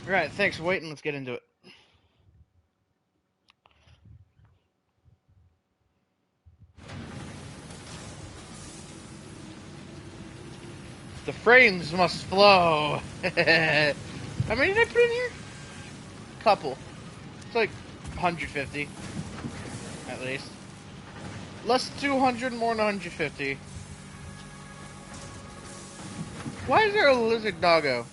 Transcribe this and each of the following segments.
Alright, thanks for waiting. Let's get into it. The frames must flow. How many did I put in here? Couple. It's like 150. At least. Less than 200, more than 150. Why is there a lizard doggo?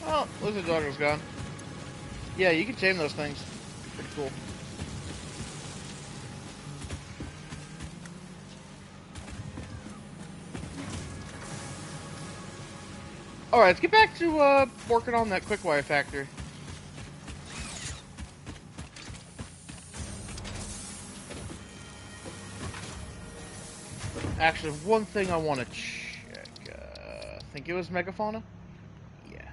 Oh, lizard doggo's gone. Yeah, you can tame those things. Pretty cool. Alright, let's get back to working on that quick wire factory. Actually, one thing I want to check. I think it was megafauna? Yeah.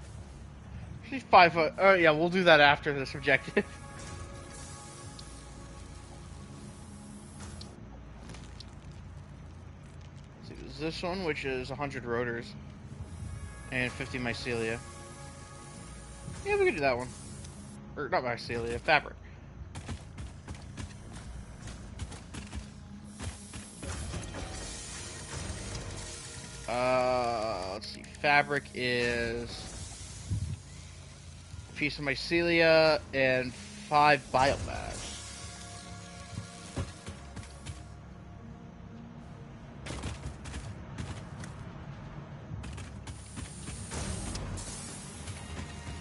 She's 5 foot. Oh, yeah, we'll do that after this objective. See, there's this one, which is 100 rotors. And 50 mycelia. Yeah, we can do that one. Or, not mycelia, fabric. Let's see. Fabric is a piece of mycelia and 5 biomass.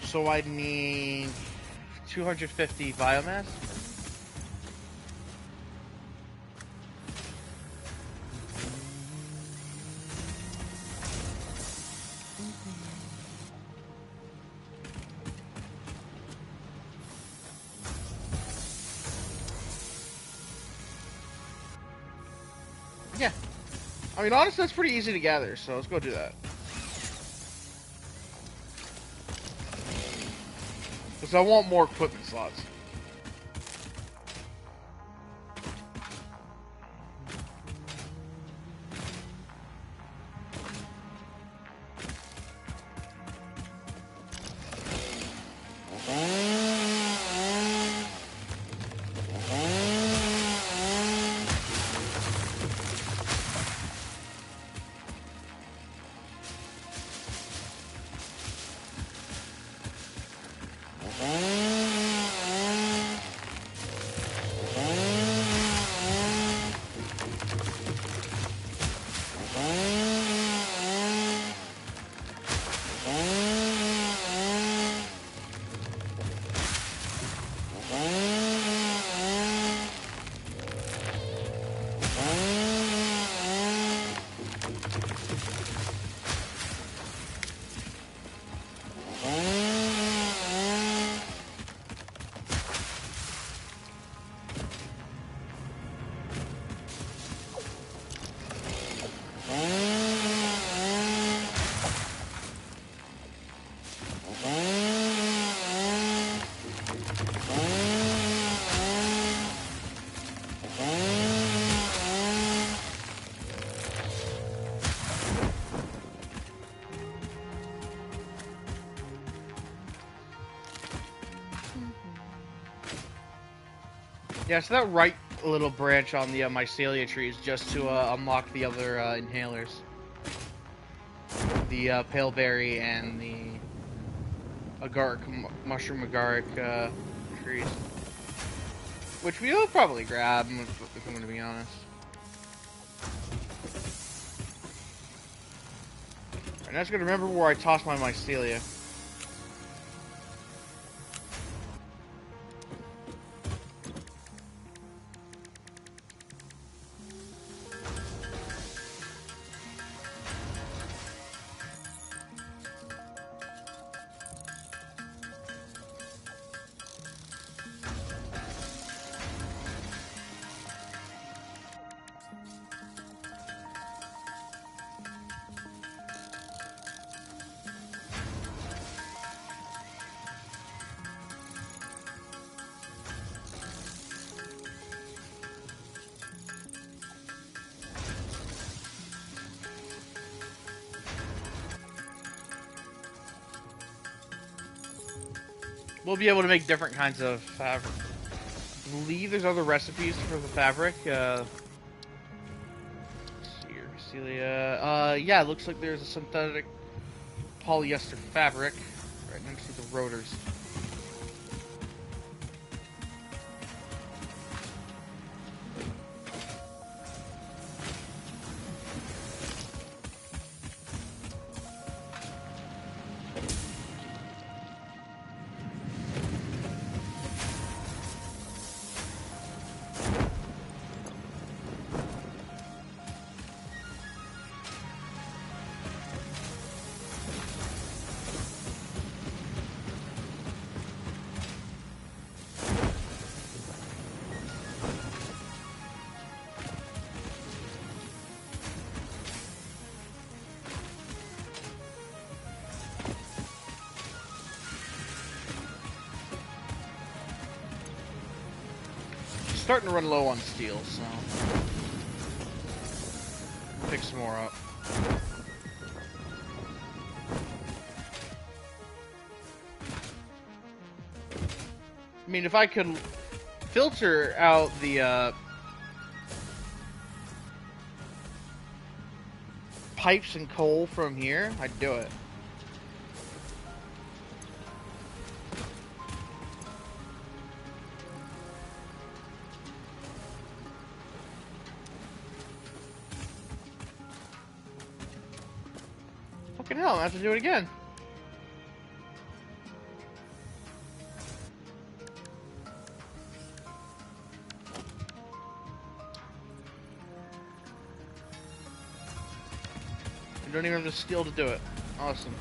So I need 250 biomass. Yeah. I mean, honestly, that's pretty easy to gather, so let's go do that. Because I want more equipment slots. Yeah, so that right little branch on the mycelia tree is just to unlock the other inhalers. The paleberry and the agaric, mushroom agaric trees. Which we'll probably grab, if I'm going to be honest. And I just got to remember where I tossed my mycelia. We'll be able to make different kinds of fabric. I believe there's other recipes for the fabric. Let's see here, Celia. Yeah, it looks like there's a synthetic polyester fabric right next to the rotors. Starting to run low on steel, so pick some more up. I mean, if I could filter out the pipes and coal from here, I'd do it. Fucking hell, I have to do it again. You don't even have the steel to do it. Awesome.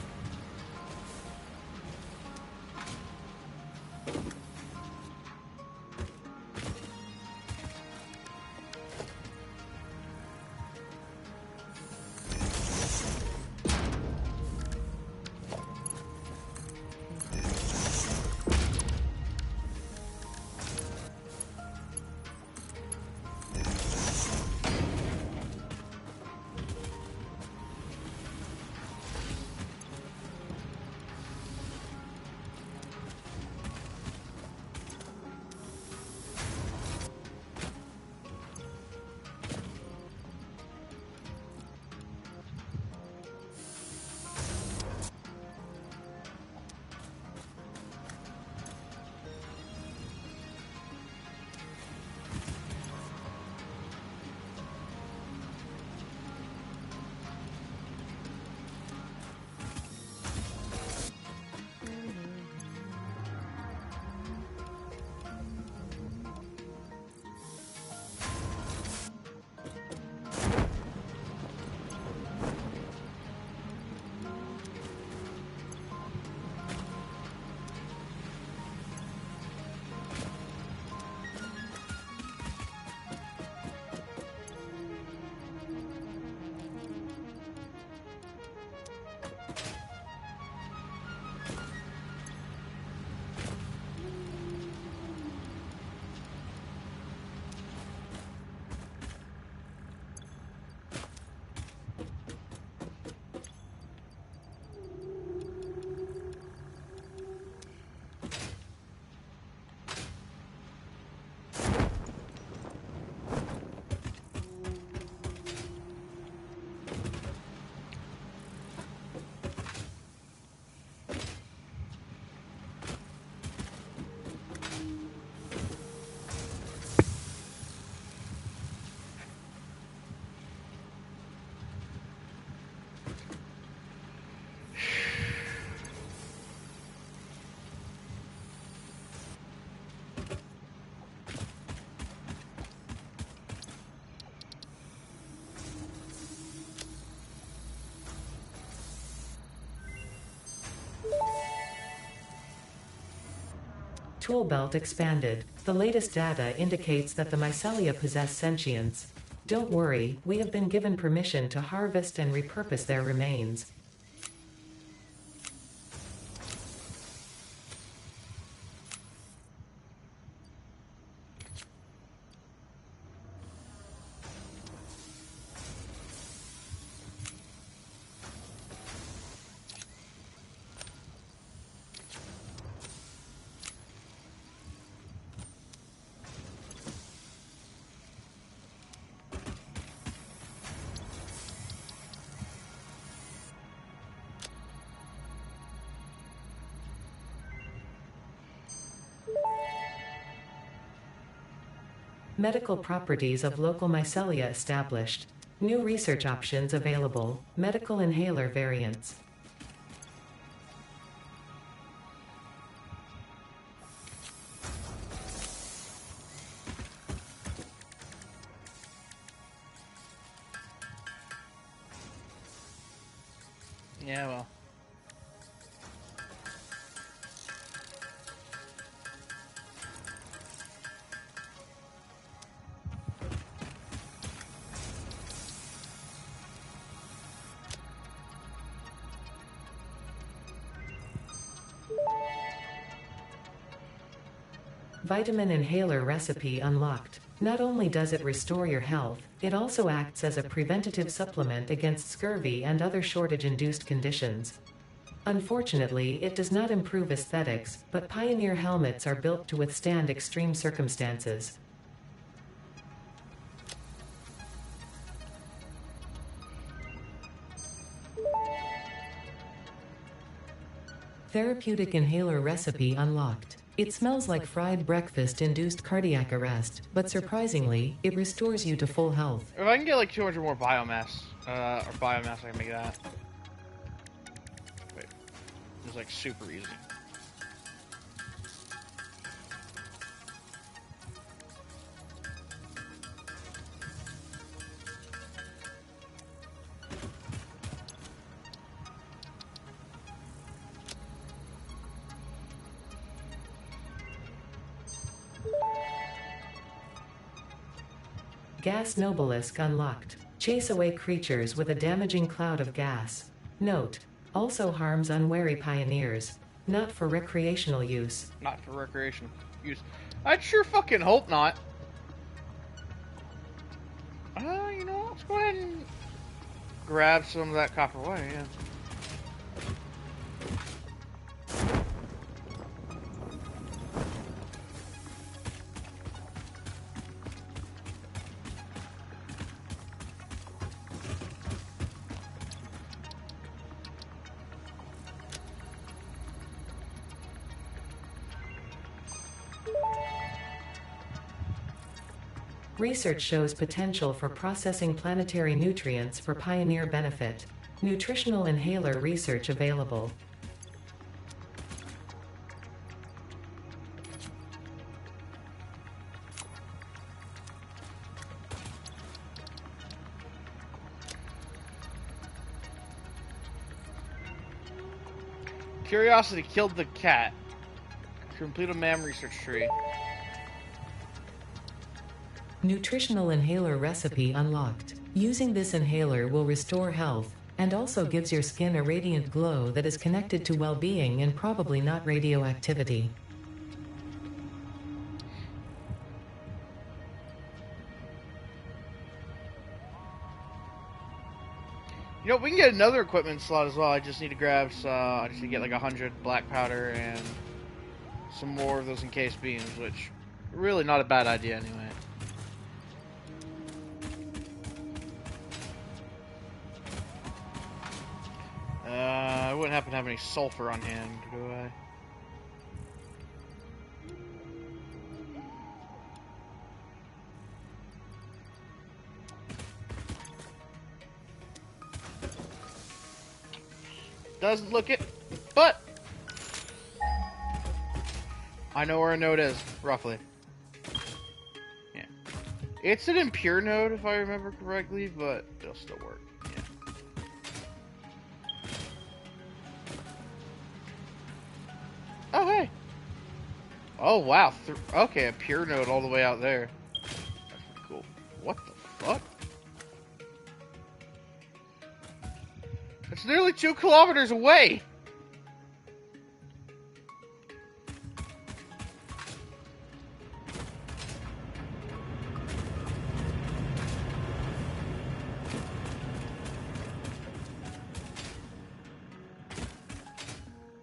Tool belt expanded. The latest data indicates that the mycelia possess sentience. Don't worry, we have been given permission to harvest and repurpose their remains. Medical properties of local micellia established. New research options available. Medical inhaler variants. Yeah, well. Vitamin inhaler recipe unlocked. Not only does it restore your health, it also acts as a preventative supplement against scurvy and other shortage-induced conditions. Unfortunately, it does not improve aesthetics, but Pioneer helmets are built to withstand extreme circumstances. Therapeutic inhaler recipe unlocked. It smells like fried breakfast-induced cardiac arrest, but surprisingly, it restores you to full health. If I can get like 200 more biomass, I can make that. Wait, it's like super easy. Gas Nobelisk unlocked. Chase away creatures with a damaging cloud of gas. Note: also harms unwary pioneers. Not for recreational use. Not for recreational use. I'd sure fucking hope not. You know, let's go ahead and grab some of that copper wire, yeah. Research shows potential for processing planetary nutrients for Pioneer benefit. Nutritional inhaler research available. Curiosity killed the cat. Complete a MAM research tree. Nutritional inhaler recipe unlocked. Using this inhaler will restore health, and also gives your skin a radiant glow that is connected to well-being and probably not radioactivity. You know, we can get another equipment slot as well. I just need to grab I just need to get like 100 black powder and some more of those encased beams, which really not a bad idea anyway. I wouldn't happen to have any sulfur on hand, do I? Doesn't look it, but I know where a node is, roughly. Yeah. It's an impure node, if I remember correctly, but it'll still work. Yeah. Oh, hey. Oh, wow. Okay, a pure node all the way out there. That's pretty cool. What the fuck? It's nearly 2 kilometers away!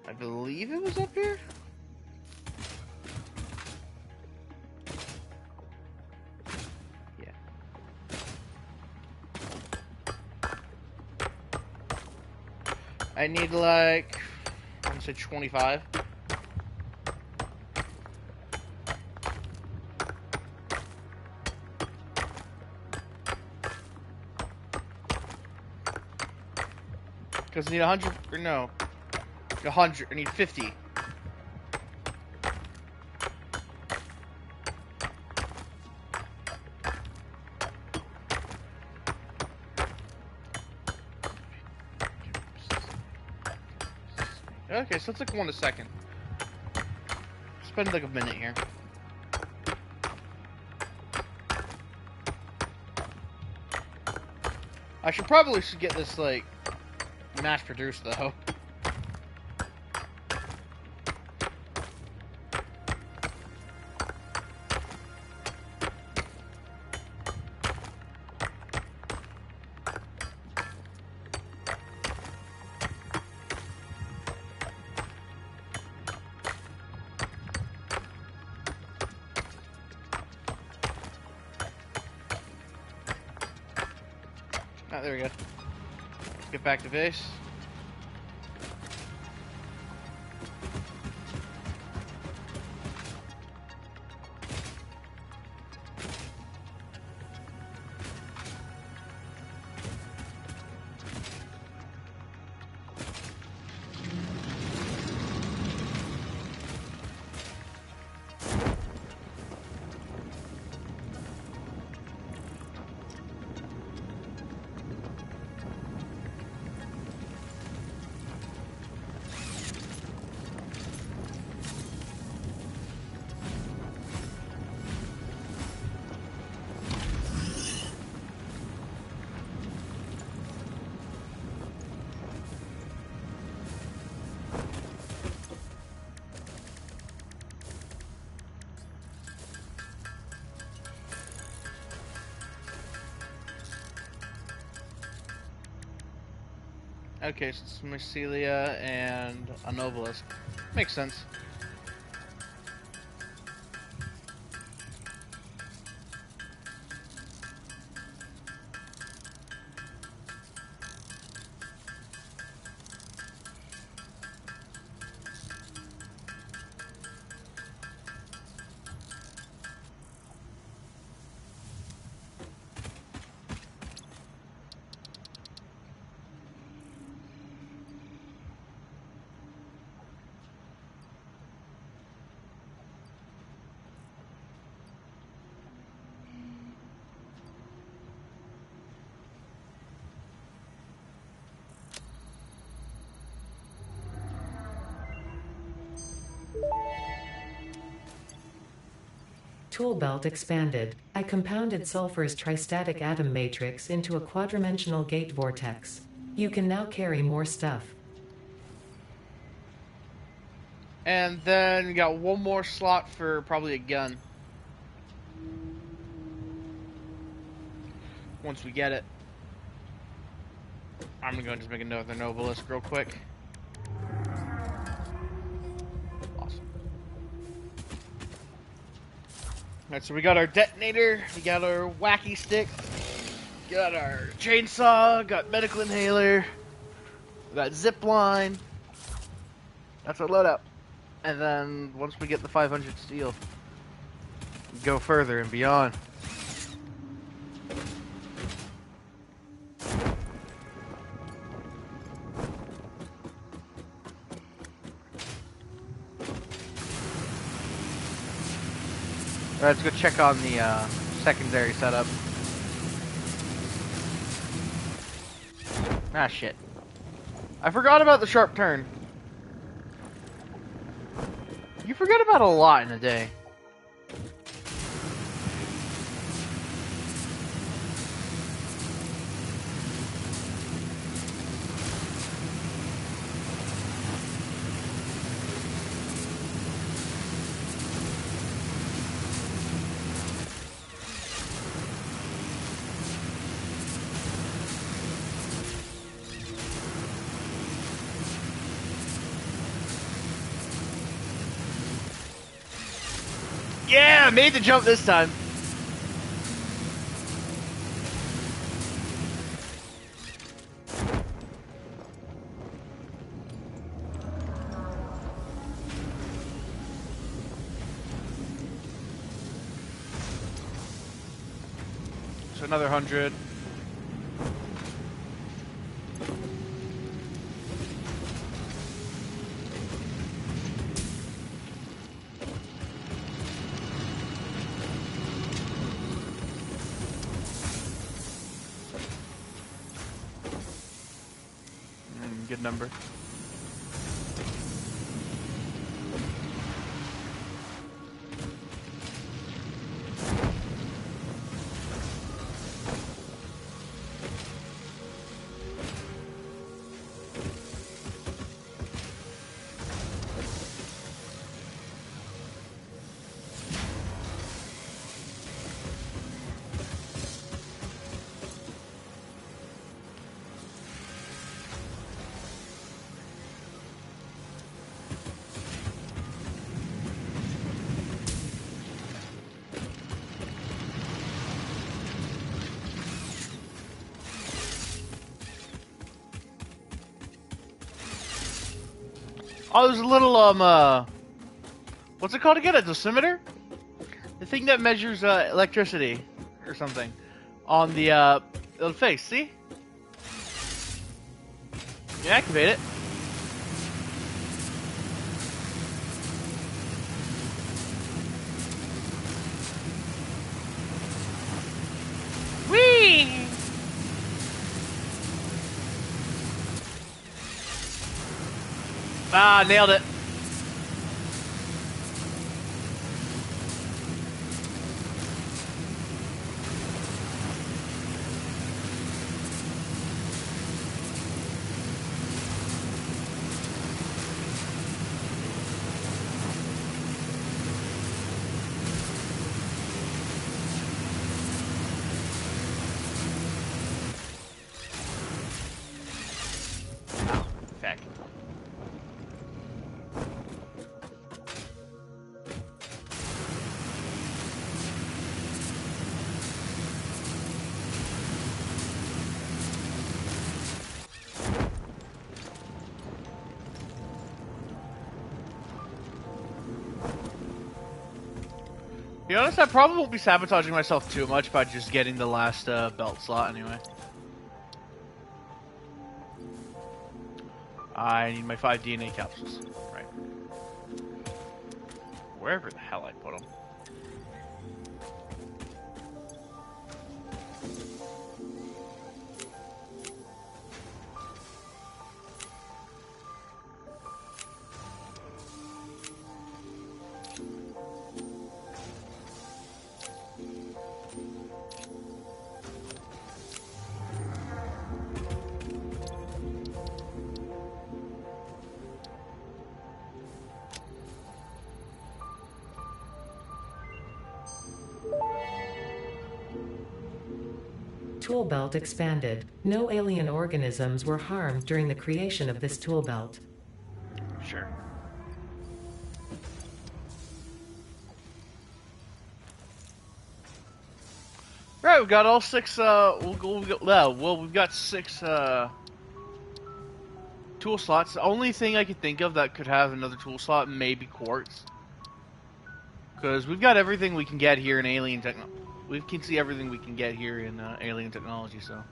I believe it was up here? Yeah. I need like, I'm gonna say 25. Because I need 100, or no. 100, I need 50. Okay, so let's look 1 a second. Spend like a minute here. I probably should get this, like, mass-produced, though. Ah, there we go. Get back to base. Okay, so it's Mycelia and a Novelist. Makes sense. Tool belt expanded. I compounded sulfur's tristatic atom matrix into a quadrimensional gate vortex. You can now carry more stuff. And then we got 1 more slot for probably a gun. Once we get it. I'm gonna go and just make another Novelist real quick. Awesome. Alright, so we got our detonator, we got our wacky stick, got our chainsaw, got medical inhaler, we got zip line. That's our loadout. And then once we get the 500 steel, go further and beyond. Alright, let's go check on the secondary setup. Ah, shit. I forgot about the sharp turn. You forget about a lot in a day. Yeah, made the jump this time. So another 100. member. Oh, there's a little, what's it called again? A dosimeter? The thing that measures, electricity or something on the, little face, see? You activate it. Whee! Ah, nailed it. Oh, feck. To be honest, I probably won't be sabotaging myself too much by just getting the last belt slot anyway. I need my 5 DNA capsules. Right. Wherever the hell I put them. Tool belt expanded. No alien organisms were harmed during the creation of this tool belt. Sure. Right, we've got all 6, we've got 6, tool slots. The only thing I could think of that could have another tool slot may be quartz. Because we've got everything we can get here in alien technology. We can see everything we can get here in alien technology, so.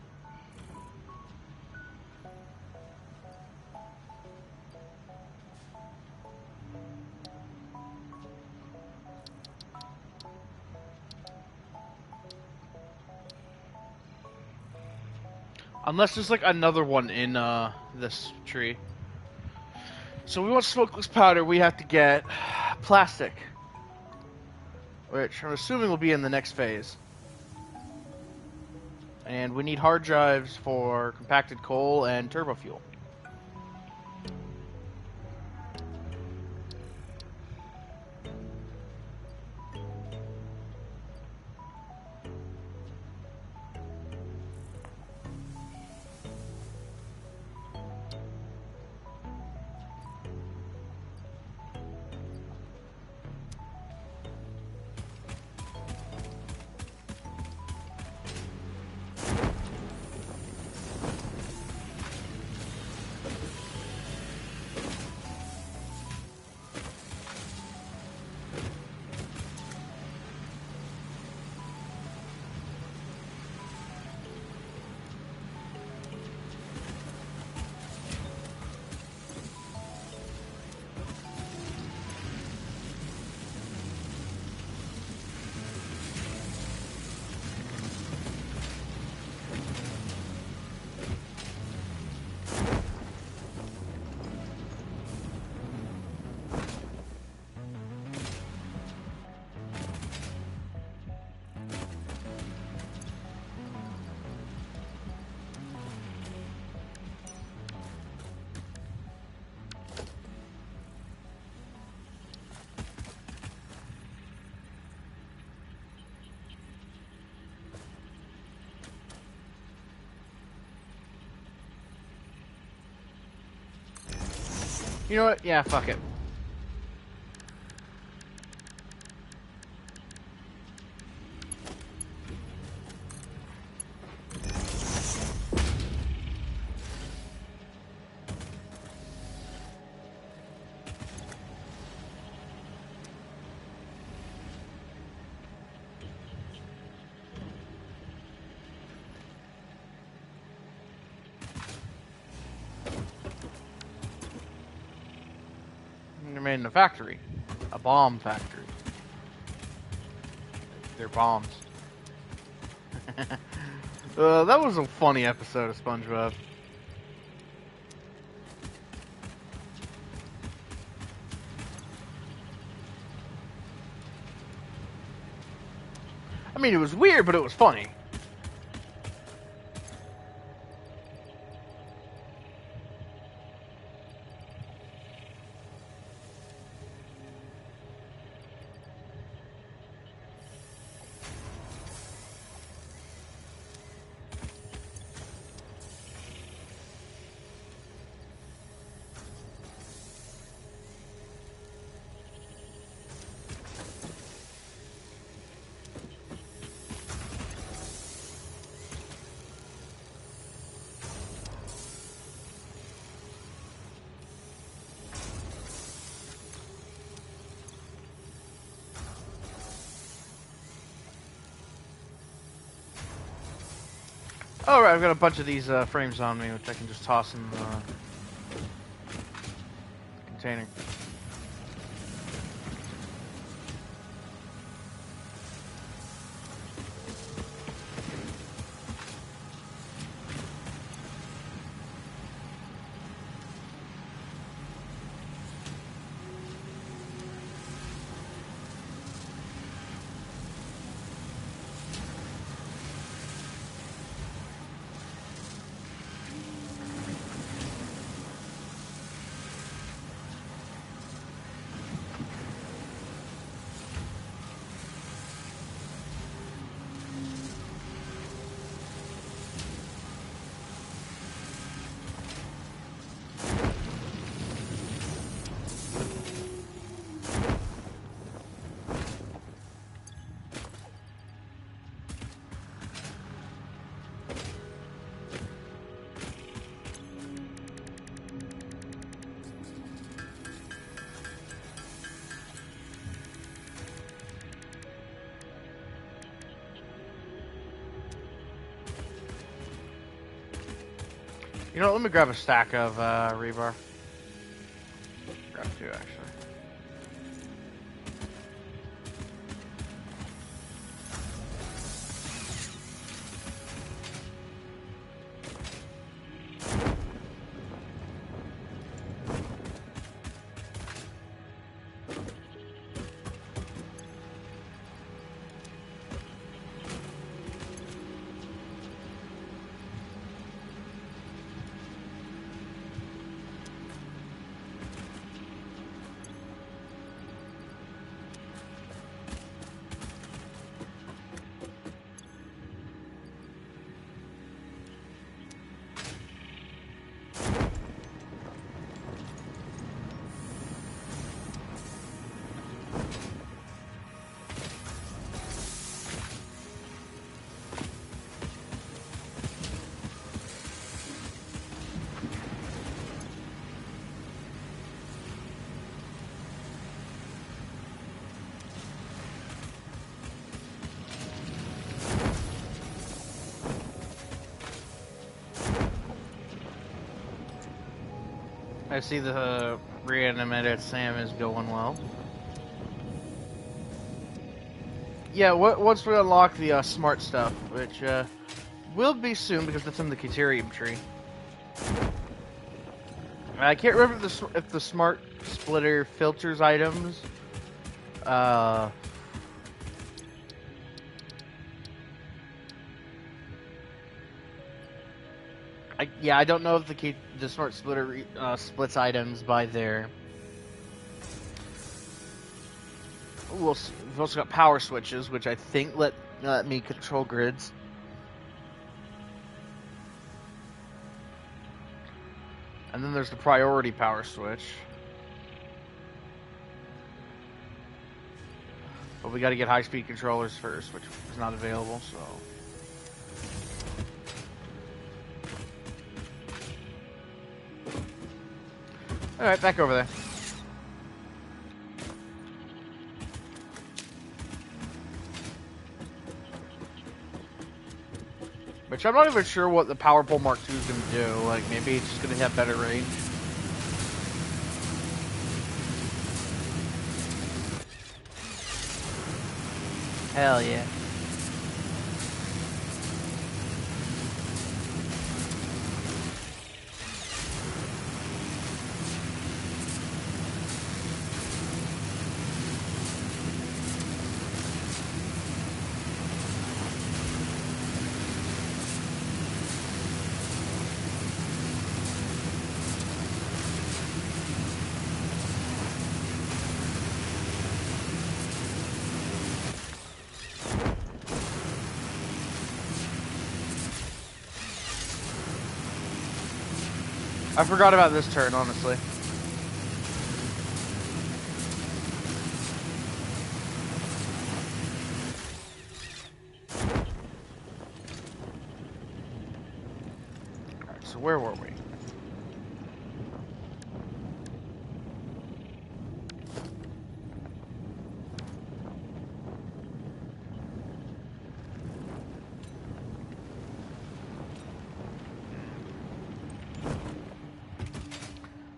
Unless there's like another one in this tree. So we want smokeless powder, we have to get plastic. Which I'm assuming will be in the next phase. And we need hard drives for compacted coal and turbo fuel. You know what? Yeah, fuck it. They're made in a factory. A bomb factory. They're bombs. That was a funny episode of SpongeBob. I mean, it was weird, but it was funny. Alright, I've got a bunch of these frames on me, which I can just toss in the container. You know what, let me grab a stack of rebar. Grab two, actually. I see the reanimated Sam is going well. Yeah, once we unlock the smart stuff, which will be soon because that's in the Deuterium tree. I can't remember if the smart splitter filters items. I don't know if the smart splitter splits items by their. We've also got power switches, which I think let me control grids. And then there's the priority power switch. But we got to get high-speed controllers first, which is not available, so... Alright, back over there. Which I'm not even sure what the Power Pole Mark II is going to do. Like, maybe it's just going to have better range. Hell yeah. I forgot about this turn, honestly. Alright, so where were we?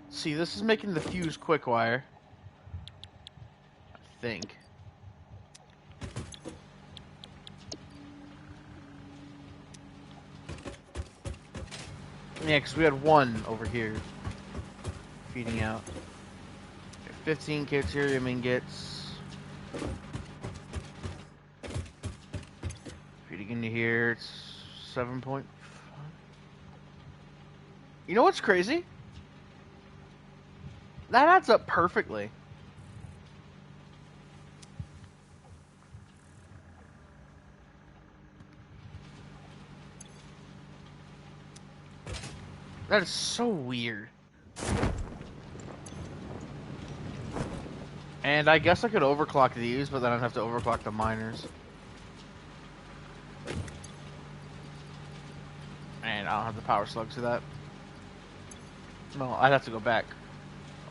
See, this is making the fuse quick wire. I think. Yeah, because we had one over here feeding out. 15 deuterium ingots. Feeding into here, it's 7.5. You know what's crazy? That adds up perfectly. That is so weird. And I guess I could overclock these, but then I'd have to overclock the miners. And I don't have the power slugs for that. No, I'd have to go back.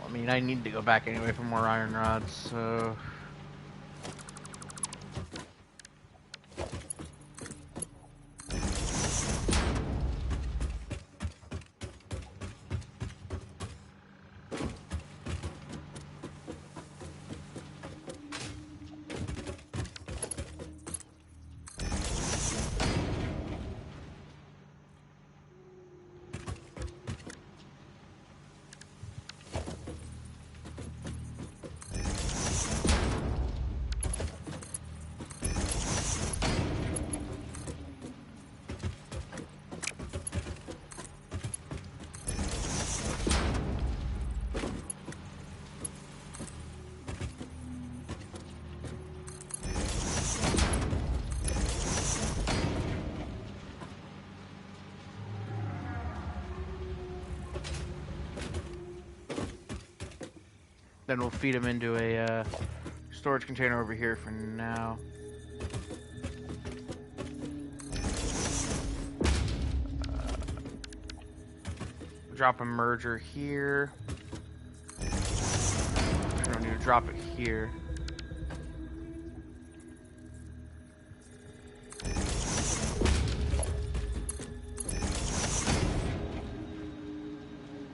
I mean, I need to go back anyway for more iron rods, so... Then we'll feed them into a storage container over here for now. Drop a merger here. I don't need to drop it here.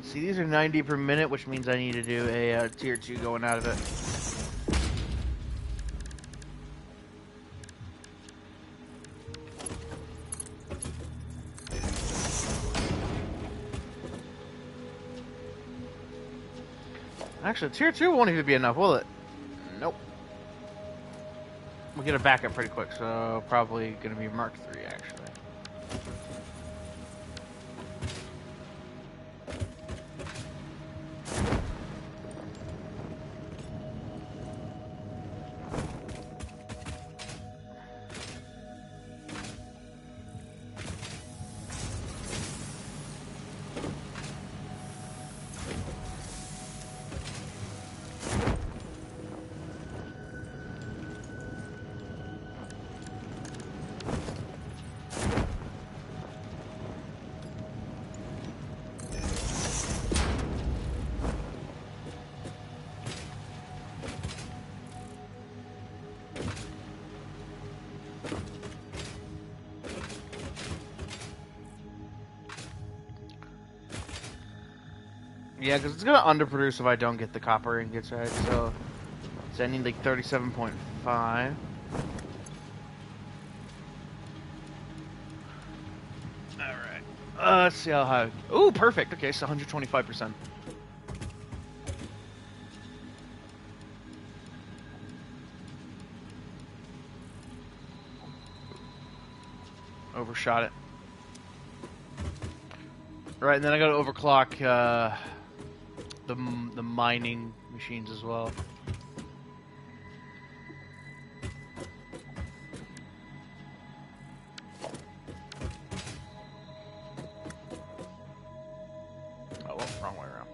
See, these are 90 per minute, which means I need to do a tier 2 going out of it. Actually, tier 2 won't even be enough, will it? Nope. We'll get a backup pretty quick, so probably going to be Mark 3, actually. Yeah, because it's gonna underproduce if I don't get the copper ingots right. So I need like 37.5. All right. Let's see how high. Ooh, perfect. Okay, so 125%. Overshot it. Right, and then I gotta overclock the mining machines as well. Oh, well, wrong way around.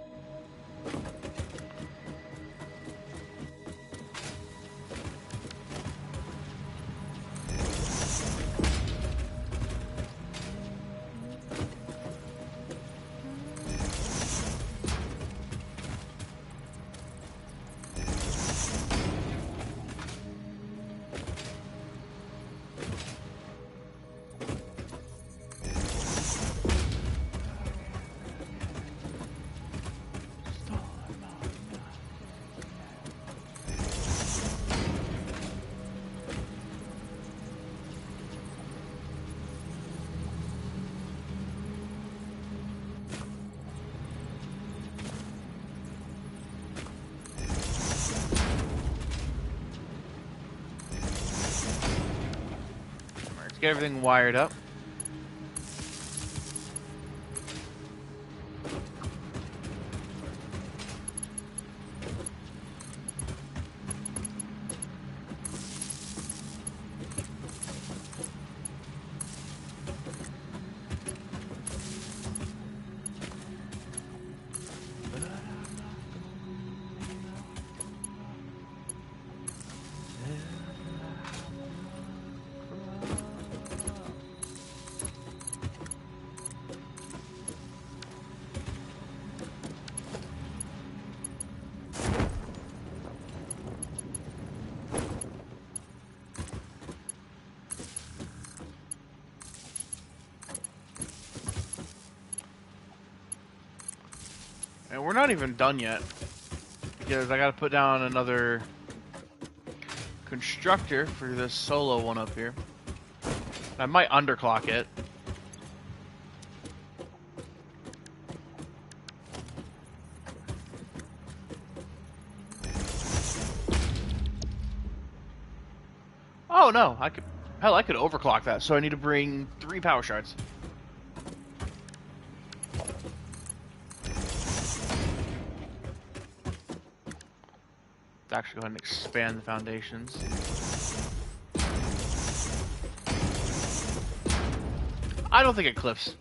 Let's get everything wired up. And we're not even done yet, because I gotta put down another constructor for this solo one up here. I might underclock it. Oh no, I could overclock that, so I need to bring 3 power shards. Let's actually go ahead and expand the foundations. I don't think it cliffs.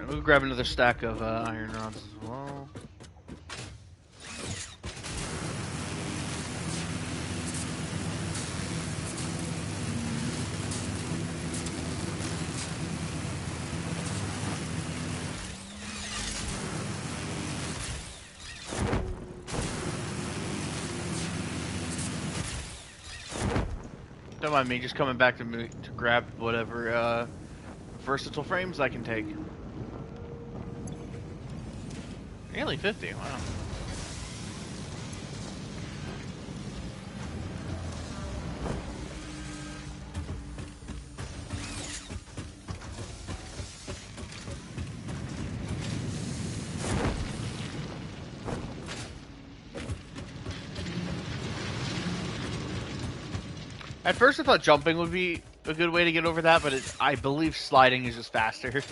We'll grab another stack of iron rods as well. Don't mind me just coming back to grab whatever versatile frames I can take. Nearly 50, wow. At first I thought jumping would be a good way to get over that, but I believe sliding is just faster.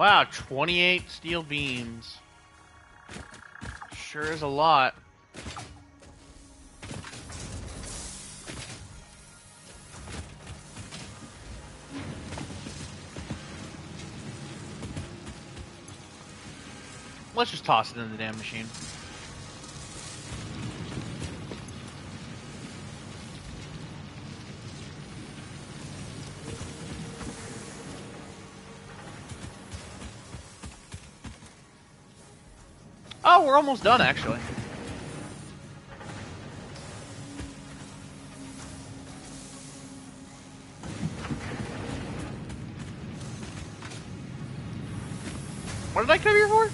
Wow, 28 steel beams. Sure is a lot. Let's just toss it in the damn machine. Oh, we're almost done, actually. What did I come here for?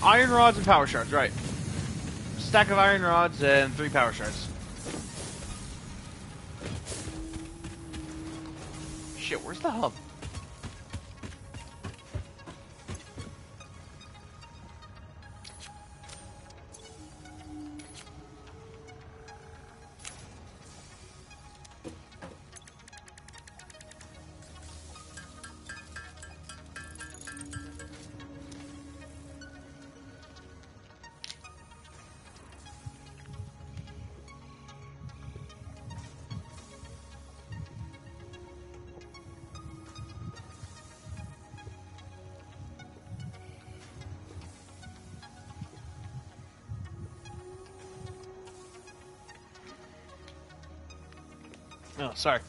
Iron rods and power shards, right. Stack of iron rods and 3 power shards. Shit, where's the hub? Oh, sorry.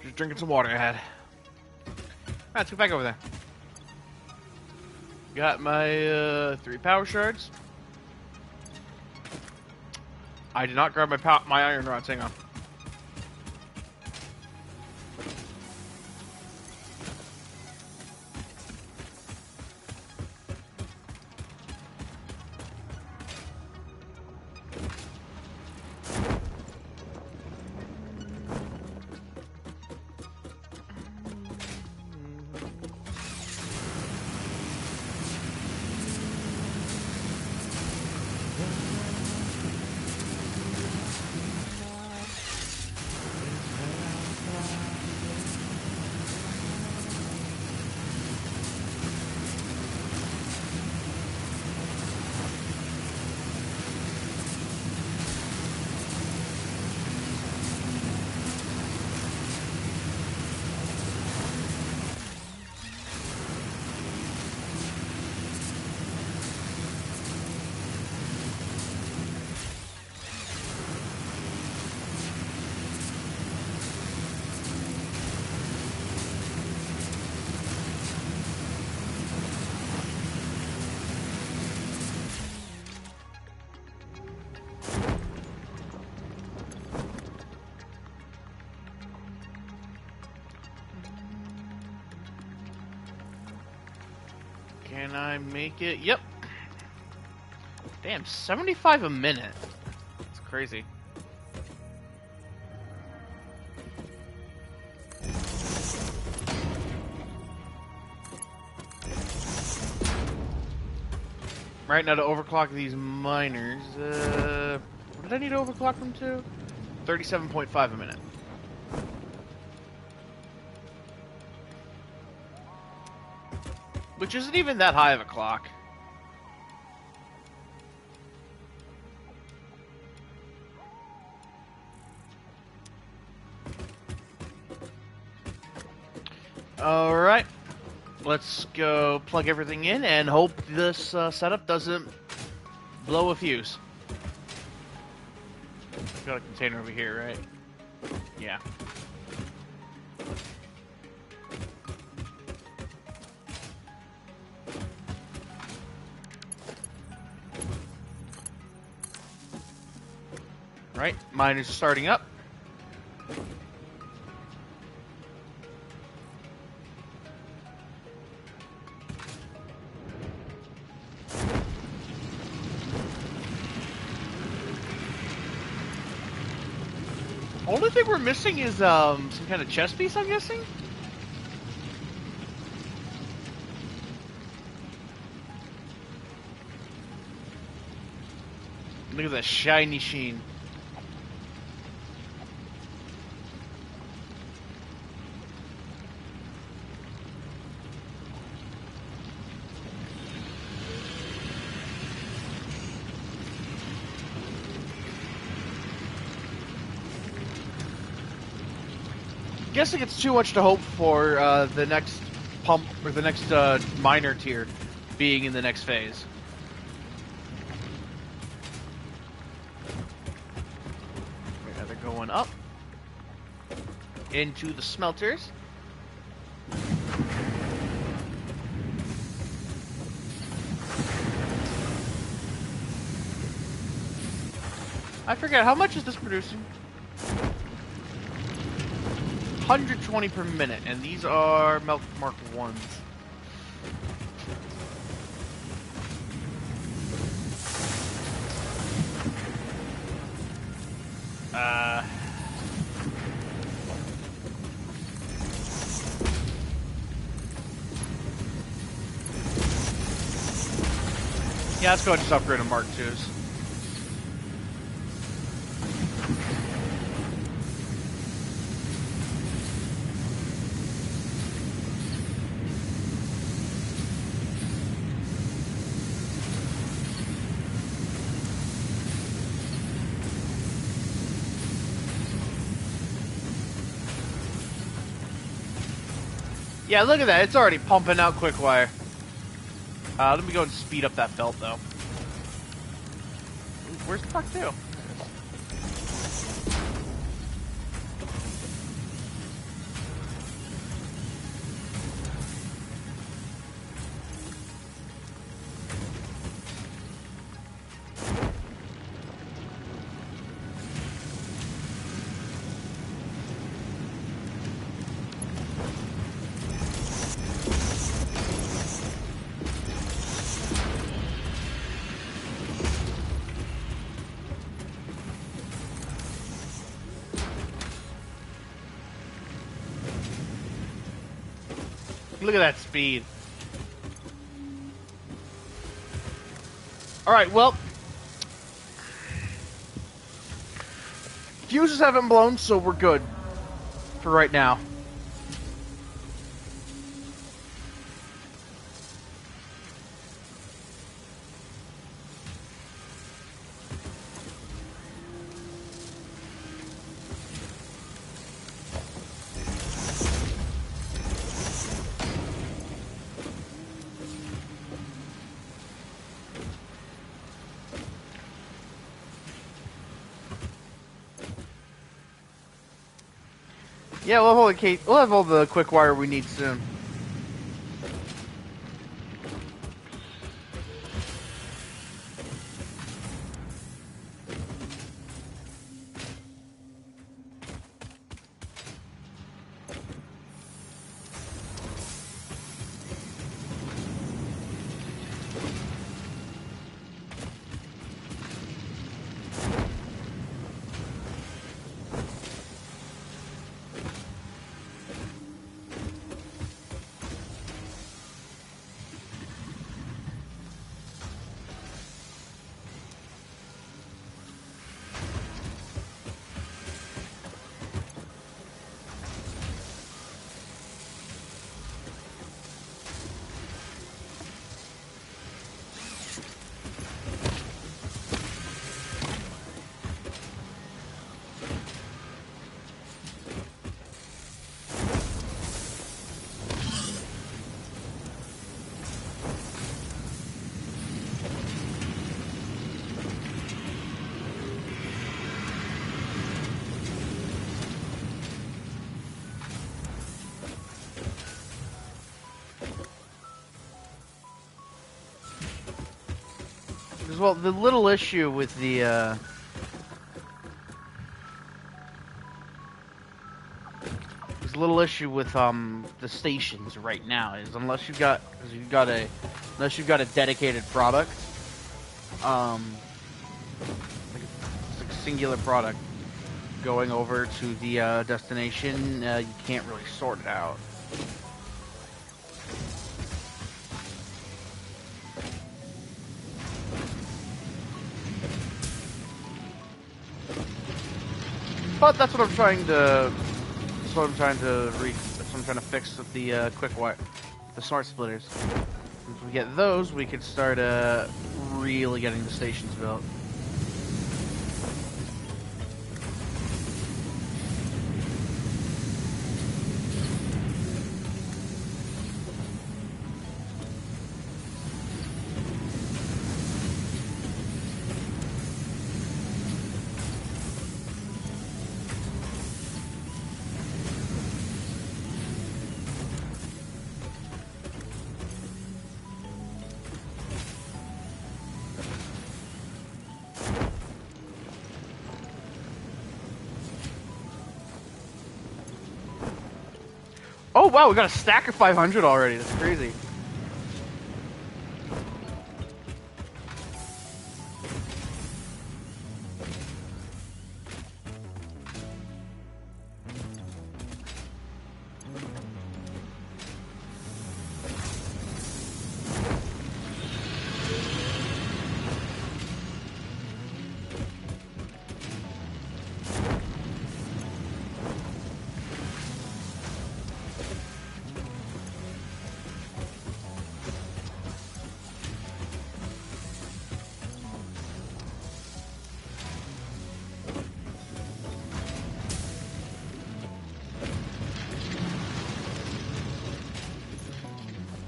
Just drinking some water I had. Alright, let's go back over there. Got my 3 power shards. I did not grab my iron rods. Hang on. Can I make it? Yep. Damn, 75 a minute. It's crazy. Right now to overclock these miners, what did I need to overclock them to? 37.5 a minute. Which isn't even that high of a clock. Alright. Let's go plug everything in and hope this setup doesn't blow a fuse. Got a container over here, right? Yeah. Right, miners are starting up. Only thing we're missing is some kind of chest piece, I'm guessing. Look at that shiny sheen. guessing it's too much to hope for the next pump or the next minor tier being in the next phase. Right, now they're going up into the smelters. I forget, how much is this producing? 120 per minute, and these are Milk Mark 1s. Yeah, let's go ahead and just upgrade to Mark 2s. Yeah, look at that. It's already pumping out quick wire. Let me go and speed up that belt, though. Where's the Mark 2? Look at that speed. Alright, well. Fuses haven't blown, so we're good. For right now. Yeah, we'll have all the quick wire we need soon. Well, the little issue with the the stations right now is unless you've got a dedicated product, like a singular product going over to the destination, you can't really sort it out. But that's what I'm trying to. That's what I'm trying to fix with the quick wire, the smart splitters. If we get those, we could start really getting the stations built. Oh wow, we got a stack of 500 already. That's crazy.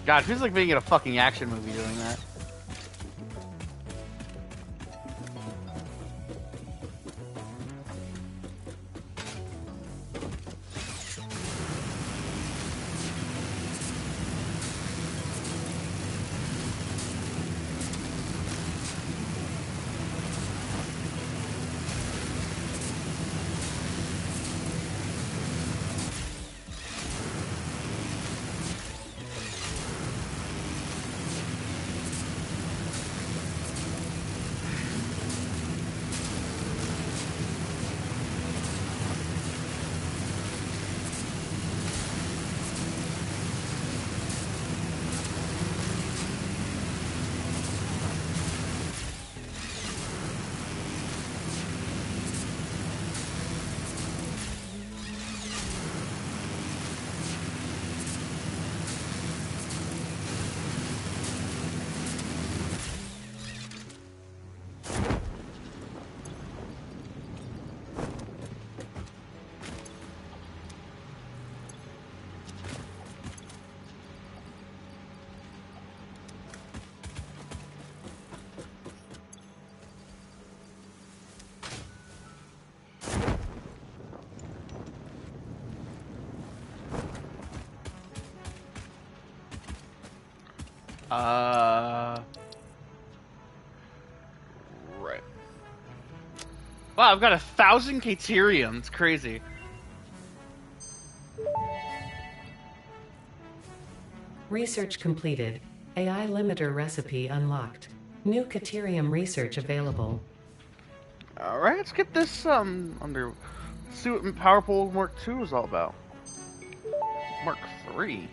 God, it feels like being in a fucking action movie doing that. Right. Wow, I've got 1,000 Caterium. It's crazy. Research completed. AI limiter recipe unlocked. New Caterium research available. Alright, let's get this, under... Let's see what Power Pole Mark II is all about. Mark III?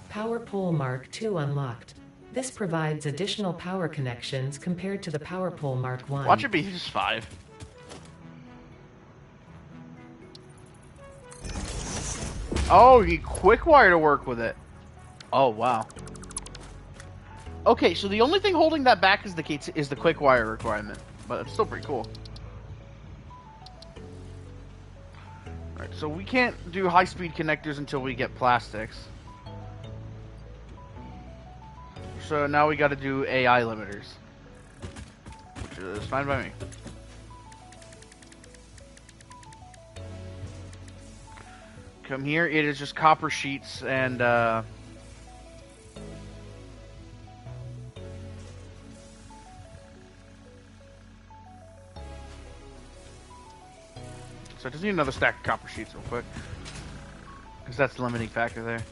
Power Pole Mark II unlocked. This provides additional power connections compared to the Power Pole Mark I. Watch it be just 5. Oh, you need quick wire to work with it. Oh, wow. Okay, so the only thing holding that back is the quick wire requirement, but it's still pretty cool. Alright, so we can't do high-speed connectors until we get plastics. So now we gotta do AI limiters. Which is fine by me. Come here, it is just copper sheets and, so I just need another stack of copper sheets real quick. Because that's the limiting factor there.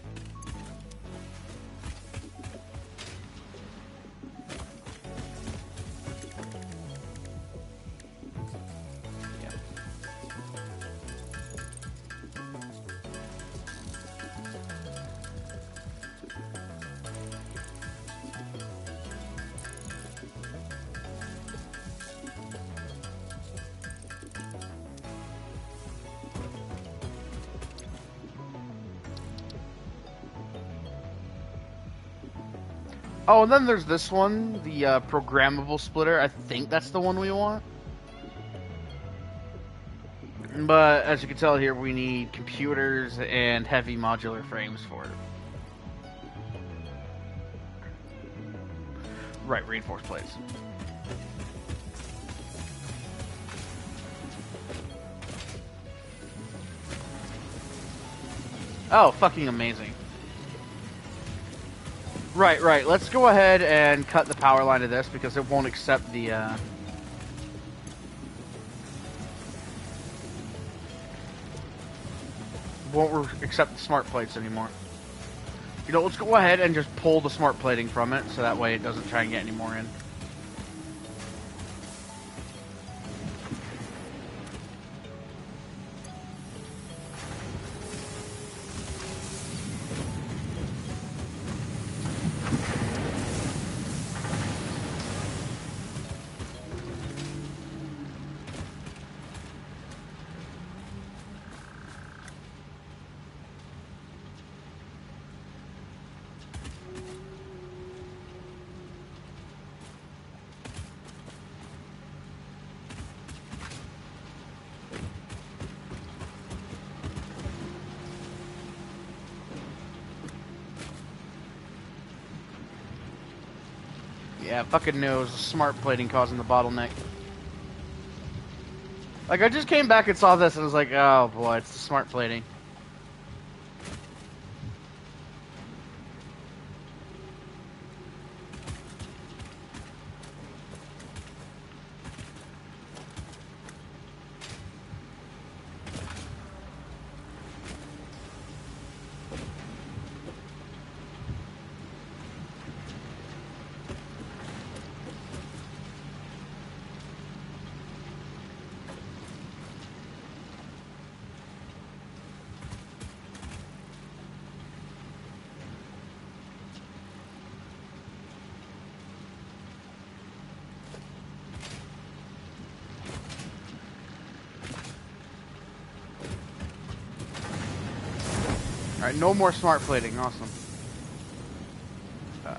Oh, and then there's this one, the programmable splitter. I think that's the one we want. But as you can tell here, we need computers and heavy modular frames for it. Right, reinforced plates. Oh, fucking amazing. Right. Let's go ahead and cut the power line to this because it won't accept the, won't accept the smart plates anymore. You know, let's go ahead and just pull the smart plating from it, so that way it doesn't try and get any more in. Yeah, fucking knew it was the smart plating causing the bottleneck. Like, I just came back and saw this and was like, oh boy, it's the smart plating. Alright, no more smart plating. Awesome. I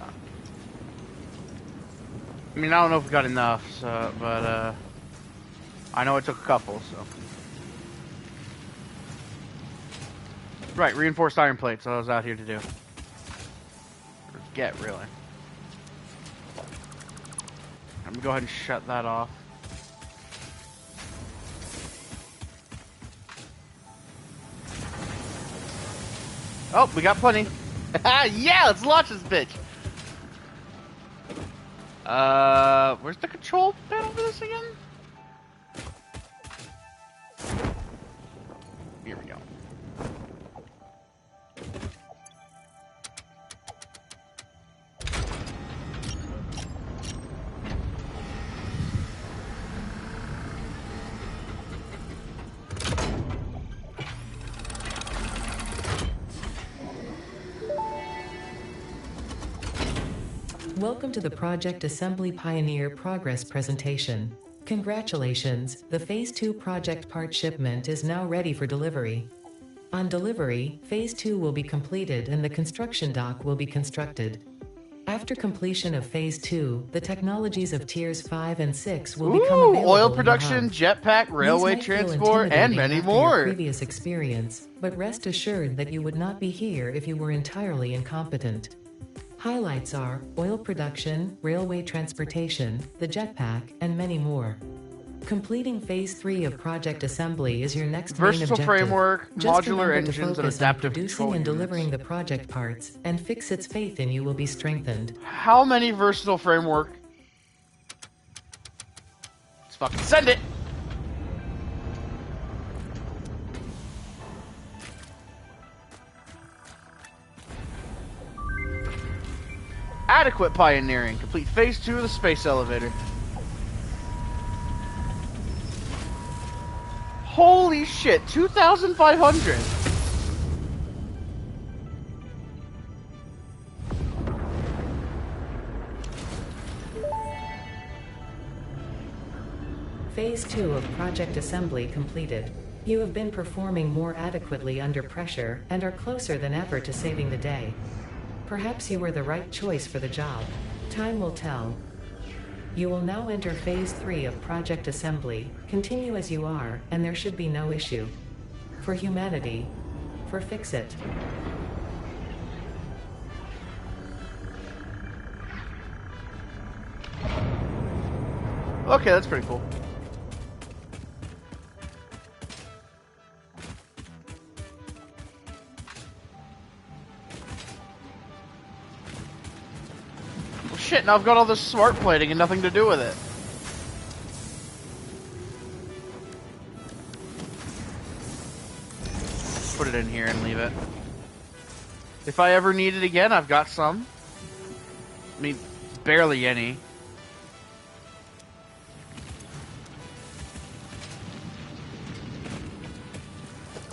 mean, I don't know if we got enough, so, but, I know it took a couple, so. Right, reinforced iron plates, so I was out here to do. Or get, really. I'm gonna go ahead and shut that off. Oh, we got plenty. Yeah, let's launch this bitch. Where's the control panel for this again? Here we go. Welcome to the Project Assembly Pioneer Progress presentation. Congratulations, the Phase 2 project part shipment is now ready for delivery. On delivery, Phase 2 will be completed and the construction dock will be constructed. After completion of Phase 2, the technologies of Tiers 5 and 6 will become available. Oil production, jetpack, railway transport, and many more. Your previous experience, but rest assured that you would not be here if you were entirely incompetent. Highlights are oil production, railway transportation, the jetpack, and many more. Completing Phase 3 of Project Assembly is your next main objective. Versatile framework, modular engines, and adaptive control units. Producing and delivering the project parts, and fix its faith in you will be strengthened. How many versatile framework? Let's fucking send it! Adequate pioneering. Complete Phase 2 of the space elevator. Holy shit, 2,500! Phase 2 of Project Assembly completed. You have been performing more adequately under pressure, and are closer than ever to saving the day. Perhaps you were the right choice for the job. Time will tell. You will now enter Phase 3 of Project Assembly. Continue as you are, and there should be no issue. For humanity. For Fix-It. Okay, that's pretty cool. Shit, now I've got all this smart plating and nothing to do with it. put it in here and leave it. If I ever need it again, I've got some. I mean, barely any.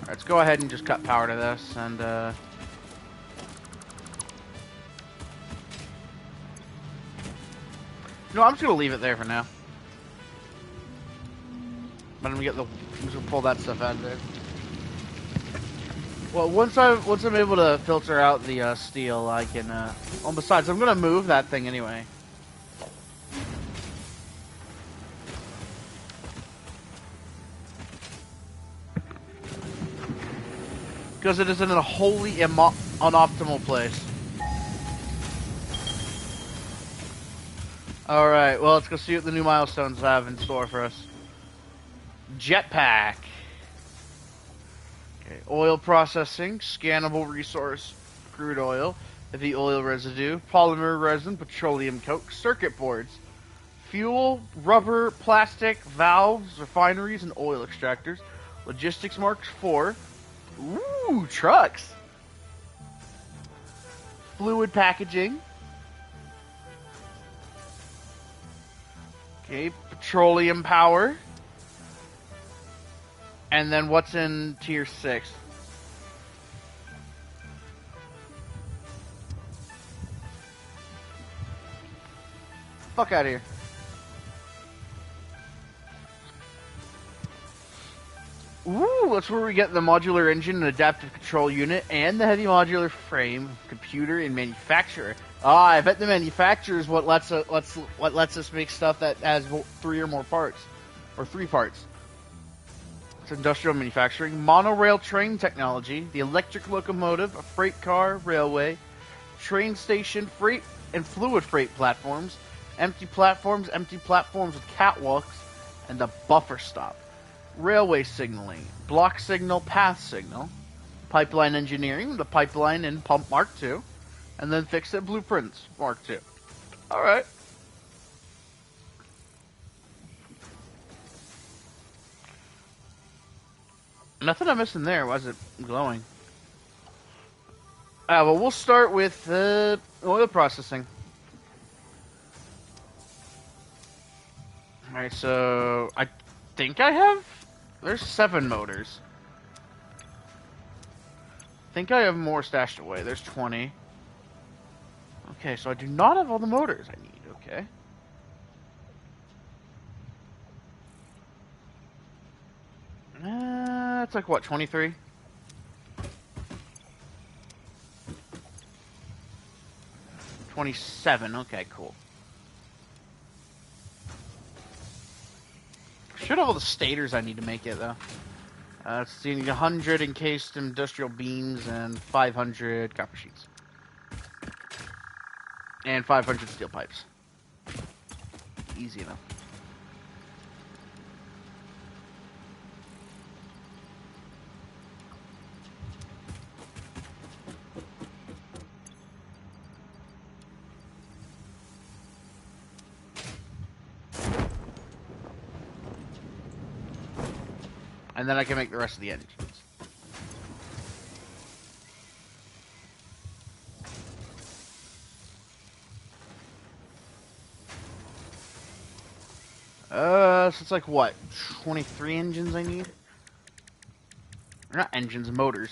Alright, let's go ahead and just cut power to this, and, no, I'm just gonna leave it there for now. But I'm gonna pull that stuff out of there. Well, once I'm able to filter out the steel, I can. Well, besides, I'm gonna move that thing anyway. Because it is in a wholly unoptimal place. Alright, well, let's go see what the new milestones have in store for us. Jetpack. Okay, oil processing, scannable resource, crude oil, heavy oil residue, polymer resin, petroleum coke, circuit boards, fuel, rubber, plastic, valves, refineries, and oil extractors, logistics marks 4. Ooh, trucks. Fluid packaging. Okay, petroleum power. And then what's in tier 6? Fuck out of here. Ooh, that's where we get the modular engine and adaptive control unit and the heavy modular frame, computer, and manufacturer. Ah, I bet the manufacturer is what lets us make stuff that has 3 or more parts, or 3 parts. It's industrial manufacturing, monorail train technology, the electric locomotive, a freight car, railway, train station, freight and fluid freight platforms, empty platforms with catwalks, and the buffer stop. Railway signaling, block signal, path signal, pipeline engineering, the pipeline and pump Mark II, and then fix it blueprints Mark II. Alright. Nothing I'm missing there. Why is it glowing? Well, we'll start with oil processing. Alright, so I think I have... There's 7 motors. I think I have more stashed away. There's 20. Okay, so I do not have all the motors I need. Okay. That's like, what, 23? $27. Okay, cool. Should have all the stators I need to make it, though. Let's see, 100 encased industrial beams and 500 copper sheets. And 500 steel pipes. Easy enough. And then I can make the rest of the engines. So it's like, what, 23 engines I need? Or not engines, motors.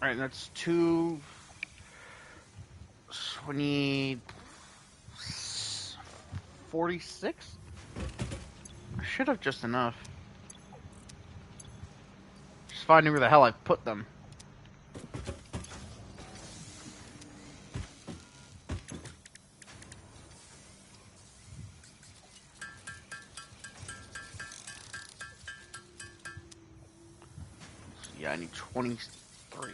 Alright, that's 46? I should have just enough. Just finding where the hell I put them. Yeah, I need 23.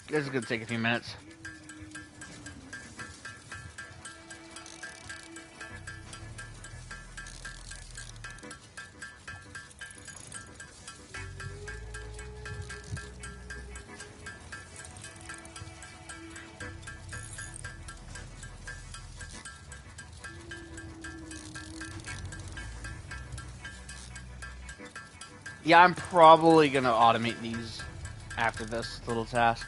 This is gonna take a few minutes. Yeah, I'm probably gonna automate these after this little task.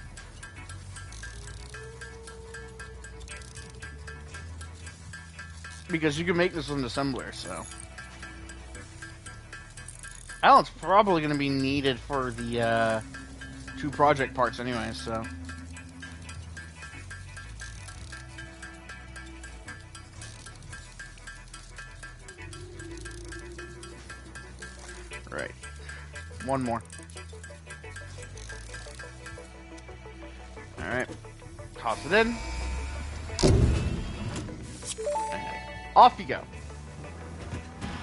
Because you can make this with an assembler, so. Alan's probably gonna be needed for the, 2 project parts anyway, so. Right. One more. Alright. Toss it in. Off you go.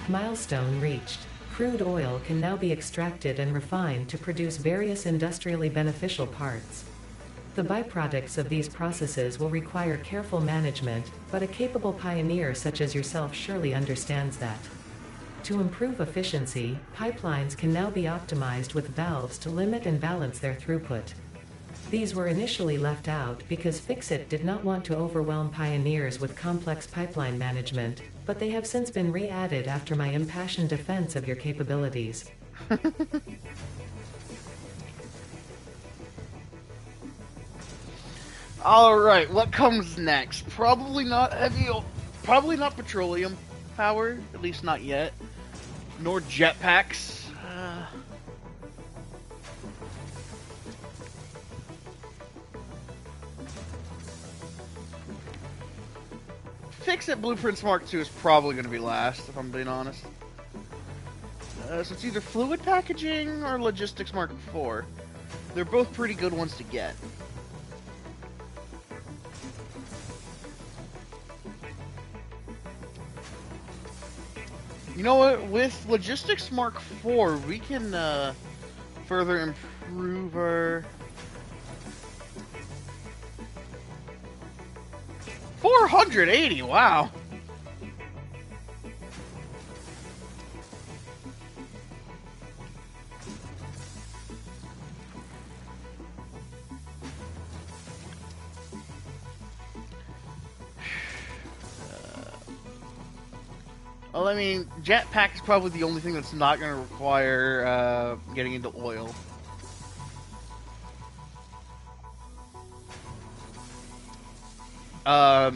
Milestone reached. Crude oil can now be extracted and refined to produce various industrially beneficial parts. The byproducts of these processes will require careful management, but a capable pioneer such as yourself surely understands that. To improve efficiency, pipelines can now be optimized with valves to limit and balance their throughput. These were initially left out because Fixit did not want to overwhelm pioneers with complex pipeline management, but they have since been re-added after my impassioned defense of your capabilities. Alright, what comes next? Probably not probably not petroleum power, at least not yet. Nor jetpacks. Fixit Blueprints Mark II is probably going to be last, if I'm being honest. So it's either Fluid Packaging or Logistics Mark IV. They're both pretty good ones to get. You know what? With Logistics Mark IV, we can further improve our... 480, wow. Well, I mean, jetpack is probably the only thing that's not going to require getting into oil.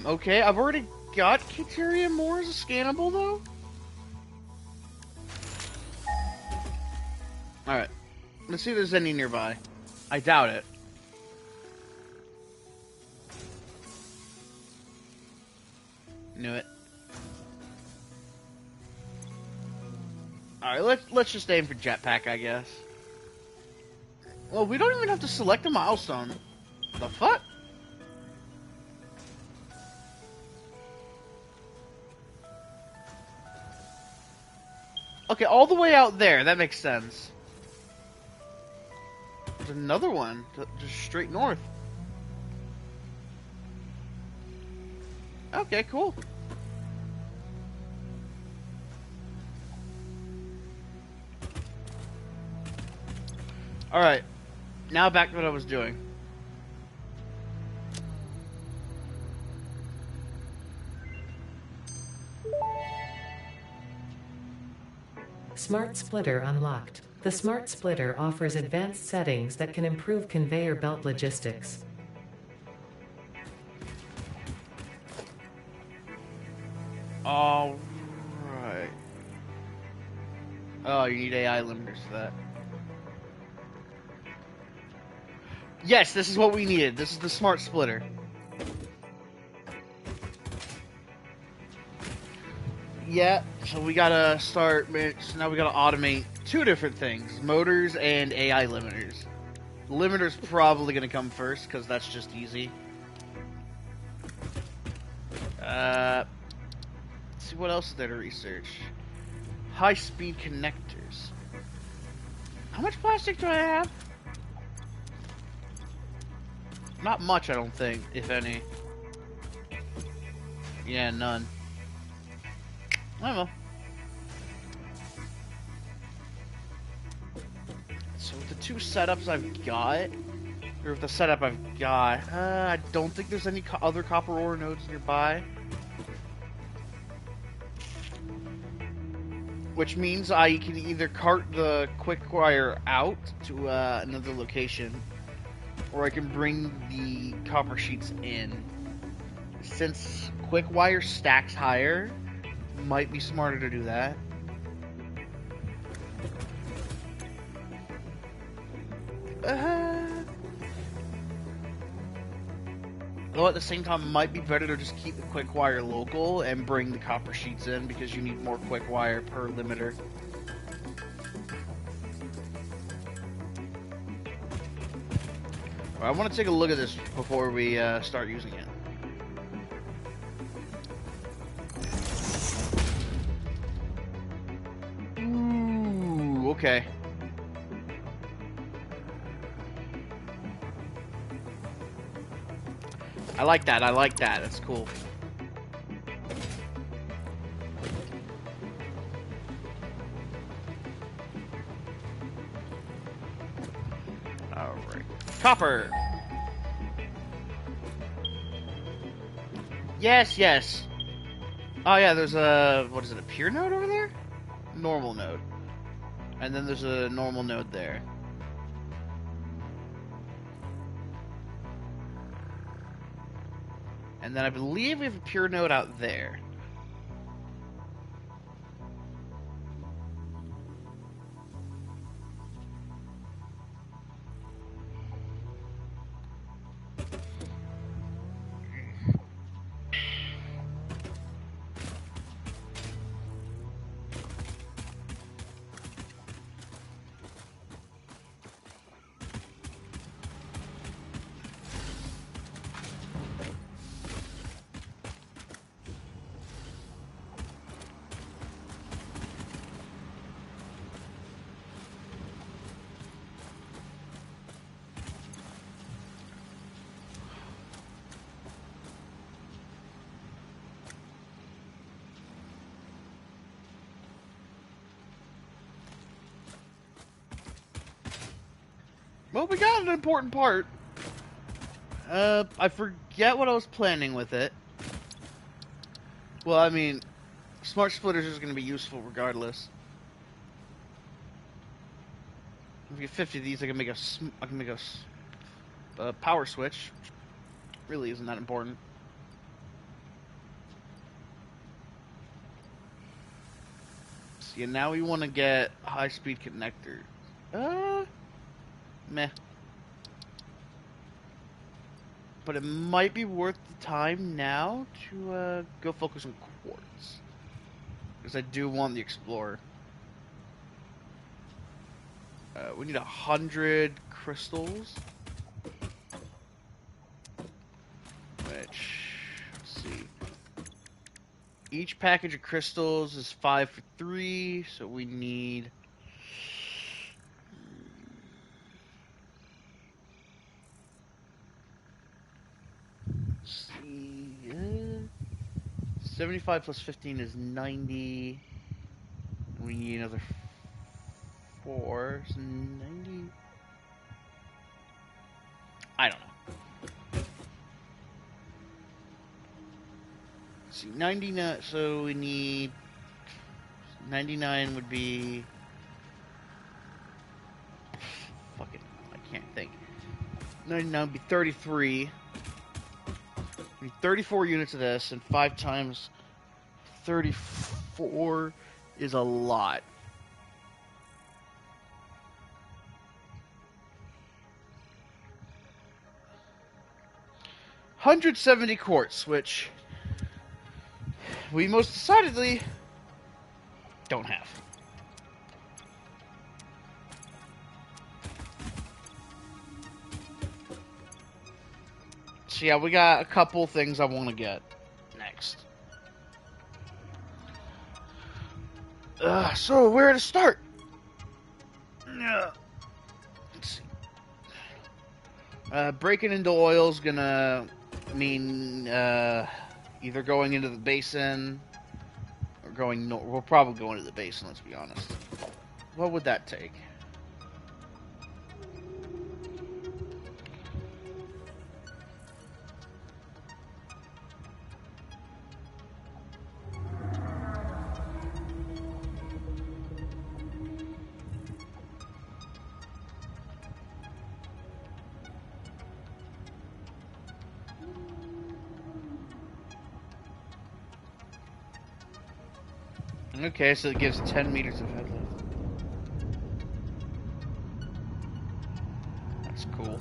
Okay, I've already got Kateria Moore as a scannable, though. Alright. Let's see if there's any nearby. I doubt it. Knew it. Alright, let's just aim for jetpack, I guess. Well, we don't even have to select a milestone. The fuck? Okay, all the way out there, that makes sense. There's another one, just straight north. Okay, cool. Alright, now back to what I was doing. Smart Splitter unlocked. The Smart Splitter offers advanced settings that can improve conveyor belt logistics. Alright. Oh, you need AI limiters for that. Yes, this is what we needed. This is the Smart Splitter. Yeah, so we gotta start, so now we gotta automate 2 different things. Motors and AI limiters. The limiter's probably gonna come first, because that's just easy. Let's see what else is there to research. High-speed connectors. How much plastic do I have? Not much, I don't think, if any. Yeah, none. I don't know. So with the 2 setups I've got, or with the setup I've got, I don't think there's any other copper ore nodes nearby. which means I can either cart the quick wire out to another location, or I can bring the copper sheets in. Since quick wire stacks higher, might be smarter to do that. Though at the same time, it might be better to just keep the quick wire local and bring the copper sheets in, because you need more quick wire per limiter. I want to take a look at this before we start using it. Ooh, okay. I like that, that's cool. Alright. Copper! Yes, yes. Oh yeah, there's a, what is it, a pure node over there? Normal node. And then there's a normal node there. And then I believe we have a pure node out there. Well, we got an important part. I forget what I was planning with it. Well, I mean, smart splitters is going to be useful regardless. If we get 50 of these, I can make a power switch. Which really isn't that important. See, and now we want to get high-speed connector. Meh. But it might be worth the time now to go focus on quartz. Because I do want the Explorer. We need 100 crystals. Which, let's see. Each package of crystals is 5 for 3, so we need... Let's see... 75 plus 15 is 90. We need another 4, so 90... I don't know. Let's see, 99, so we need... 99 would be... Fuck it, I can't think. 99 would be 33. We need 34 units of this, and 5 times 34 is a lot. $170 quartz, which we most decidedly don't have. So yeah, we got a couple things I want to get next. So where to start? Let's see. Breaking into oil is gonna mean either going into the basin or going north. We'll probably go into the basin, let's be honest. What would that take? Okay, so it gives 10 meters of headlight. That's cool.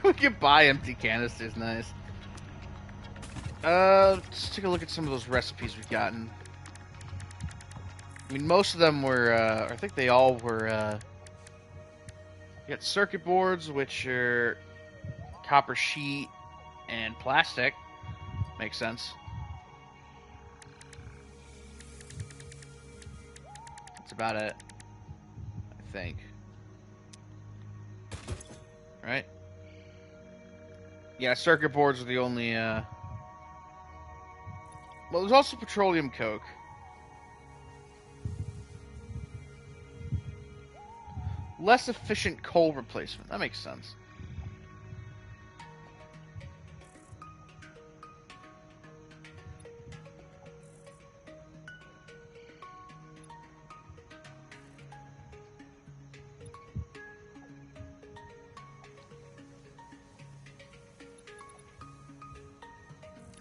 We can buy empty canisters, nice. Let's take a look at some of those recipes we've gotten. I mean, most of them were, I think they all were, you got circuit boards, which are copper sheet and plastic. Makes sense. That's about it, I think. Right? Yeah, circuit boards are the only, well, there's also petroleum coke. Less efficient coal replacement. That makes sense.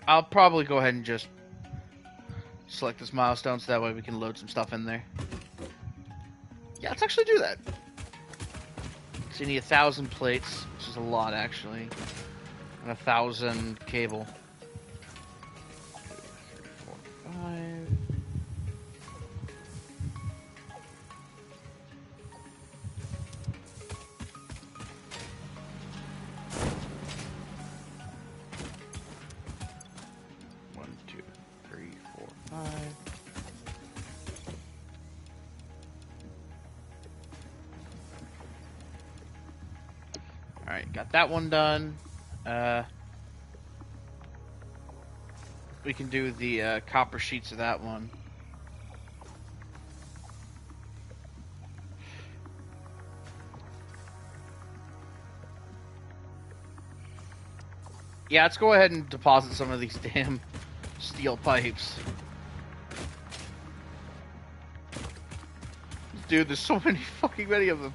I'll probably go ahead and just select this milestone so that way we can load some stuff in there. Yeah, let's actually do that. So you need 1,000 plates, which is a lot actually, and 1,000 cable. 2, 3, 4, 5. One, 2, 3, 4, 5. Alright, got that one done. We can do the copper sheets of that one. Yeah, let's go ahead and deposit some of these damn steel pipes. Dude, there's so many fucking many of them.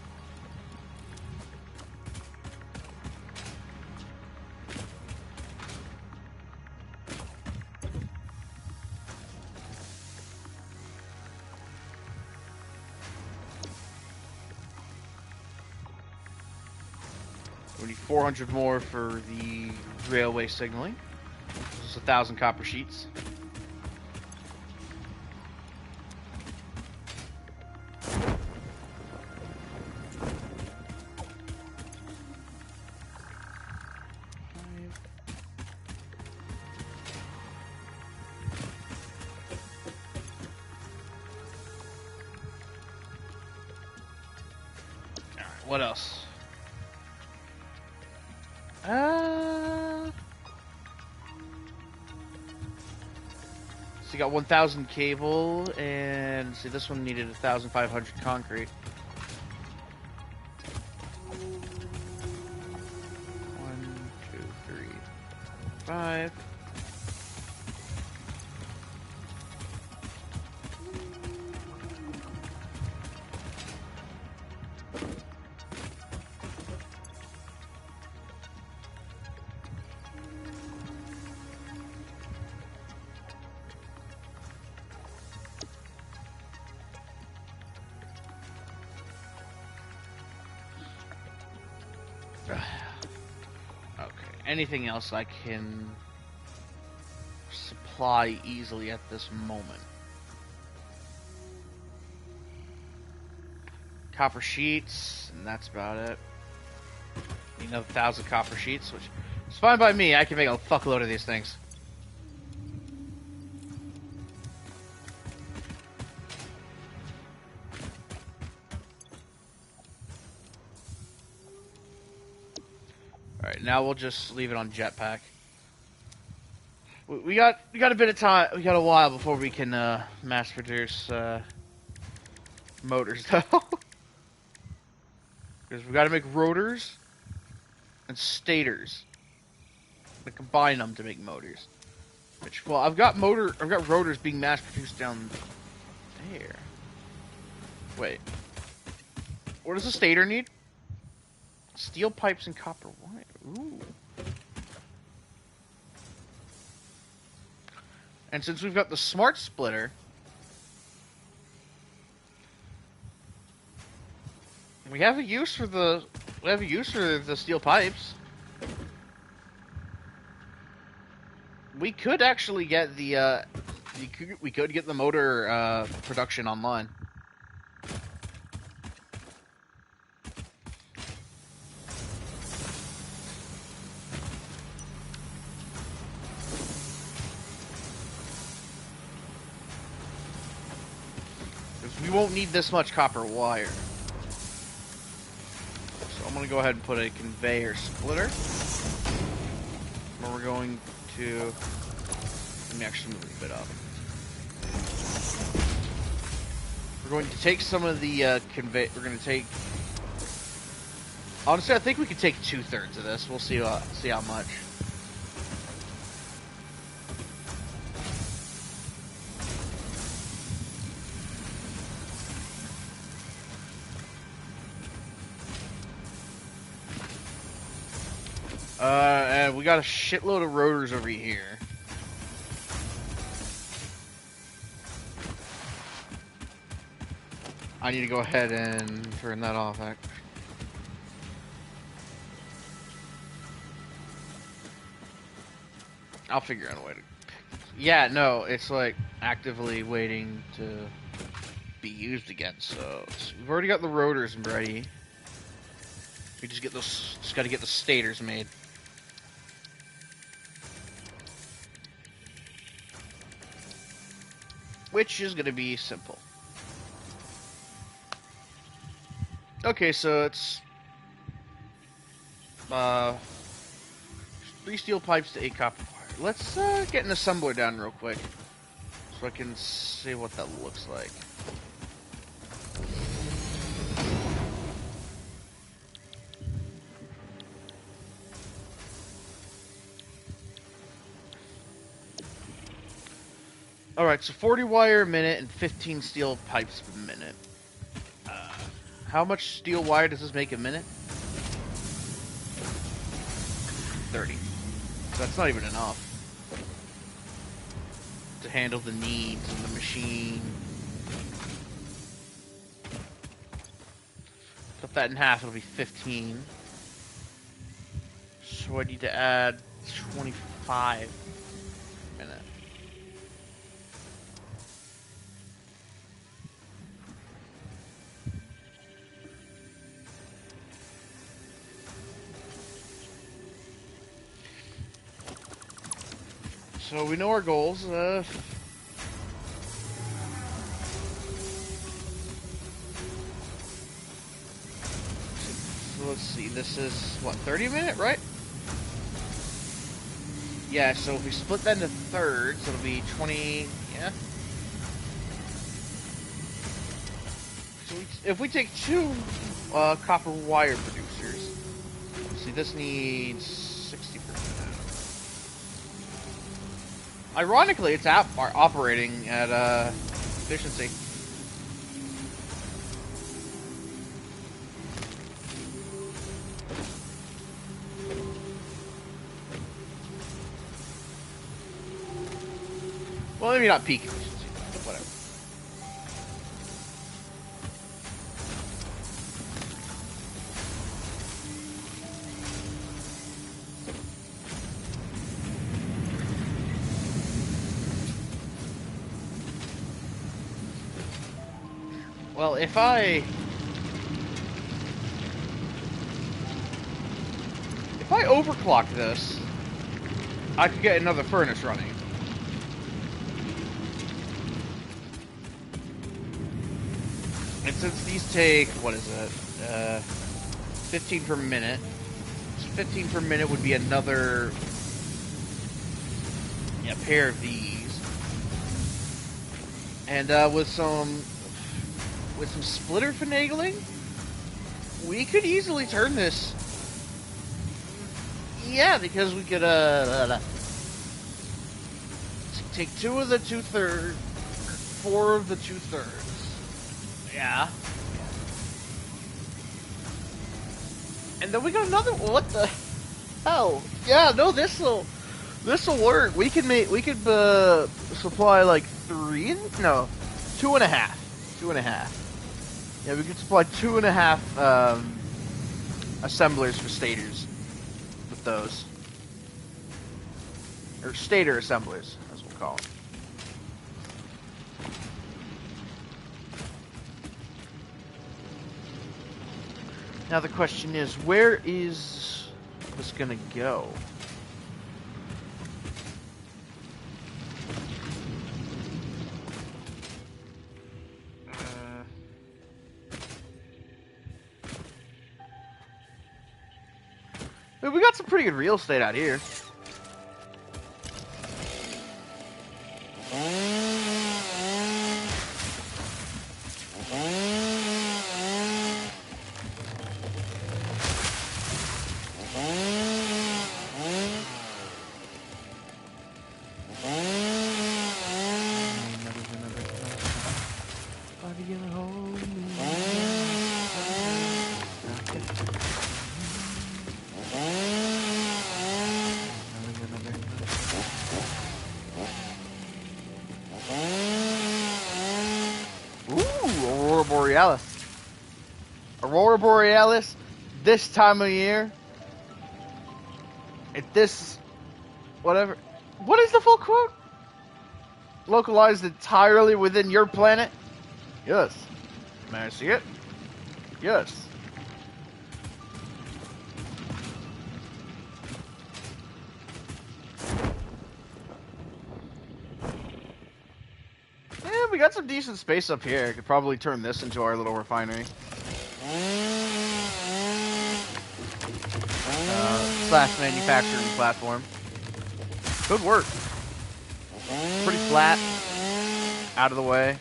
We need 400 more for the railway signaling. Just 1,000 copper sheets. Alright, what else? So you got 1,000 cable, and see this one needed 1,500 concrete. 1, 2, 3, 5. Okay. Anything else I can supply easily at this moment? Copper sheets, and that's about it. You know, 1,000 copper sheets, which is fine by me. I can make a fuckload of these things. Alright, now we'll just leave it on jetpack. We got a bit of time. We got a while before we can mass produce motors, though. Because we got to make rotors and stators, and combine them to make motors. Which, well, I've got rotors being mass produced down there. Wait, what does a stator need? Steel pipes and copper wire. Ooh. And since we've got the smart splitter, we have a use for the steel pipes. We could actually get we could get the motor production online. We won't need this much copper wire. So I'm going to go ahead and put a conveyor splitter. Where we're going to... Let me actually move it a bit up. We're going to take some of the conveyor... We're going to take... Honestly, I think we could take 2/3 of this. We'll see how much. And we got a shitload of rotors over here. I need to go ahead and turn that off, actually. I'll figure out a way to... Yeah, no, it's like actively waiting to be used again, so we've already got the rotors ready. We just gotta get the stators made. Which is gonna be simple. Okay, so it's 3 steel pipes to 8 copper wire. Let's get an assembler down real quick so I can see what that looks like. Alright, so 40 wire a minute and 15 steel pipes per minute. How much steel wire does this make a minute? 30. So that's not even enough to handle the needs of the machine. Cut that in half, it'll be 15. So I need to add 25 a minute. So we know our goals. So let's see. This is what, 30 a minute, right? Yeah. So if we split that into thirds, it'll be 20. Yeah. So if we take 2 copper wire producers, see, this needs 60 per minute. Ironically, it's operating at efficiency. Well, maybe not peak efficiency, but whatever. Well, if I overclock this, I could get another furnace running. And since these take, what is it, 15 per minute, so 15 per minute would be another, yeah, pair of these. And with some splitter finagling, we could easily turn this. Yeah, because we could take 2 of the 2/3, 4 of the 2/3. Yeah. And then we got another one. What the hell? Yeah, no, this'll work. We could supply like 3, no, 2.5. 2.5. Yeah, we could supply 2.5 assemblers for stators with those. Or stator assemblers, as we'll call them. Now the question is, where is this gonna go? We got some pretty good real estate out here. Aurora Borealis, this time of year, at this, whatever. What is the full quote? Localized entirely within your planet? Yes. May I see it? Yes. Yeah, we got some decent space up here. Could probably turn this into our little refinery. Slash manufacturing platform. Could work. Pretty flat. Out of the way.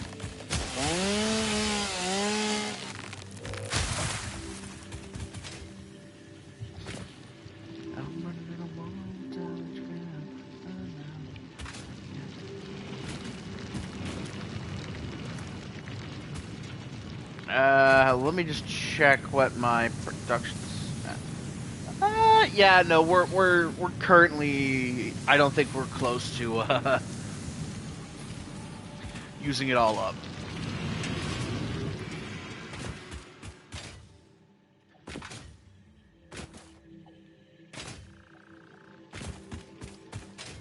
Let me just check what my production's at. Yeah, no, we're currently, I don't think we're close to using it all up.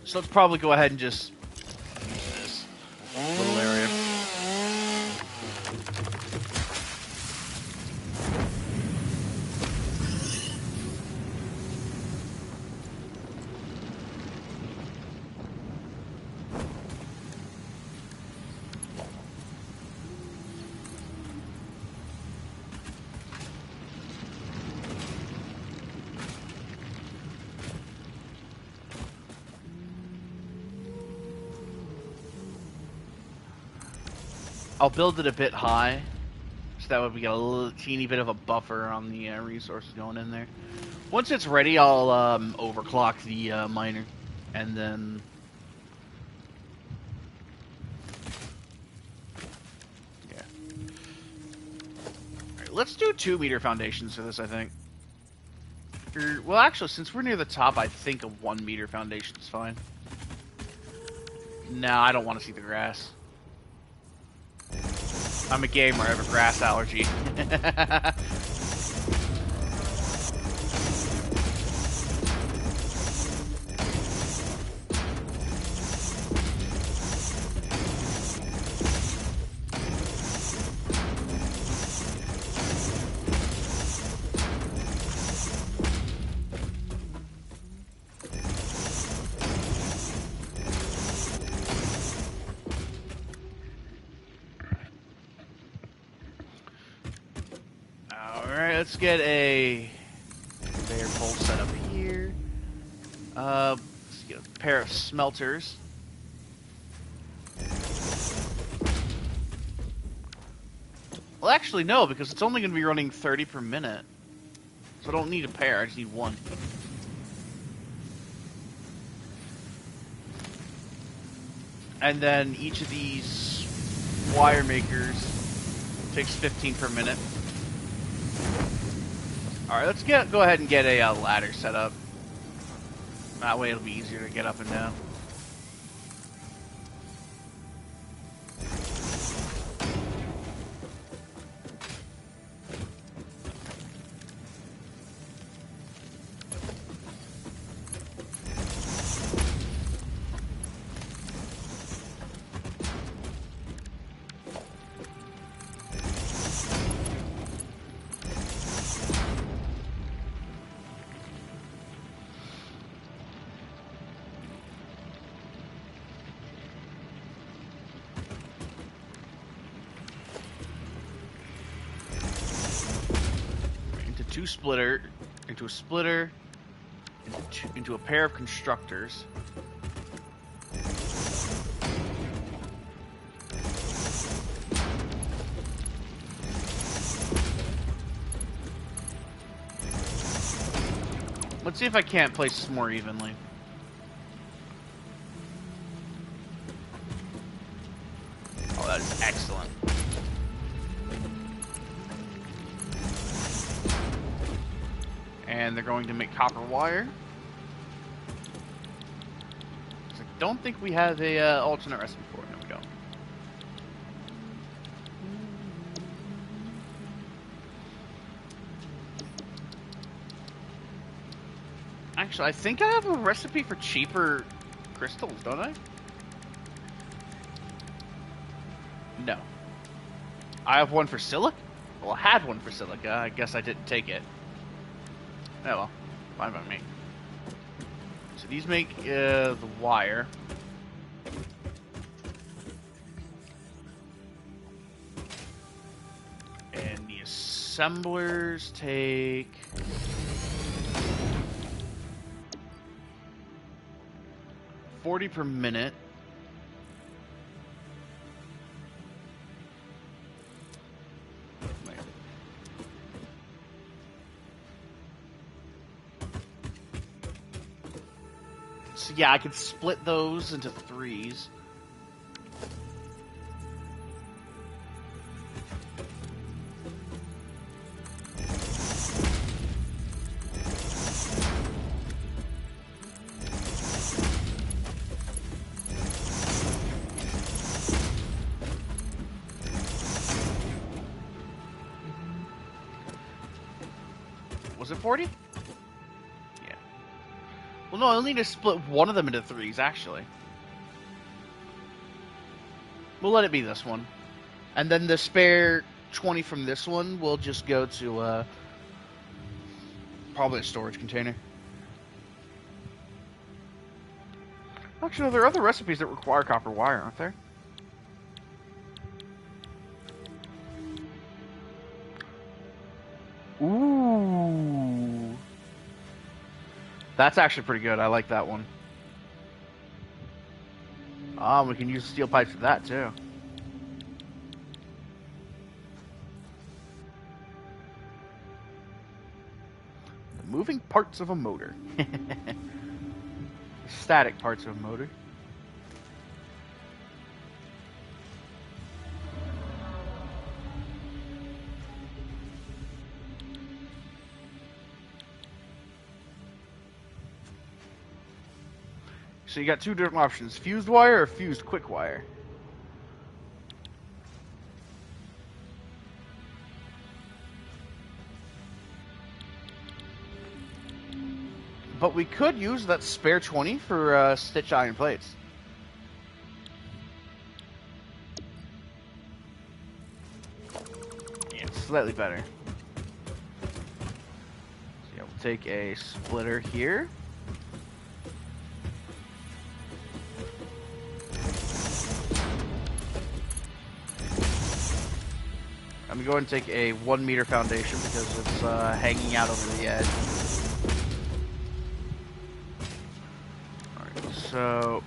So let's probably go ahead and just use this little area. I'll build it a bit high, so that way we get a little teeny bit of a buffer on the resources going in there. Once it's ready, I'll overclock the miner, and then yeah. All right, let's do 2-meter foundations for this. I think. Well, actually, since we're near the top, I think a 1-meter foundation is fine. No, I don't want to see the grass. I'm a gamer, I have a grass allergy. let's get a conveyor bolt set up here. Let's get a pair of smelters. Well, actually, no, because it's only going to be running 30 per minute. So I don't need a pair, I just need one. And then each of these wire makers takes 15 per minute. Alright, let's go ahead and get a ladder set up. That way it'll be easier to get up and down. Into a splitter, into a pair of constructors. Let's see if I can't place this more evenly. Oh, that is excellent. And they're going to make copper wire. I don't think we have a alternate recipe for it. There we go. Actually, I think I have a recipe for cheaper crystals, don't I? No. I have one for silica? Well, I had one for silica. I guess I didn't take it. Oh well, fine by me. So these make the wire. And the assemblers take... $40 per minute. So yeah, I could split those into 3s. Was it 40? Well, no, I'll need to split one of them into 3s, actually. We'll let it be this one. And then the spare 20 from this one will just go to, probably a storage container. Actually, there are other recipes that require copper wire, aren't there? Ooh. That's actually pretty good. I like that one. We can use steel pipes for that, too. The moving parts of a motor. Static parts of a motor. So you got two different options, fused wire or fused quick wire. But we could use that spare 20 for stitch iron plates. Yeah, slightly better. So yeah, we'll take a splitter here. I'm going to take a 1 meter foundation because it's hanging out over the edge. Alright, so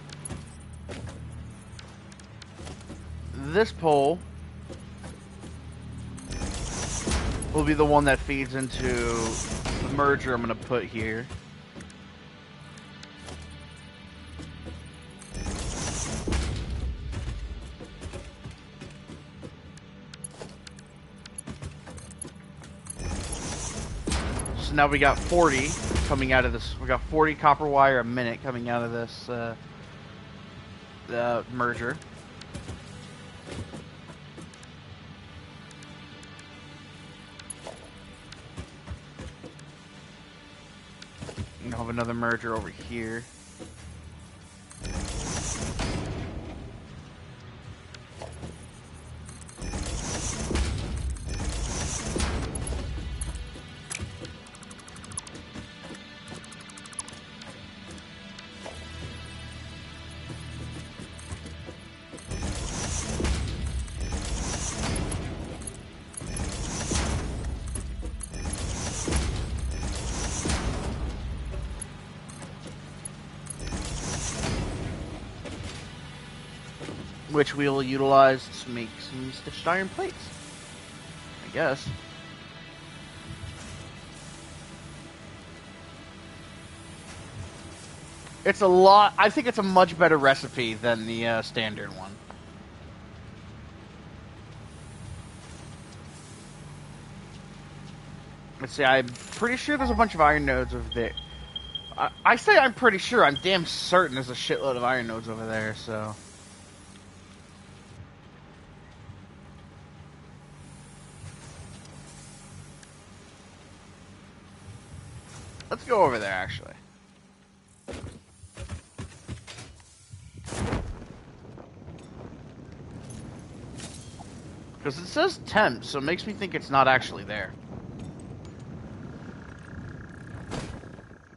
this pole will be the one that feeds into the merger I'm going to put here. So now we got 40 coming out of this. We got 40 copper wire a minute coming out of this merger. And I'll have another merger over here. Which we'll utilize to make some stitched iron plates, I guess. It's a lot. I think it's a much better recipe than the standard one. Let's see. I'm pretty sure there's a bunch of iron nodes over there. I say I'm pretty sure. I'm damn certain there's a shitload of iron nodes over there. So. Let's go over there, actually. Because it says temp, so it makes me think it's not actually there.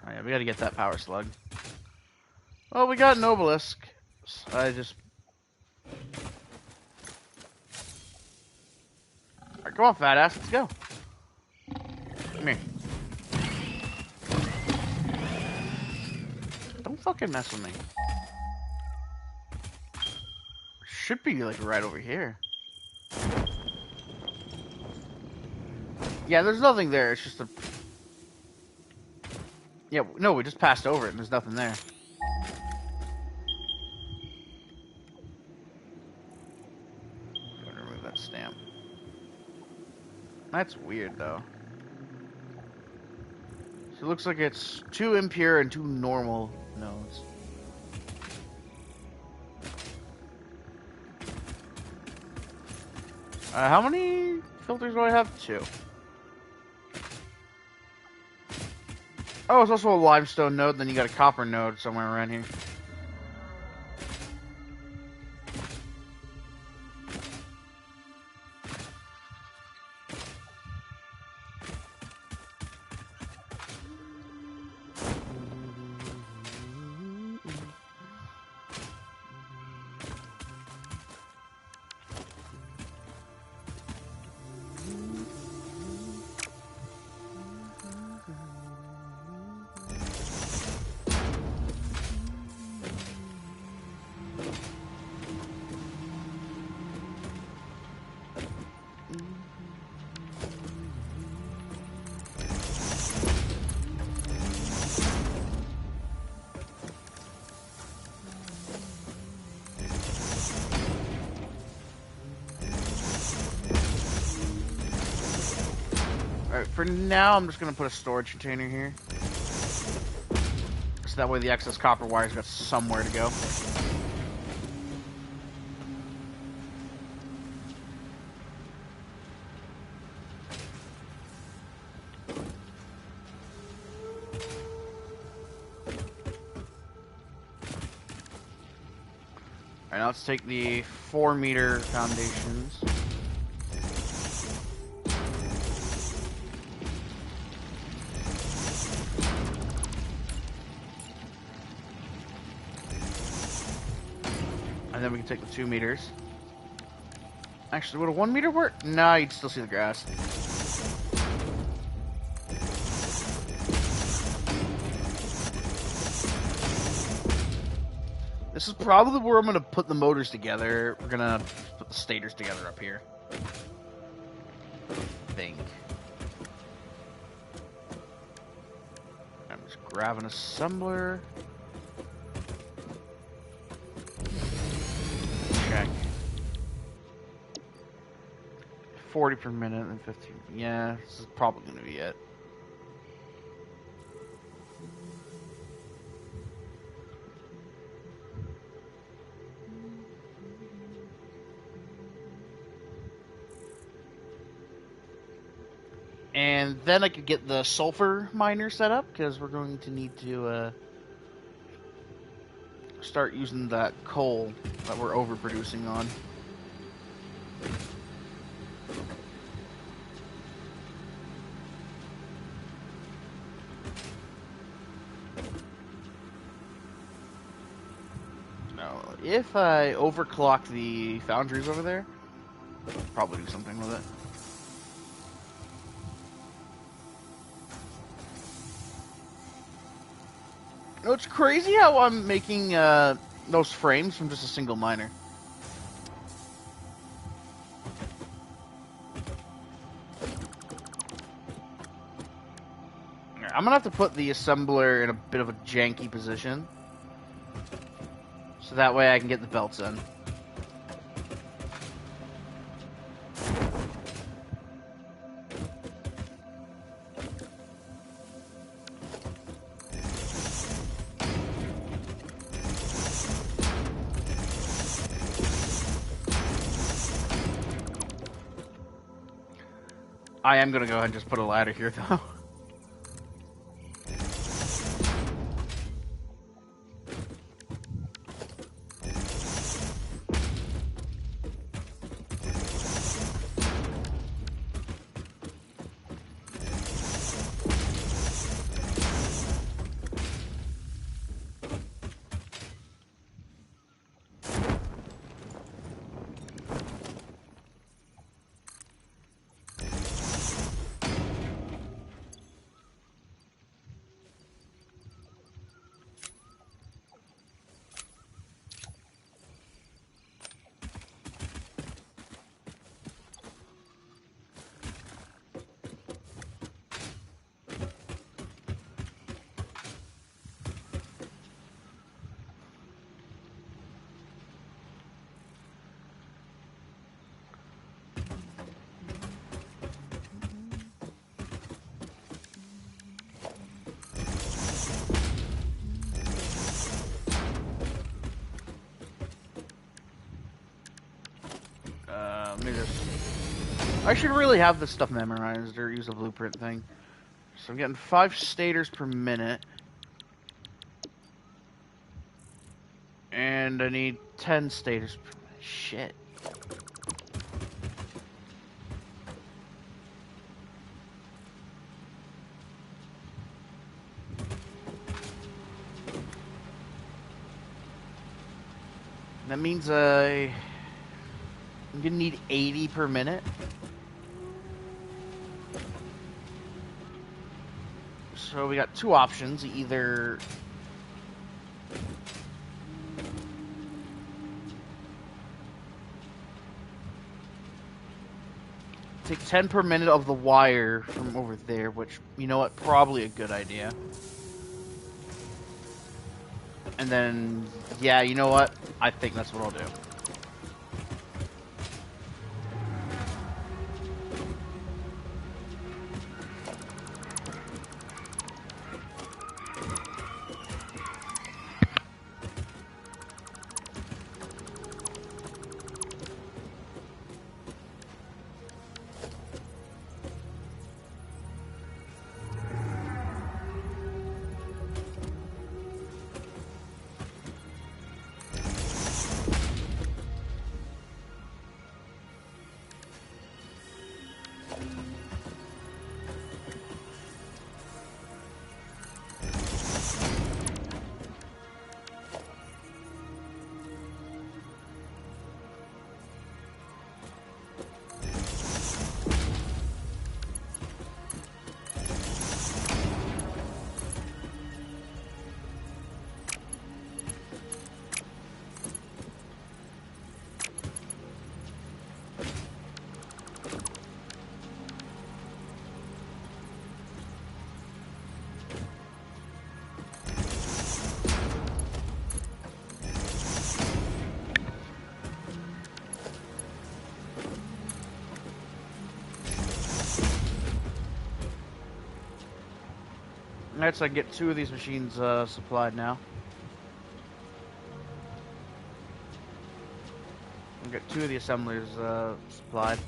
Oh yeah, we gotta get that power slug. Well, we got an obelisk. I just... Alright, come on, fat ass, let's go. Come here. Don't fucking mess with me. Should be like right over here. Yeah, there's nothing there. It's just a... Yeah, no, we just passed over it and there's nothing there. I'm gonna remove that stamp. That's weird, though. So it looks like it's 2 impure and 2 normal nodes. How many filters do I have? 2. Oh, it's also a limestone node, then you got a copper node somewhere around here. Alright, for now, I'm just going to put a storage container here. So that way the excess copper wire's got somewhere to go. Alright, now let's take the 4-meter foundations. And then we can take the 2 meters. Actually, would a 1 meter work? Nah, you'd still see the grass. This is probably where I'm going to put the motors together. We're going to put the stators together up here. I think. I'm just grabbing an assembler. Check. 40 per minute and 15. Yeah, this is probably going to be it. And then I could get the sulfur miner set up, because we're going to need to start using that coal that we're overproducing on. Now, if I overclock the foundries over there, I'll probably do something with it. You know, it's crazy how I'm making those frames from just a single miner. I'm gonna have to put the assembler in a bit of a janky position, so that way I can get the belts in. I am gonna go ahead and just put a ladder here, though. I should really have this stuff memorized or use a blueprint thing. So I'm getting 5 stators per minute. And I need 10 stators per minute. Shit. That means I'm gonna need 80 per minute. So we got 2 options, either take 10 per minute of the wire from over there, which, you know what, probably a good idea. And then, yeah, you know what, I think that's what I'll do. Alright, so I can get 2 of these machines supplied now. I'll get 2 of the assemblers supplied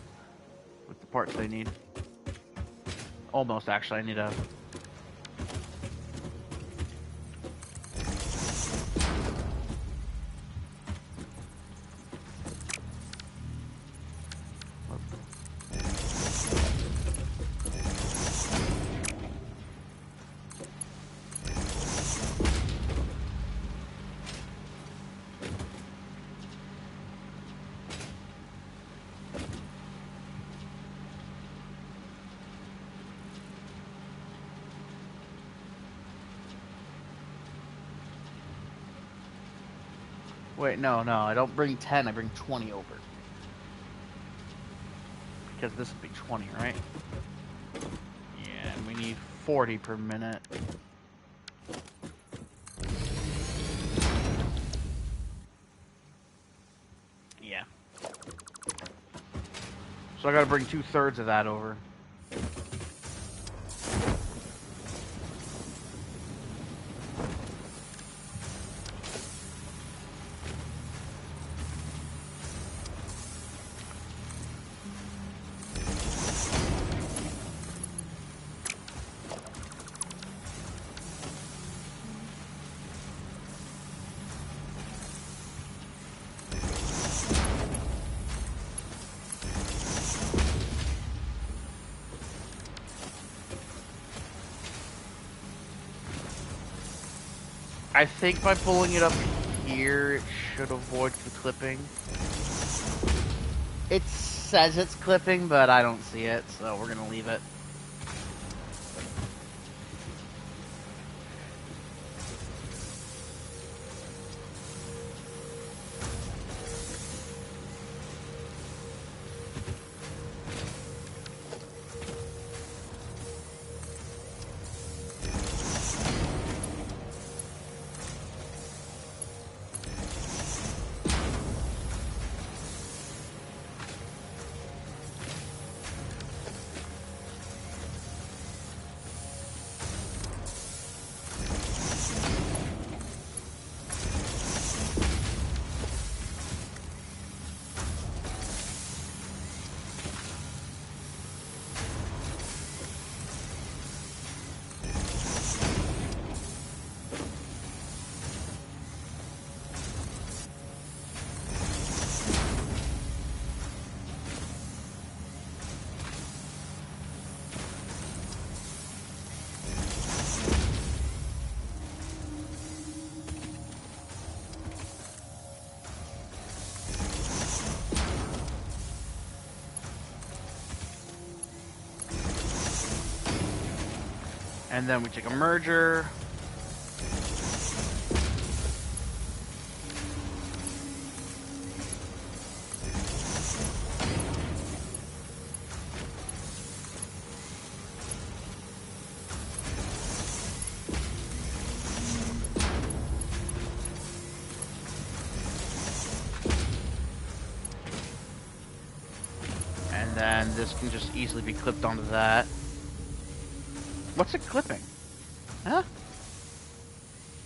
with the parts they need. Almost, actually. I need a... Wait, no, I don't bring 10, I bring 20 over. Because this would be 20, right? Yeah, and we need 40 per minute. Yeah. So I gotta bring 2/3 of that over. I think by pulling it up here, it should avoid the clipping. It says it's clipping, but I don't see it, so we're gonna leave it. And then we take a merger. And then this can just easily be clipped onto that. What's it clipping? Huh?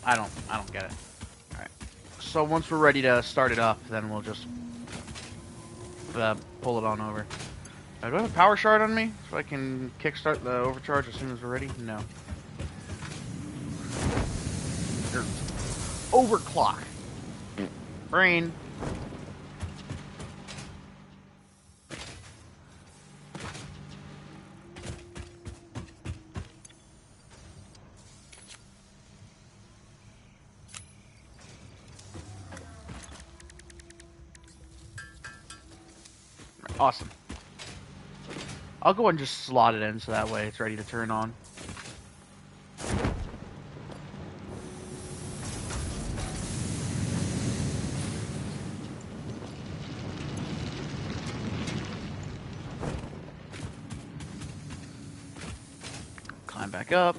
I don't get it. Alright. So once we're ready to start it up, then we'll just pull it on over. Do I have a power shard on me? So I can kickstart the overcharge as soon as we're ready? No. Overclock. Brain. Awesome. I'll go and just slot it in so that way it's ready to turn on. Climb back up.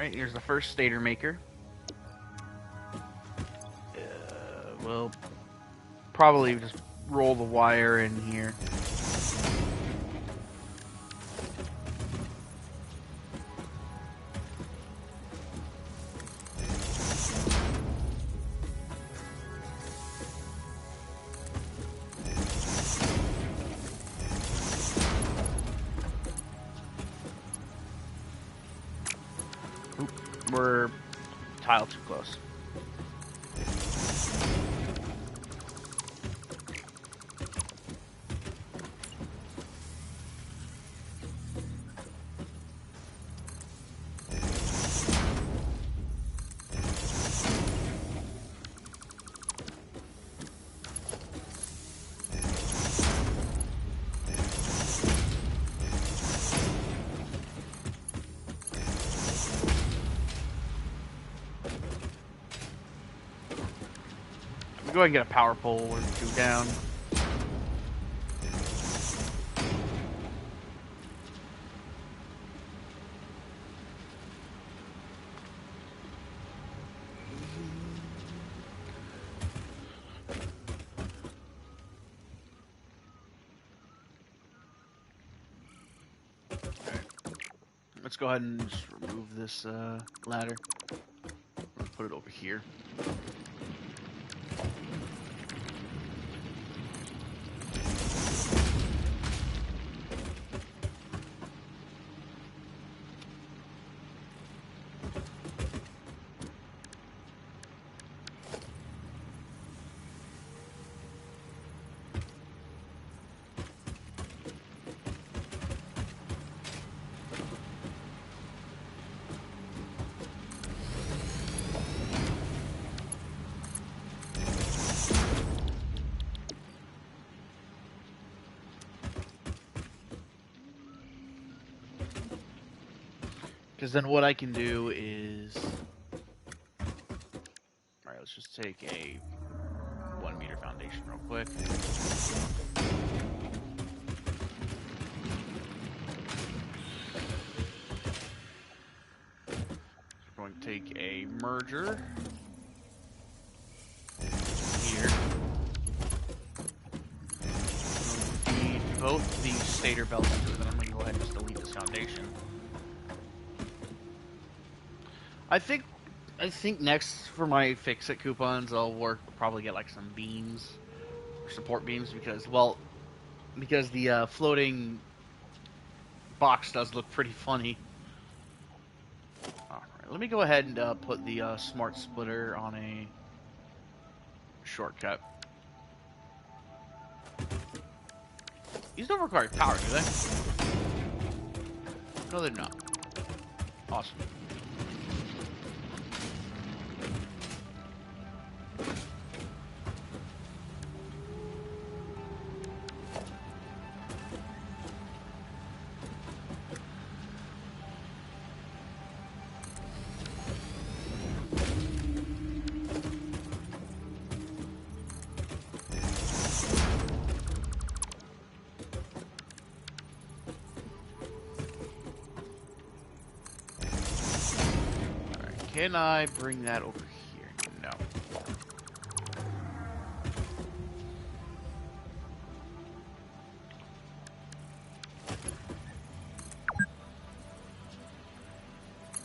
Alright, here's the first stator maker. We'll probably just roll the wire in here. We're tile too close. Go ahead and get a power pole or two down. Let's go ahead and just remove this ladder. Let's put it over here. Because then what I can do is... Alright, let's just take a 1 meter foundation real quick. We're going to take a merger here. Feed both these stator belts into it, then I'm going to go ahead and just delete this foundation. I think next for my fix-it coupons, I'll probably get like some beams, or support beams, because the floating box does look pretty funny. All right, let me go ahead and put the smart splitter on a shortcut. These don't require power, do they? No, they're not. Awesome. Can I bring that over here? No.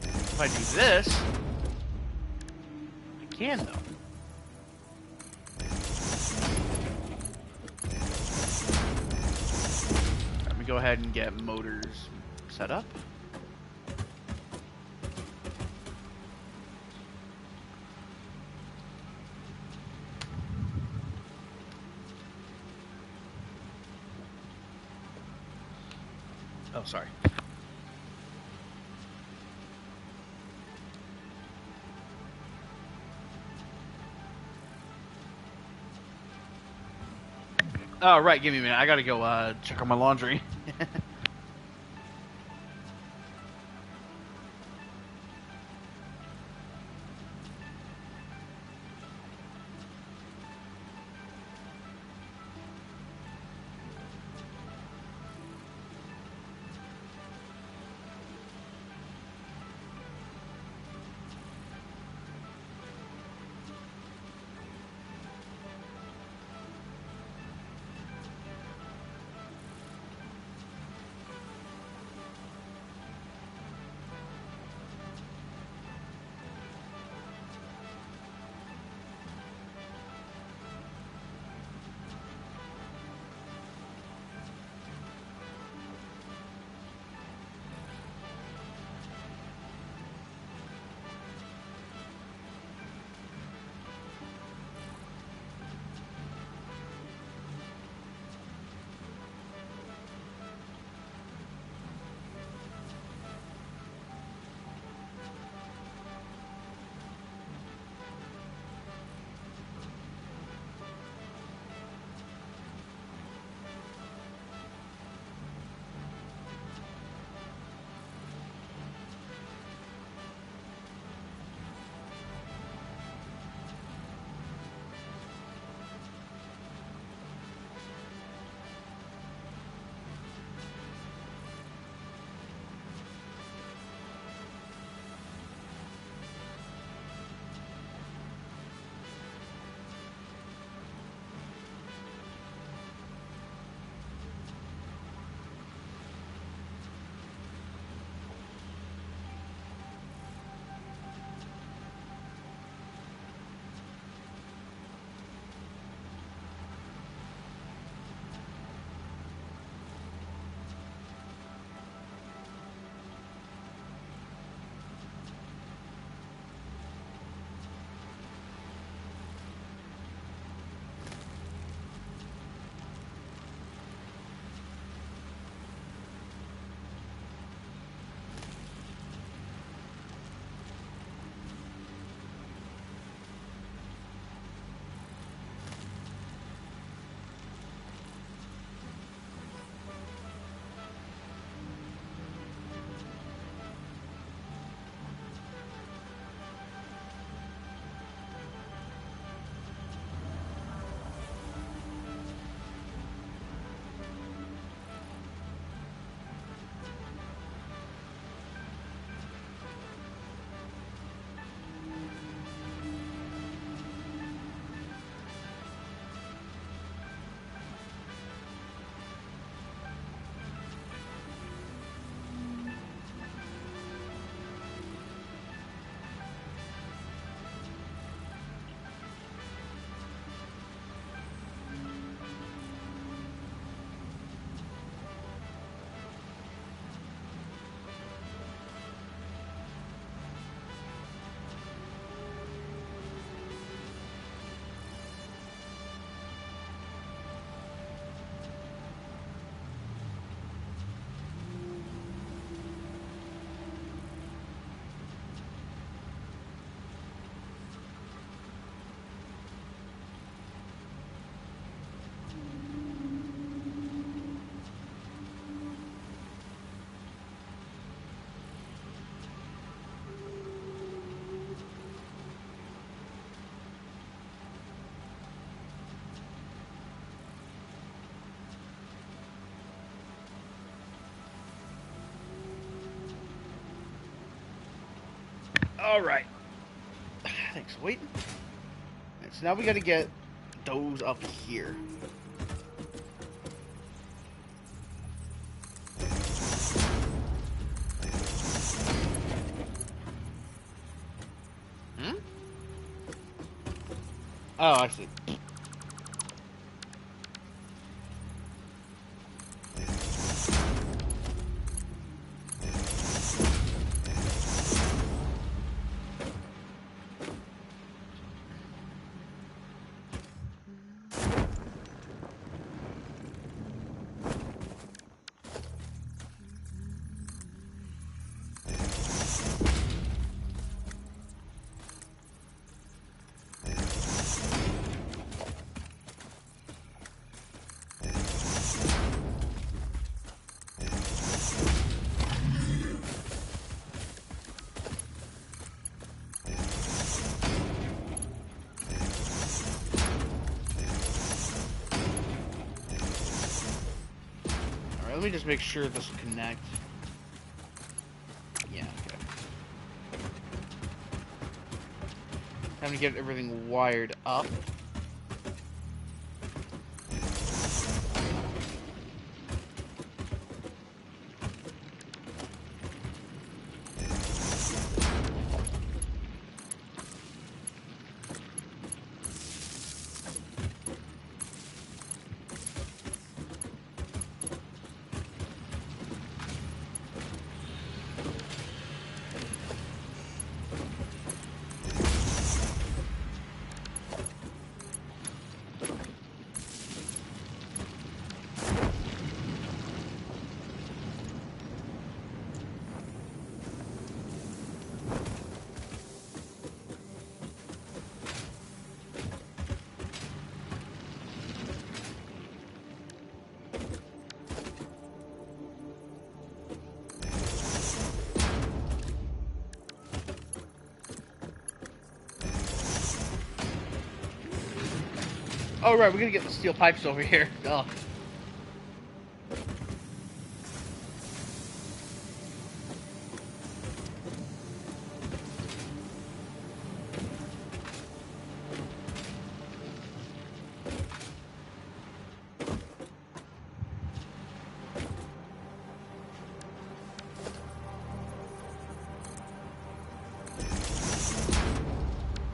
If I do this, I can though. Let me go ahead and get motors set up. Oh, sorry. Oh, right, give me a minute. I gotta go check on my laundry. Alright. Thanks for waiting. Right, so now we gotta get those up here. Hmm? Oh, I see. Let me just make sure this will connect. Yeah, okay. Time to get everything wired up. Oh, right, we're gonna get the steel pipes over here. Oh.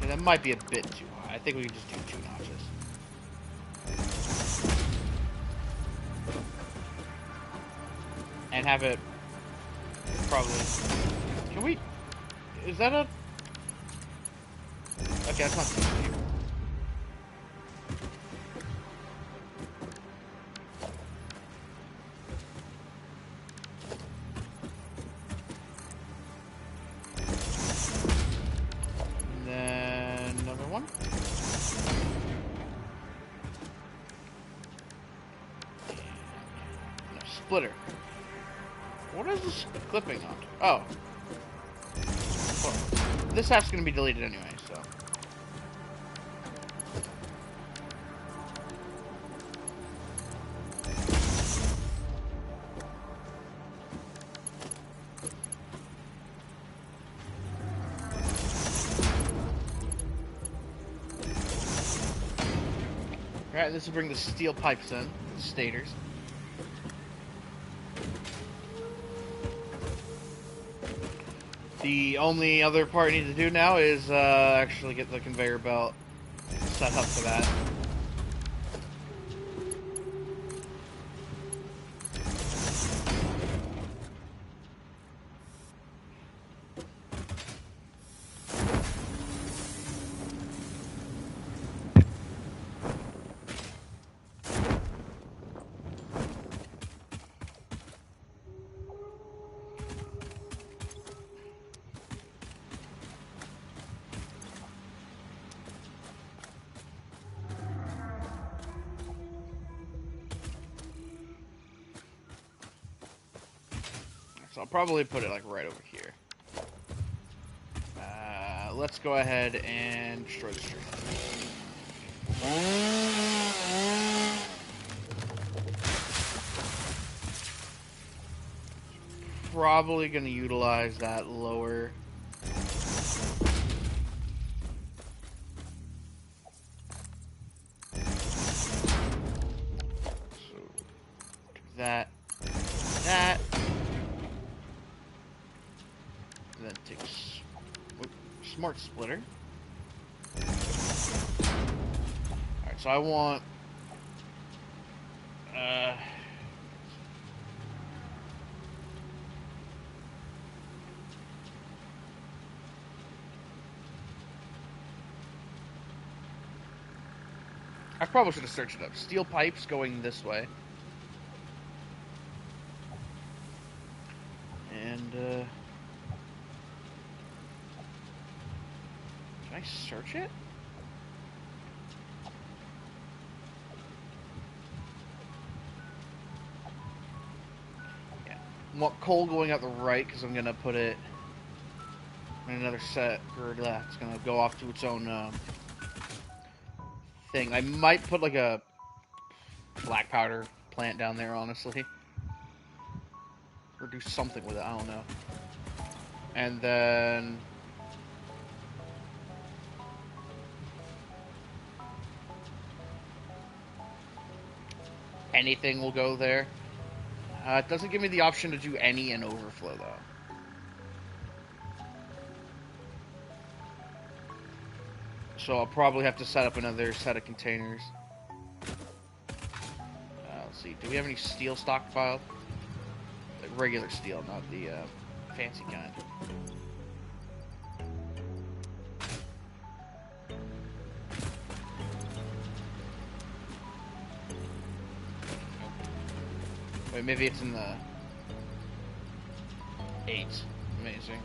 Yeah, that might be a bit too high. I think we can just do 2 notches. And have it probably... Can we... Is that a... Okay, that's not too steep. And then another one. No, splitter. What is this clipping on? Oh. Well, this half's gonna be deleted anyway, so. Alright, this will bring the steel pipes in, the stators. The only other part I need to do now is actually get the conveyor belt set up for that. So I'll probably put it like right over here. Let's go ahead and destroy the string. Probably going to utilize that lower smart splitter. Alright, so I want... I probably should have searched it up. Steel pipes going this way. And, can I search it? Yeah. I want coal going out the right, because I'm going to put it in another set, or it's going to go off to its own, thing. I might put, like, a black powder plant down there, honestly. Or do something with it, I don't know. And then... anything will go there. It doesn't give me the option to do any in overflow, though. So I'll probably have to set up another set of containers. Let's see, do we have any steel stockpiled? Like regular steel, not the fancy kind. Wait, maybe it's in the 8. Amazing.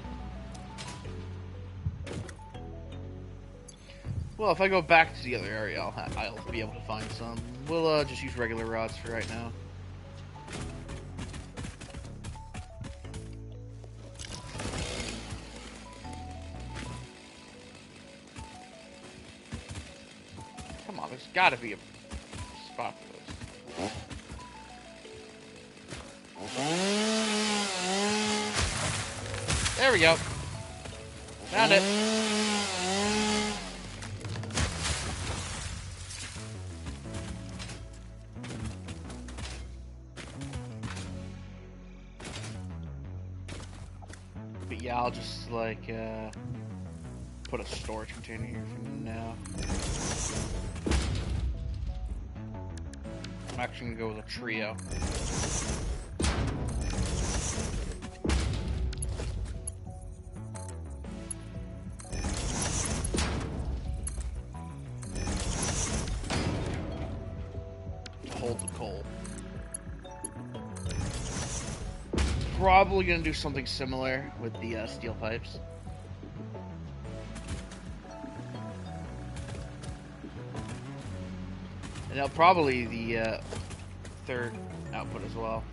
Well, if I go back to the other area, I'll be able to find some. We'll just use regular rods for right now. Come on, there's gotta be a spot for this. There we go. Found it. But yeah, I'll just like put a storage container here for now. I'm actually gonna go with a trio. Hold the coal. Probably gonna do something similar with the steel pipes. And now probably the third output as well.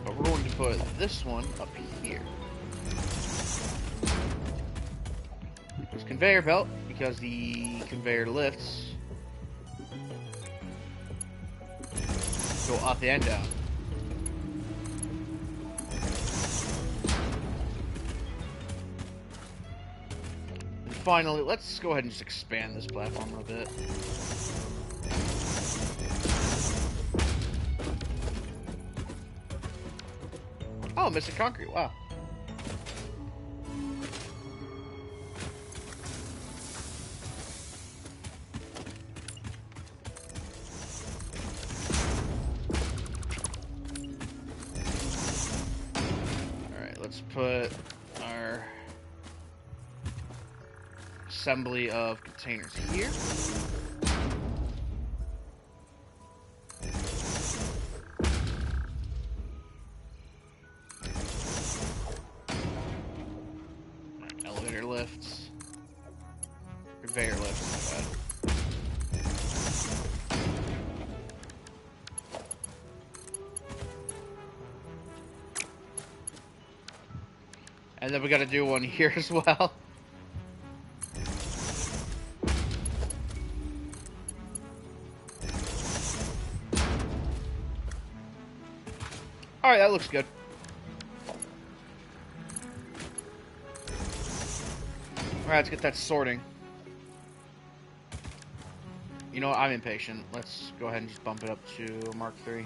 But we're going to put this one up here. This conveyor belt, because the conveyor lifts go up and down. And finally, let's go ahead and just expand this platform a bit. Oh, missing concrete, wow. Let's put our assembly of containers here. Right, elevator lifts. Conveyor lifts, my bad. And then we gotta do one here as well. Alright, that looks good. Alright, let's get that sorting. You know what? I'm impatient. Let's go ahead and just bump it up to Mark III.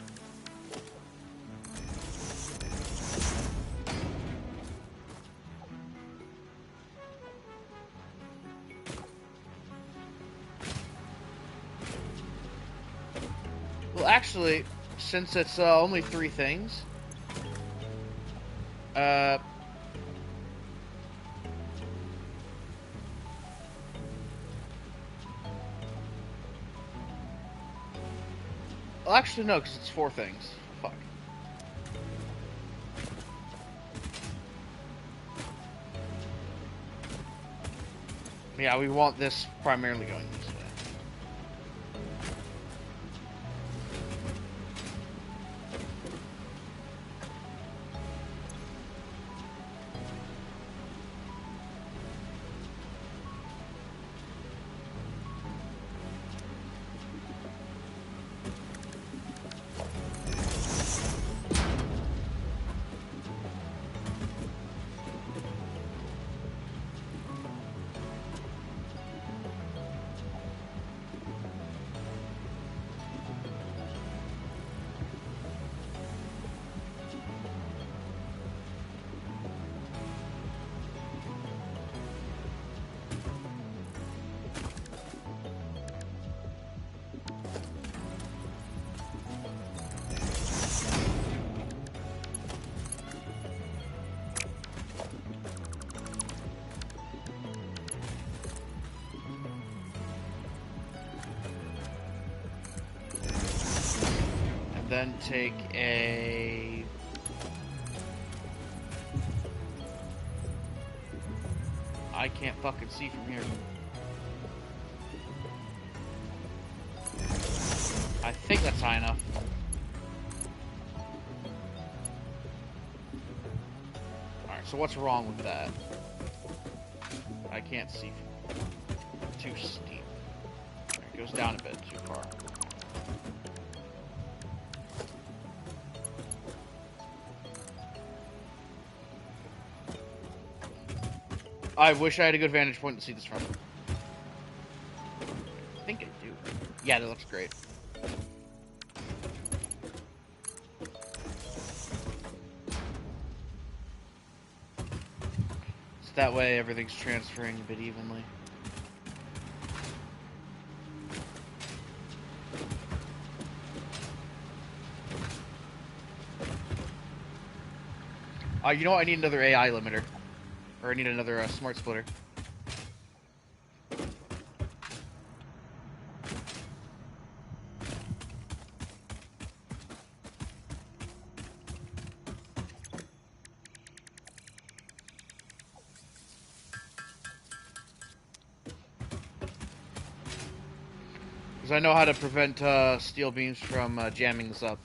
Well, actually, since it's only 3 things, well, actually, no, because it's 4 things. Fuck. Yeah, we want this primarily going this way. Then take a... I can't fucking see from here. I think that's high enough. Alright, so what's wrong with that? I can't see. Too steep. It goes down a bit too far. I wish I had a good vantage point to see this from. I think I do. Yeah, that looks great. So that way everything's transferring a bit evenly. You know what? I need another AI limiter. Or I need another smart splitter. Because I know how to prevent steel beams from jamming this up.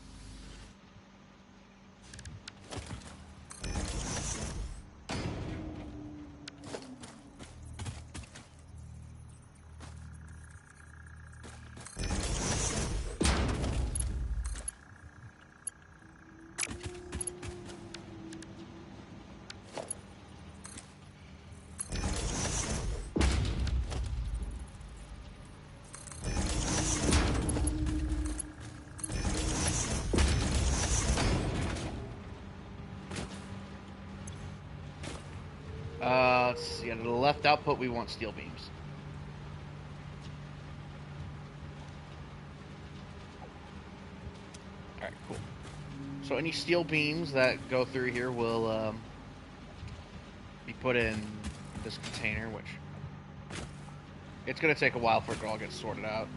Let's see, at the left output we want steel beams. Alright, cool. So any steel beams that go through here will be put in this container, which it's going to take a while for it to all get sorted out.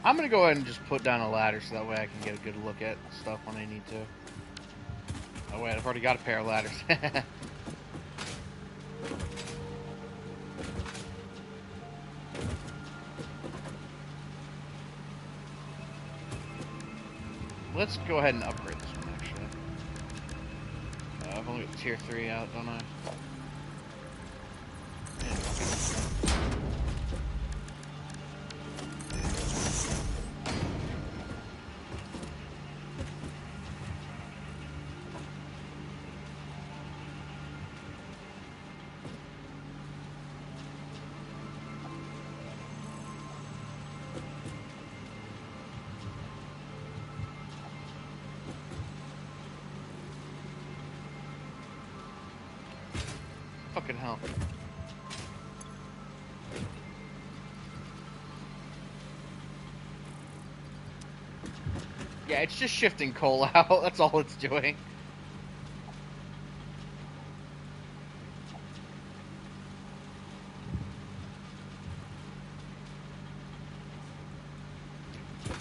I'm going to go ahead and just put down a ladder so that way I can get a good look at stuff when I need to. Oh wait, I've already got a pair of ladders. Let's go ahead and upgrade this one, actually. I've only got tier 3 out, don't I? Fucking hell. Yeah, it's just shifting coal out. That's all it's doing.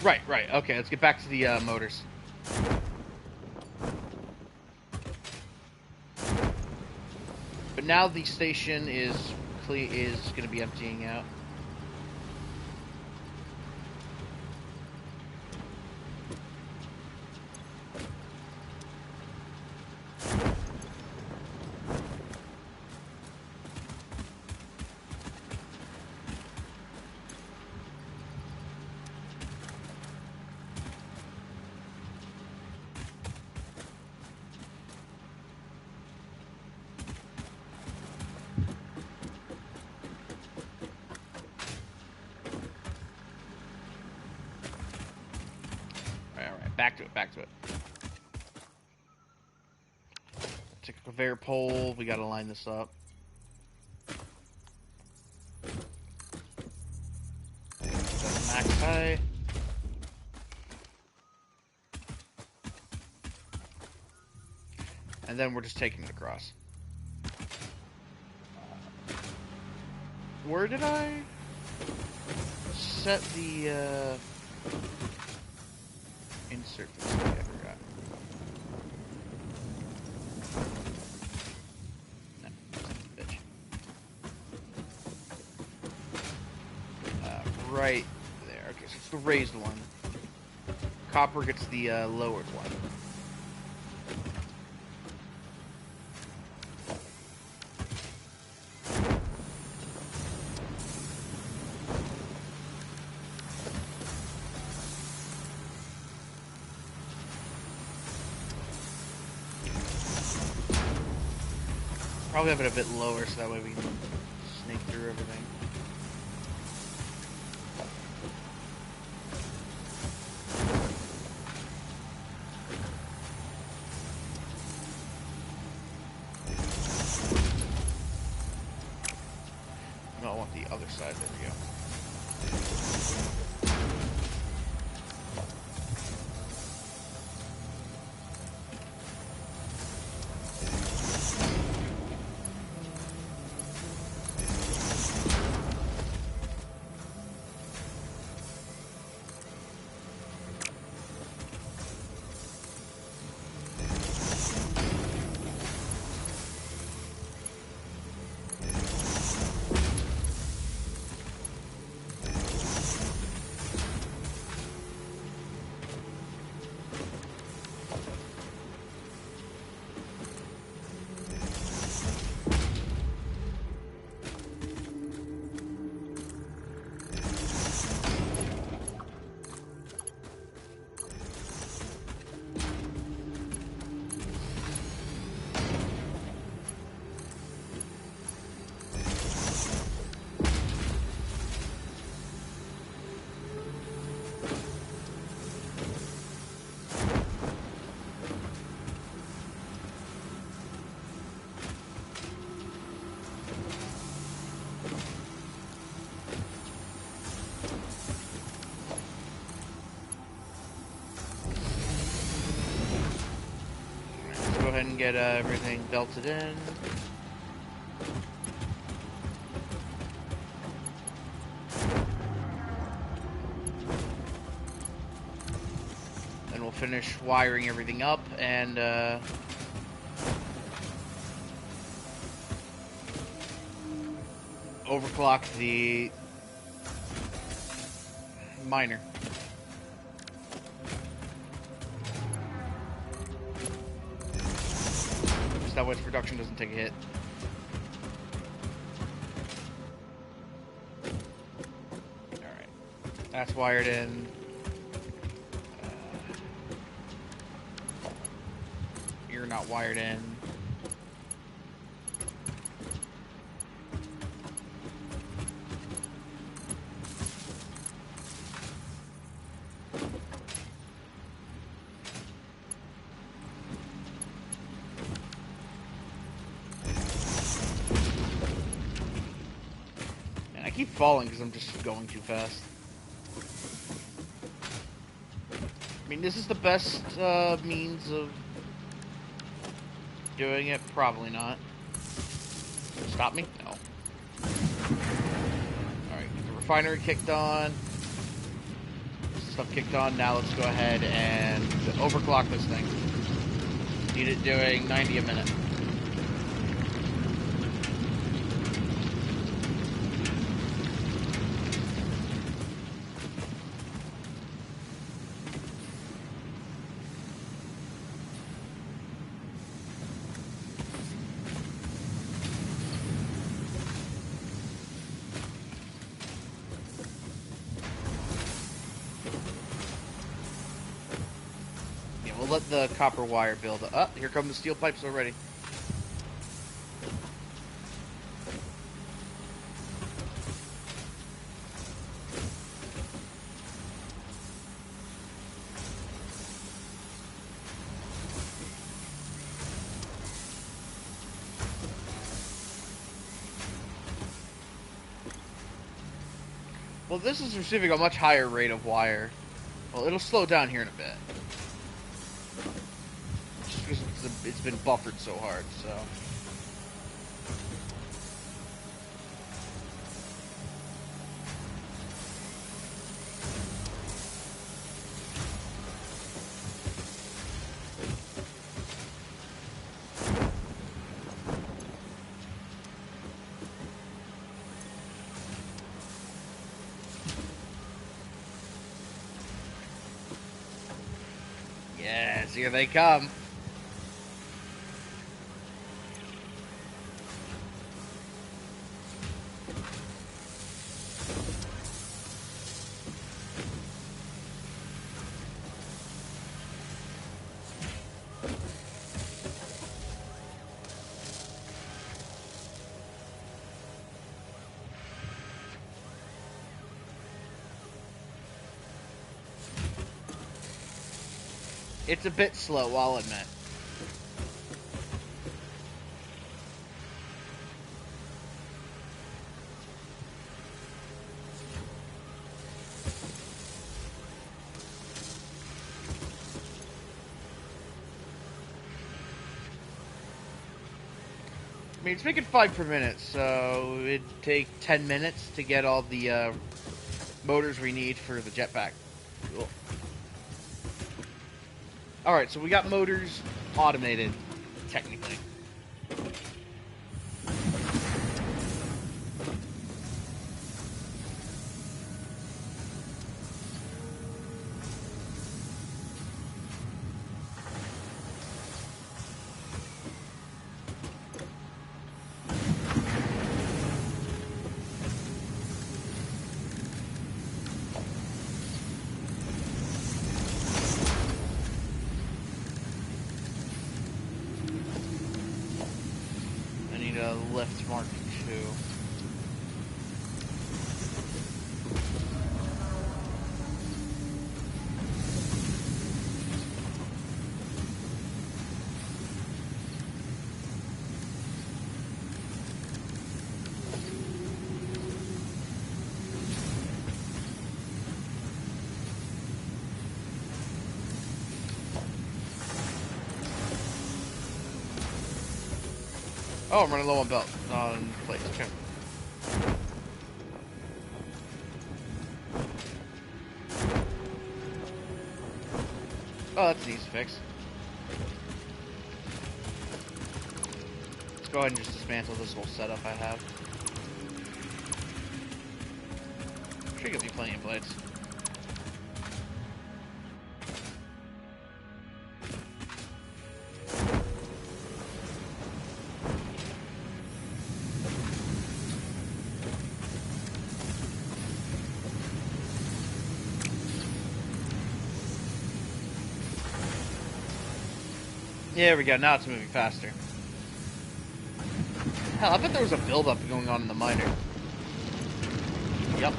Right, right. Okay, let's get back to the motors. But now the station is going to be emptying out. Alright, back to it, back to it. Take a conveyor pole, we gotta line this up. Max high. And then we're just taking it across. Where did I set the insert this? I forgot. No, bitch. Right there. Okay, so it's the raised one. Copper gets the lowered one. Probably have it a bit lower so that way we can snake through everything. No, I want the other side. There we go. Go ahead and get everything belted in. Then we'll finish wiring everything up and overclock the miner. Just that way its production doesn't take a hit. Alright. That's wired in. You're not wired in. keep falling because I'm just going too fast. I mean, this is the best means of doing it. Probably not. Stop me? No. Alright, get the refinery kicked on. Stuff kicked on. Now let's go ahead and overclock this thing. Need it doing 90 a minute. We'll let the copper wire build up. Oh, here come the steel pipes already. Well, this is receiving a much higher rate of wire. Well, it'll slow down here in a bit. Because it's been buffered so hard, so. Yes, here they come. It's a bit slow, I'll admit. I mean, it's making 5 per minute, so it'd take 10 minutes to get all the motors we need for the jetpack. Cool. Alright, so we got motors automated, technically. Lift Mark II. Oh, I'm running low on belt on plates. Okay. Oh, that's an easy fix. Let's go ahead and just dismantle this whole setup I have. Should give me plenty of blades. There we go, now it's moving faster. Hell, I bet there was a buildup going on in the miner. Yep.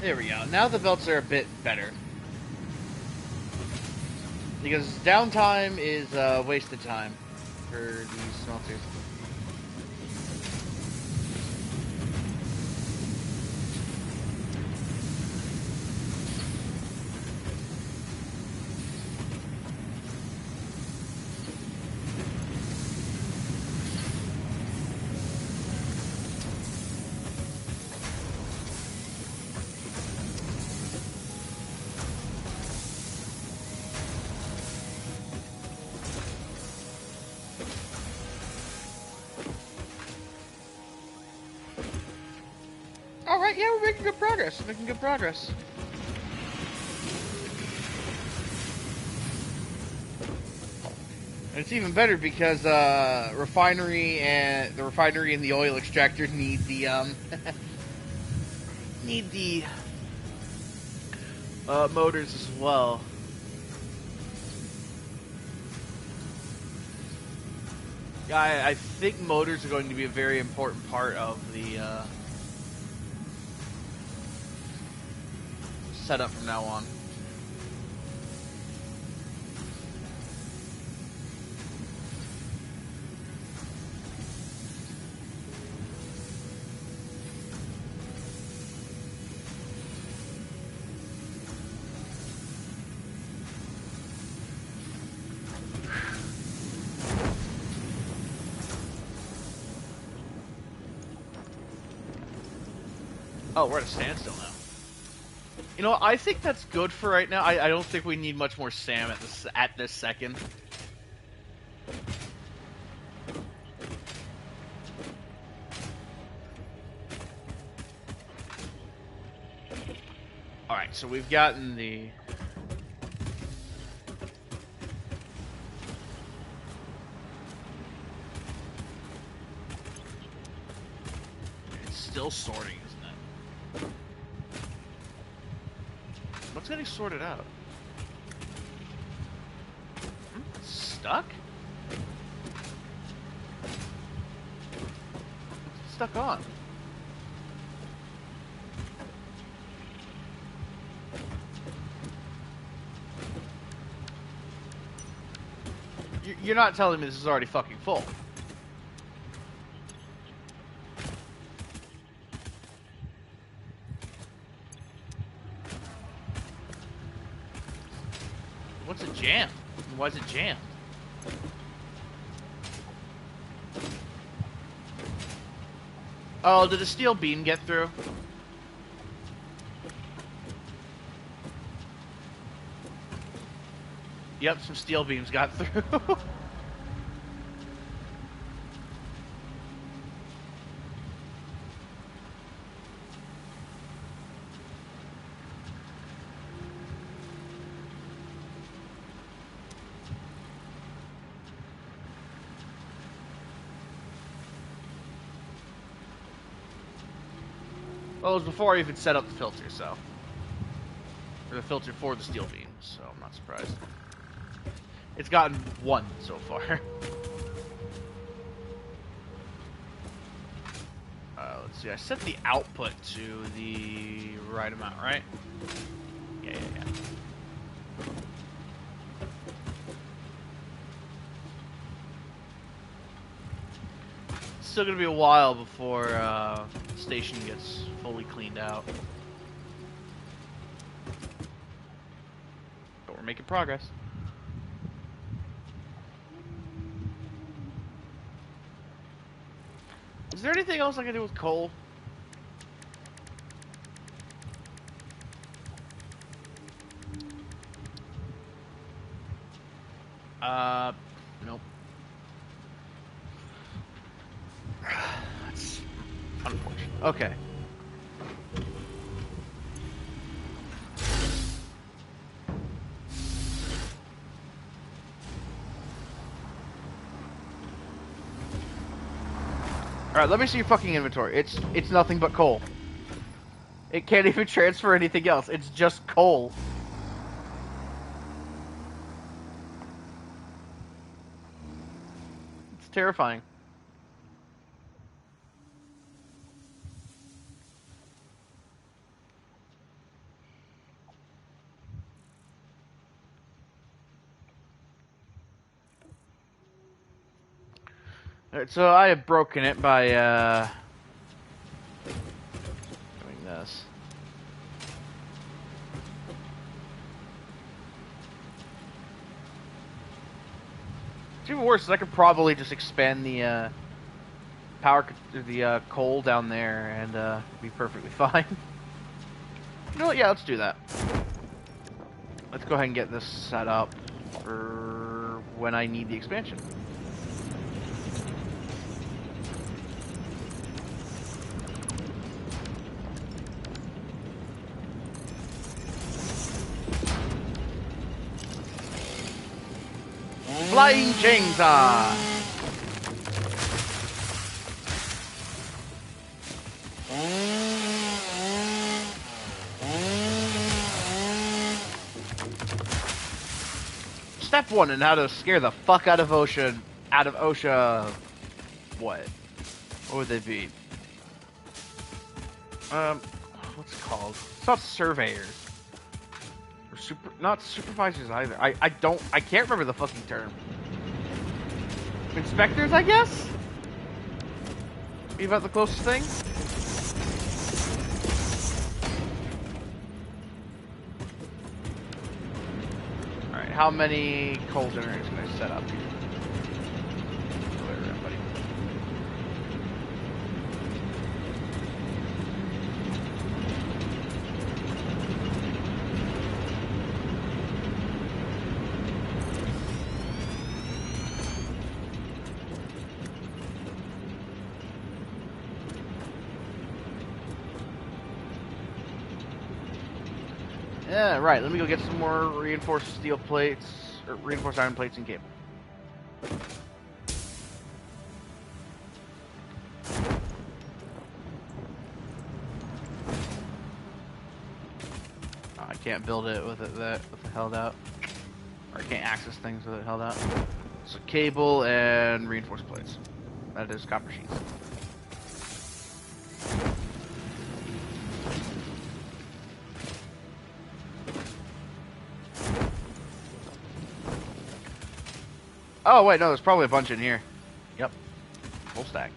There we go, now the belts are a bit better. Because downtime is wasted time for these smelters. Alright, yeah, we're making good progress. We're making good progress. And it's even better because refinery and the oil extractor need the need the motors as well. Yeah, I think motors are going to be a very important part of the setup from now on. Oh, we're at a standstill now. You know, I think that's good for right now. I don't think we need much more SAM at this second. Alright, so we've gotten the... It's still sorting, isn't it? What's getting sorted out? It's stuck? What's it stuck on? You're not telling me this is already fucking full. What's it jammed? Why is it jammed? Oh, did a steel beam get through? Yep, some steel beams got through. Well, it was before I even set up the filter, so... Or the filter for the steel beams, so I'm not surprised. It's gotten one so far. Let's see, I set the output to the right amount, right? Yeah. It's still gonna be a while before the station gets fully cleaned out. But we're making progress. Is there anything else I can do with coal? Nope. That's unfortunate. Okay. Alright, let me see your fucking inventory. It's nothing but coal. It can't even transfer anything else. It's just coal. It's terrifying. Alright, so I have broken it by doing this. It's even worse, is I could probably just expand the coal down there and be perfectly fine. You know what? Yeah, let's do that. Let's go ahead and get this set up for when I need the expansion. Flying chainsaw! Step 1 in how to scare the fuck out of OSHA. What? What would they be? What's it called? It's not surveyors. Or not supervisors either. I can't remember the fucking term. Inspectors, I guess? Be about the closest thing? Alright, how many coal generators can I set up here? Yeah, right. Let me go get some more reinforced steel plates, or reinforced iron plates and cable. Oh, I can't build it with it held out, or I can't access things with it held out. So cable and reinforced plates. That is copper sheets. Oh, wait, no, there's probably a bunch in here. Yep. Full stack.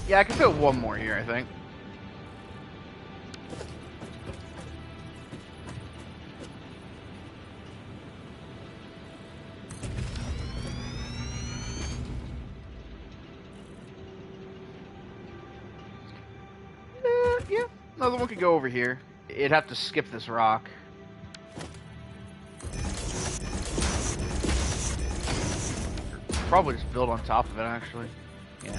Yeah, I can fit one more here, I think. Yeah, another one could go over here. It'd have to skip this rock. Probably just build on top of it, actually. Yeah.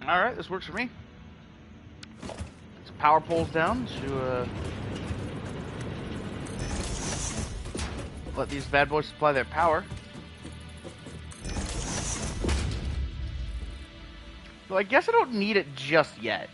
Alright, this works for me. Some power poles down to let these bad boys supply their power. So I guess I don't need it just yet.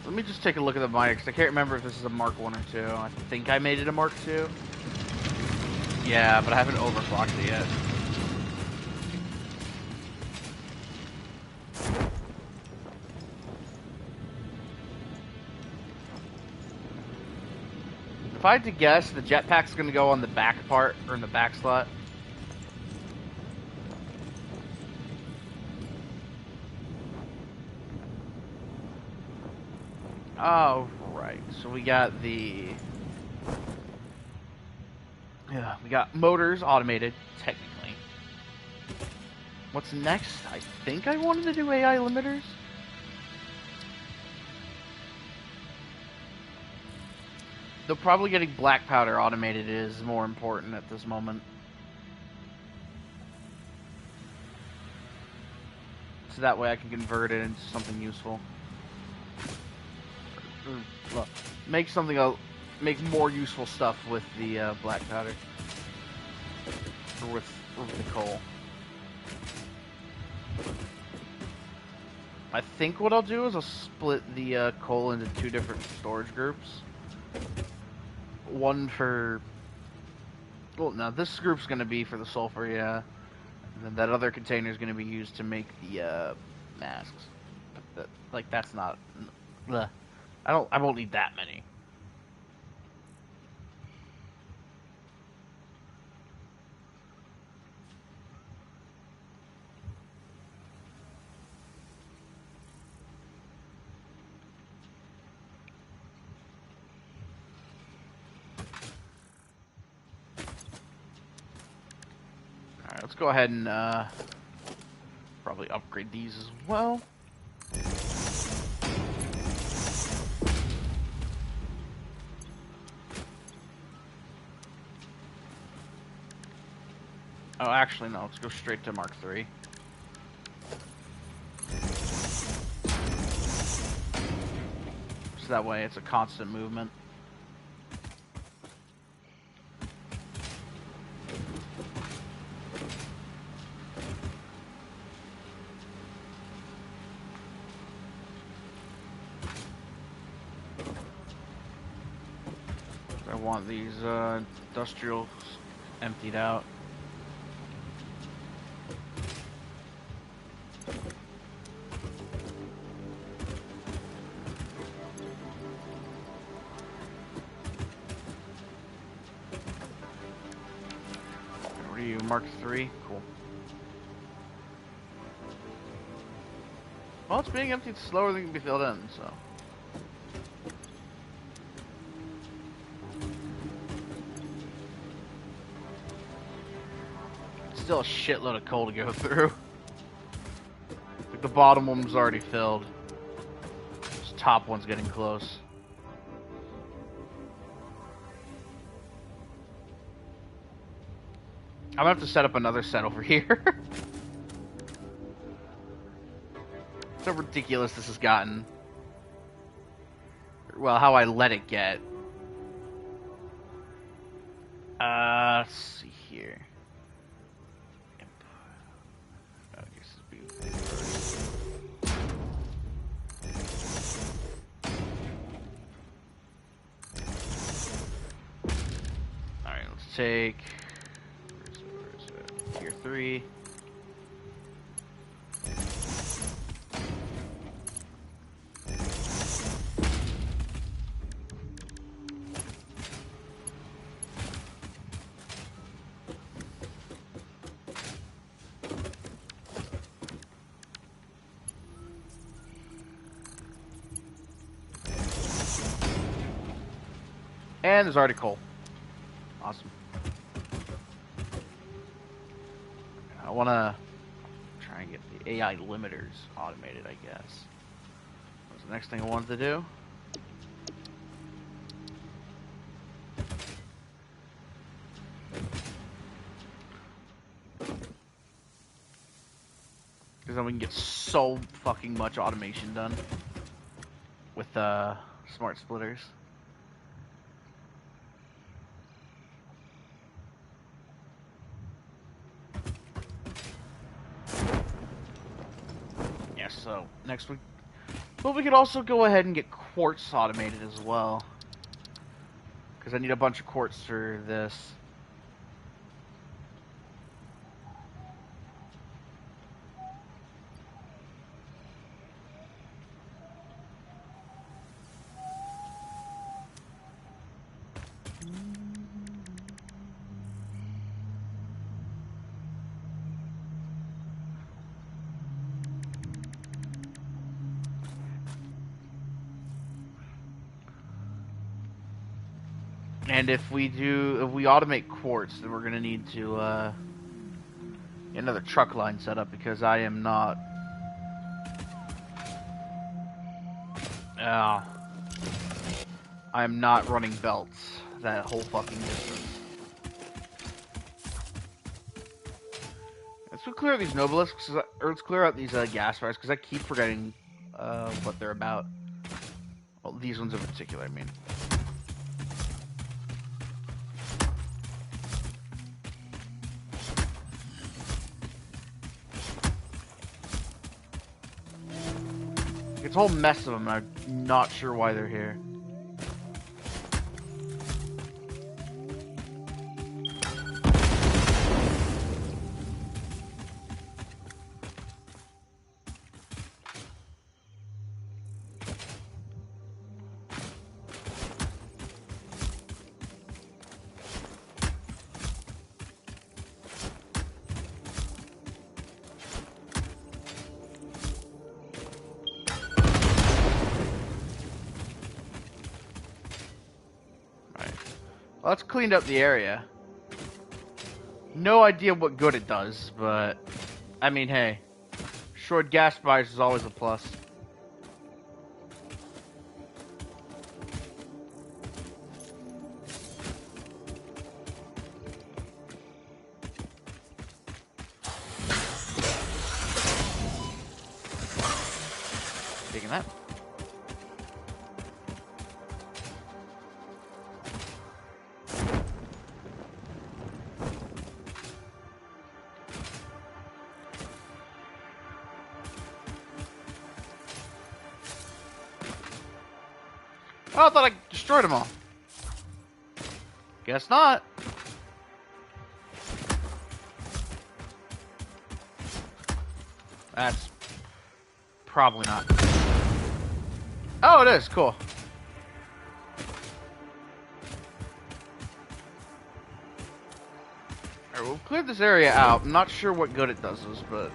Let me just take a look at the miner, because I can't remember if this is a Mark 1 or 2. I think I made it a Mark 2. Yeah, but I haven't overclocked it yet. If I had to guess, the jetpack's going to go on the back part, or in the back slot. Oh, right. So we got the... Yeah, we got motors automated, technically. What's next? I think I wanted to do AI limiters. Though probably getting black powder automated is more important at this moment. So that way I can convert it into something useful. Well, make something make more useful stuff with the black powder. Or with the coal. I think what I'll do is I'll split the coal into 2 different storage groups. One for... Well, no, this group's going to be for the sulfur, yeah. And then that other container is going to be used to make the masks. But that's not... Bleh. I won't need that many. Alright, let's go ahead and probably upgrade these as well. Oh, actually, no. Let's go straight to Mark 3. So that way it's a constant movement. I want these industrials emptied out. What are you, Mark 3? Cool. Well, it's being emptied slower than it can be filled in, so... Still a shitload of coal to go through. Like the bottom one's already filled. This top one's getting close. I'm gonna have to set up another set over here. So ridiculous this has gotten. Well, how I let it get. Let's see here. Alright, let's take where's it? Tier 3. And there's already coal. Awesome. I want to try and get the AI limiters automated, I guess. What's the next thing I wanted to do? Because then we can get so fucking much automation done with smart splitters. So next week, but we could also go ahead and get quartz automated as well. Because I need a bunch of quartz for this. And if we automate quartz, then we're gonna need to get another truck line set up because I am not. I am not running belts that whole fucking distance. Let's go clear these nobelisks, or let's clear out these gas fires because I keep forgetting what they're about. Well, these ones in particular, I mean. It's a whole mess of them, and I'm not sure why they're here. Well, that's cleaned up the area. No idea what good it does, but I mean, hey, short gas fires is always a plus. Taking that. Oh, I thought I destroyed them all. Guess not. That's probably not. Oh, it is. Cool. Alright, we'll clear this area out. I'm not sure what good it does us, but...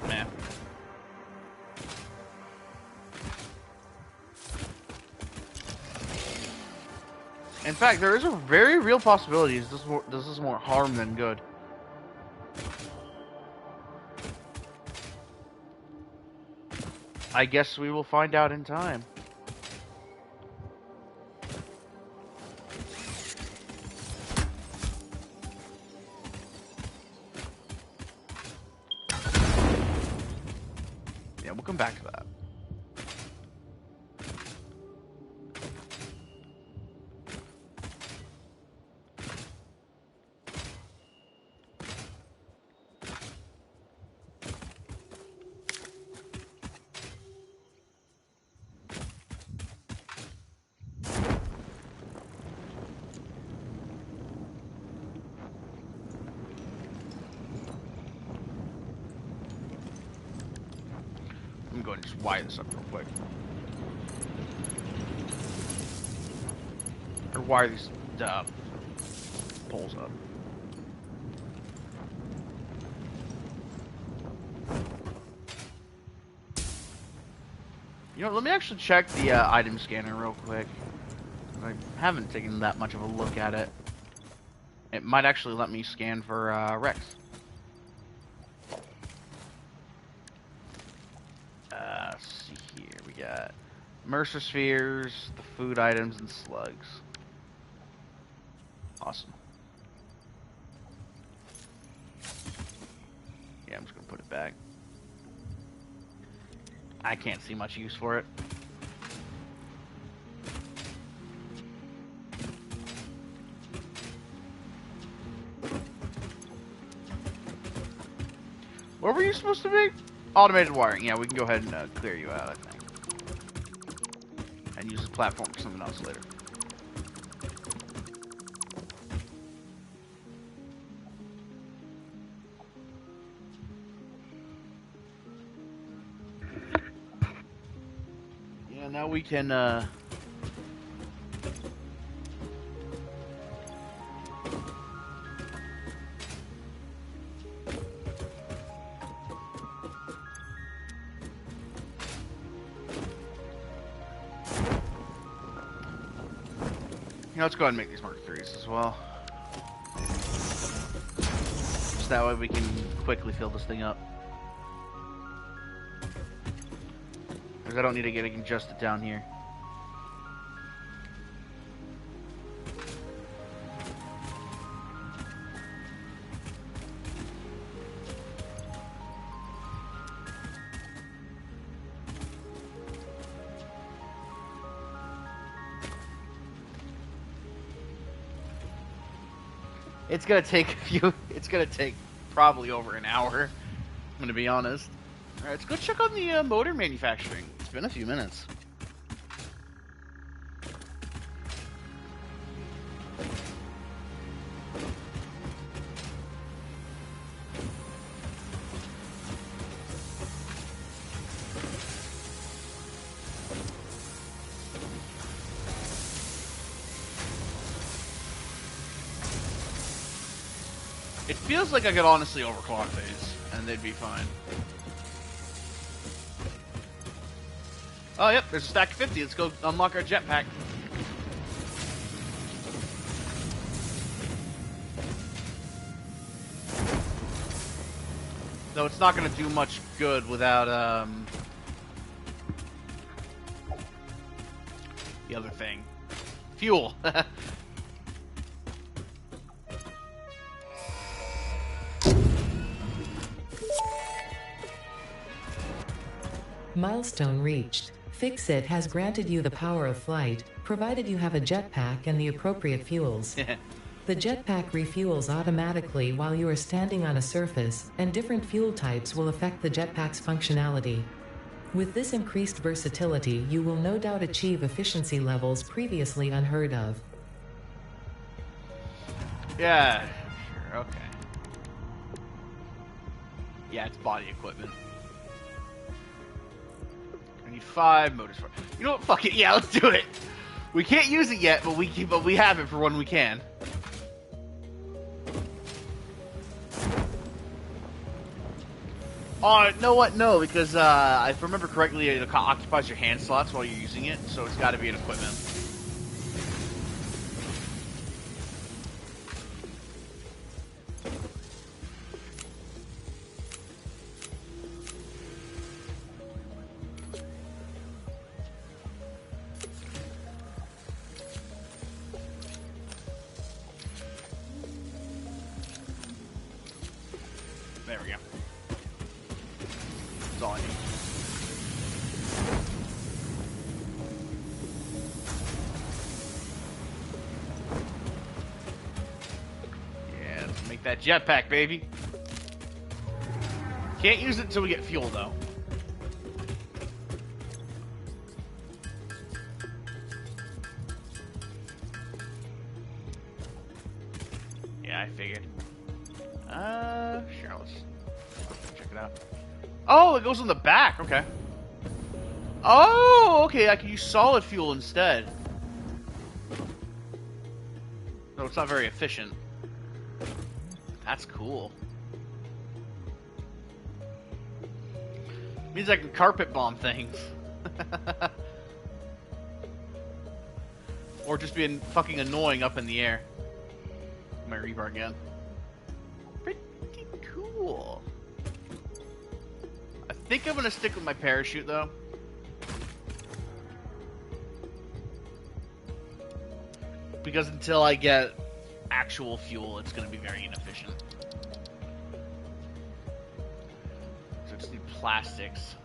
man. In fact, there is a very real possibility this is more harm than good. I guess we will find out in time. Yeah, we'll come back to that. I'm going to just wire this up real quick. Or wire these poles up. You know, let me actually check the item scanner real quick. I haven't taken that much of a look at it. It might actually let me scan for Rex. Let's see here. We got Mercer spheres, the food items, and slugs. Awesome. Yeah, I'm just gonna put it back. I can't see much use for it. Where were you supposed to be? Automated wiring. Yeah, we can go ahead and clear you out, I think. and use the platform for something else later. Yeah, now we can, let's go ahead and make these Mark 3s as well. Just that way we can quickly fill this thing up. Because I don't need to get it adjusted down here. It's gonna take it's gonna take probably over an hour, I'm gonna be honest. Alright, let's go check on the motor manufacturing. It's been a few minutes. It feels like I could honestly overclock these, and they'd be fine. Oh, yep, there's a stack of 50. Let's go unlock our jetpack. Though it's not going to do much good without, the other thing. Fuel. Milestone reached. Fix-It has granted you the power of flight, provided you have a jetpack and the appropriate fuels. The jetpack refuels automatically while you are standing on a surface, and different fuel types will affect the jetpack's functionality. With this increased versatility, you will no doubt achieve efficiency levels previously unheard of. Yeah, sure, okay. Yeah, it's body equipment. I need 5 motors for. You know what? Fuck it. Yeah, let's do it. We can't use it yet, but we have it for when we can. Oh, know what? No, because if I remember correctly, it occupies your hand slots while you're using it, so it's got to be an equipment. There we go. That's all I need. Yeah, let's make that jetpack, baby. Can't use it until we get fuel, though. Yeah, I figured. Sure, let's check it out. Oh, it goes on the back, okay. Oh, okay, I can use solid fuel instead. No, it's not very efficient. That's cool. Means I can carpet bomb things. Or just being fucking annoying up in the air. My rebar again. Pretty cool. I think I'm gonna stick with my parachute though. Because until I get actual fuel, it's gonna be very inefficient. So I just need plastics.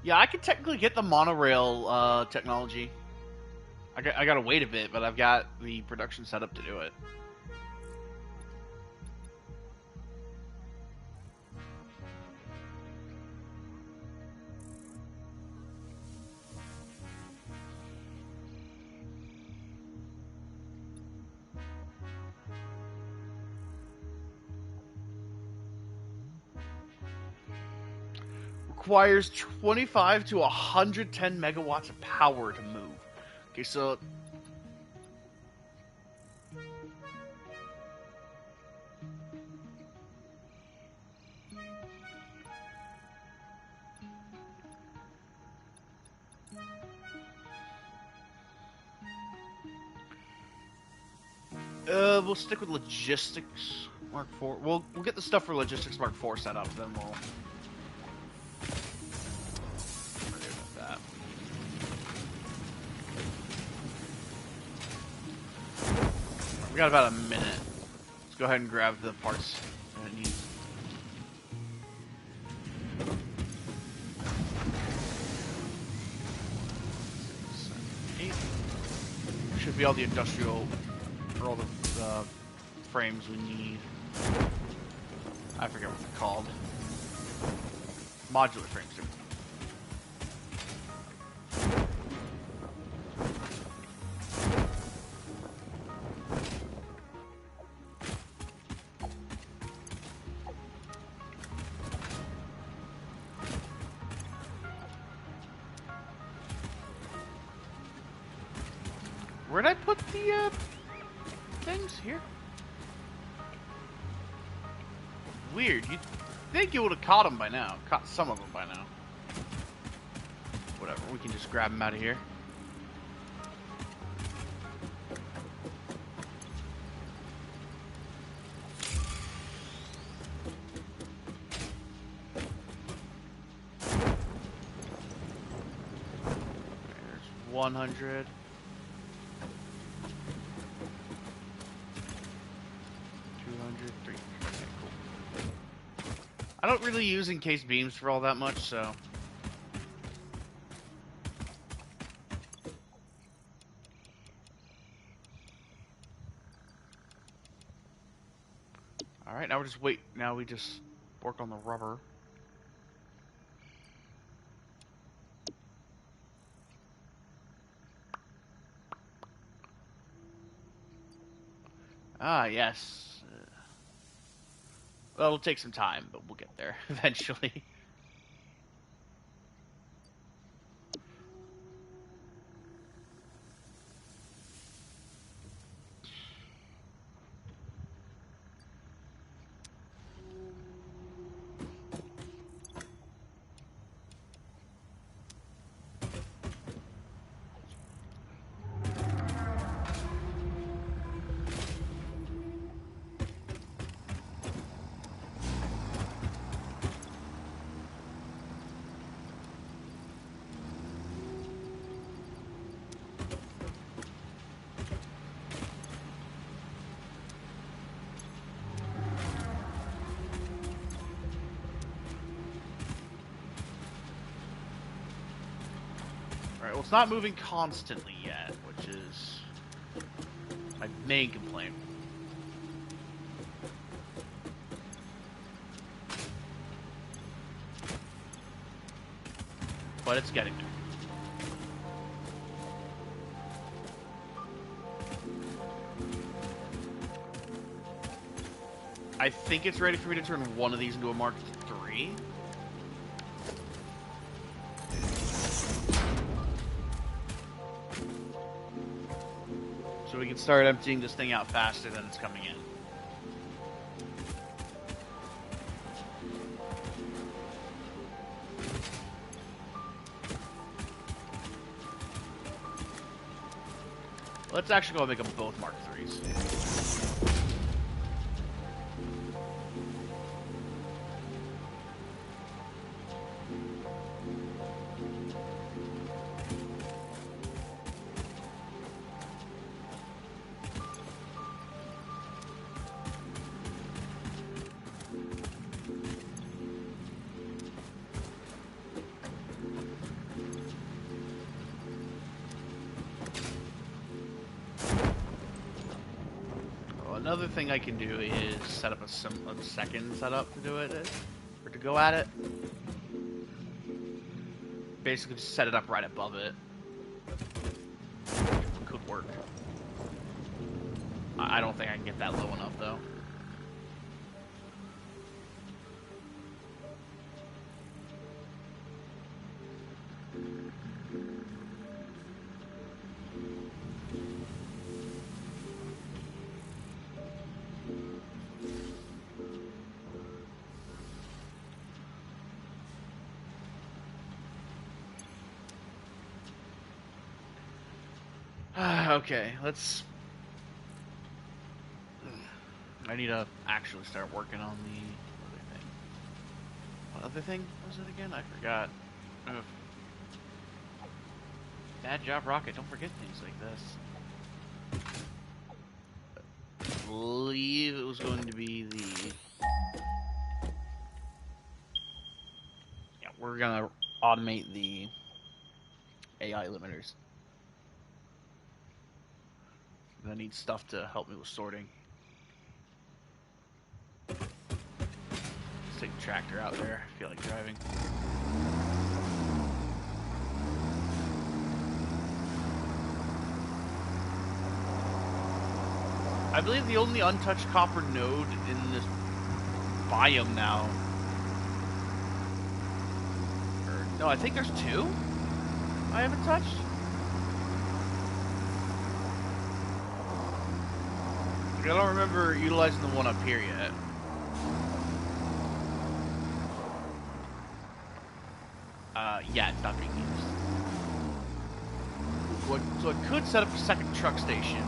Yeah, I could technically get the monorail technology. I gotta wait a bit, but I've got the production set up to do it. Requires 25 to 110 megawatts of power to move. Okay, so we'll stick with logistics Mark 4. We'll get the stuff for logistics Mark 4 set up, then we'll forget about that. We got about a minute. Let's go ahead and grab the parts that it needs. Should be all the industrial, or all the frames we need. I forget what they're called. Modular frames. Where'd I put the things? Here? Weird. You'd think you would have caught them by now. Caught some of them by now. Whatever, we can just grab them out of here. There's 100. 300. Okay, cool. I don't really use encased beams for all that much, so. Alright, now we're just wait. Now we just work on the rubber. Ah, yes. Well, it'll take some time, but we'll get there eventually. Alright, well, it's not moving constantly yet, which is my main complaint. But it's getting there. I think it's ready for me to turn one of these into a Mark III. So we can start emptying this thing out faster than it's coming in. Let's actually go and make them both Mark IIIs. Another thing I can do is set up a second setup to do it, or to go at it. Basically, just set it up right above it. Could work. I don't think I can get that low enough, though. Okay, let's... I need to actually start working on the other thing. What other thing was it again? I forgot. Ugh. Bad job, Rocket. Don't forget things like this. I believe it was going to be the... Yeah, we're gonna automate the AI limiters. I need stuff to help me with sorting. Let's take the tractor out there. I feel like driving. I believe the only untouched copper node in this biome now. No, I think there's two I haven't touched. I don't remember utilizing the one up here yet. Yeah, it's not being used. So I could set up a second truck station.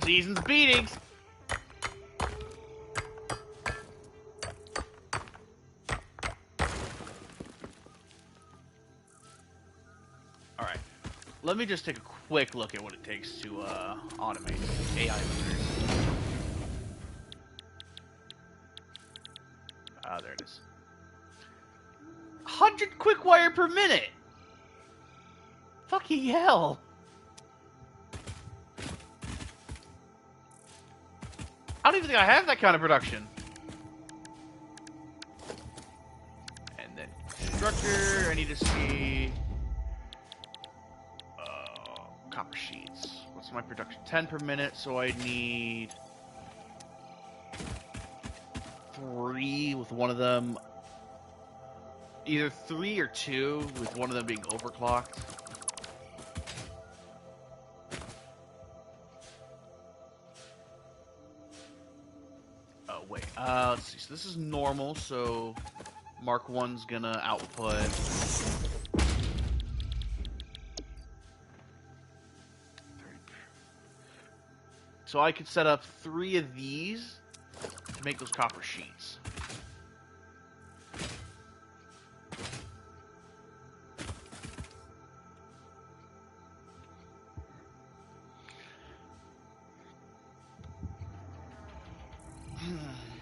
Season's beatings. Alright. Let me just take a quick look at what it takes to automate AI limiters. Ah, there it is. 100 quick wire per minute! Fucking hell! I don't even think I have that kind of production. And then constructor, I need to see copper sheets. What's my production? 10 per minute, so I need 3 with one of them. Either 3 or 2 with one of them being overclocked. Wait, let's see. So this is normal, so Mark 1's gonna output 30. So I could set up 3 of these to make those copper sheets.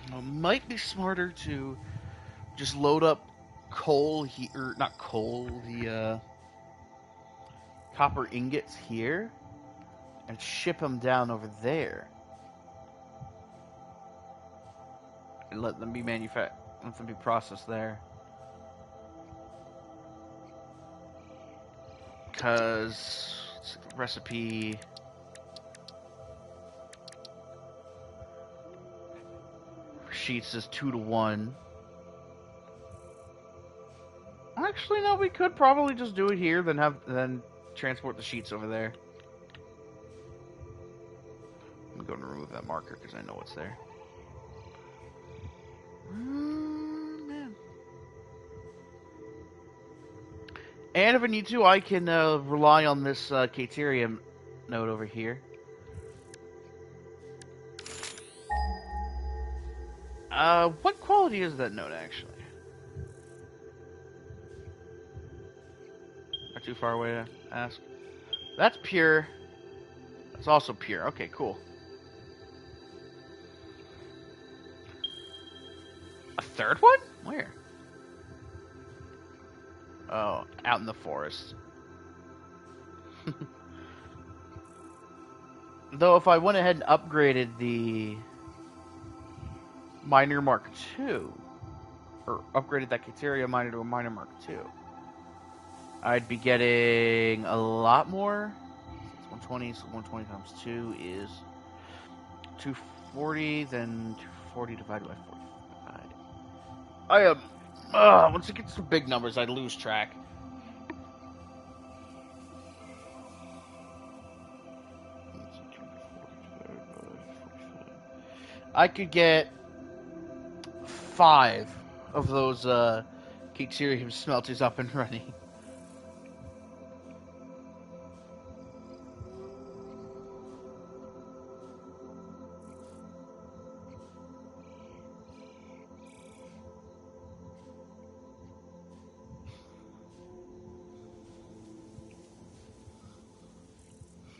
It might be smarter to just load up coal here, or not coal, the copper ingots here, and ship them down over there, and let them be let them be processed there. Because recipe. Sheets is 2 to 1. Actually, no, we could probably just do it here, then transport the sheets over there. I'm going to remove that marker because I know it's there. Man. And if I need to, I can rely on this Caterium node over here. What quality is that node, actually? too far away to ask. That's pure. That's also pure. Okay, cool. A third one? Where? Oh, out in the forest. Though if I went ahead and upgraded the Miner Mark II, or upgraded that Kateria miner to a Miner Mark II, I'd be getting a lot more. It's 120, so 120 times 2 is 240, then 240 divided by 45. I am... once it gets to big numbers, I lose track. I could get 5 of those Katerium smelters up and running.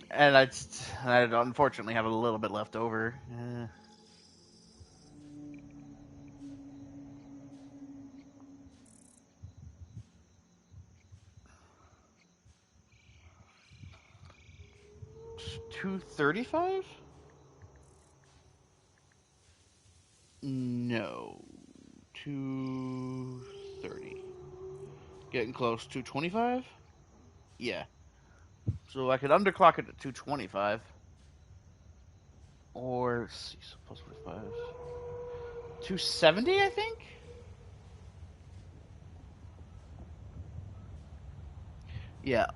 And I'd unfortunately have a little bit left over. $235? No. 230. Getting close. 225? Yeah. So I could underclock it at 225. Or, let's see, so plus 45. 270, I think? Yeah,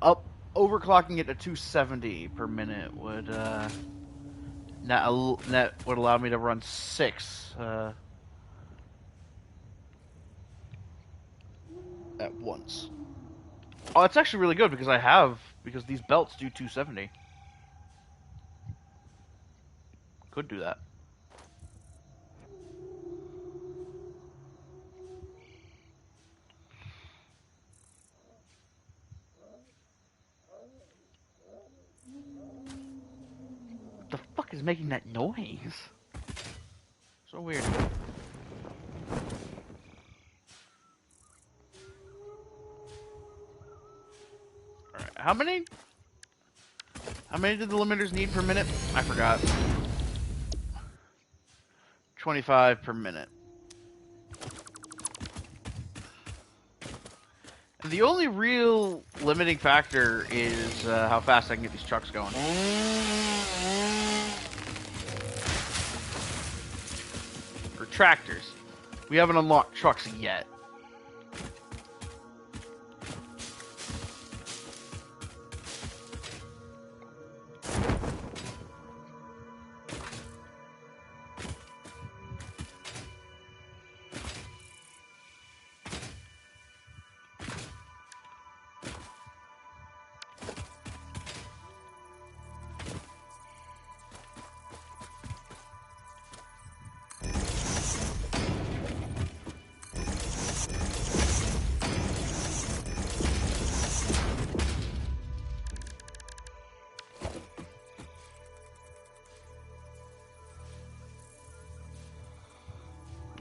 overclocking it to 270 per minute would, that would allow me to run 6, at once. Oh, it's actually really good because these belts do 270. Could do that. What the fuck is making that noise? So weird. Alright, how many did the limiters need per minute? I forgot. 25 per minute. The only real limiting factor is how fast I can get these trucks going. Or tractors. We haven't unlocked trucks yet.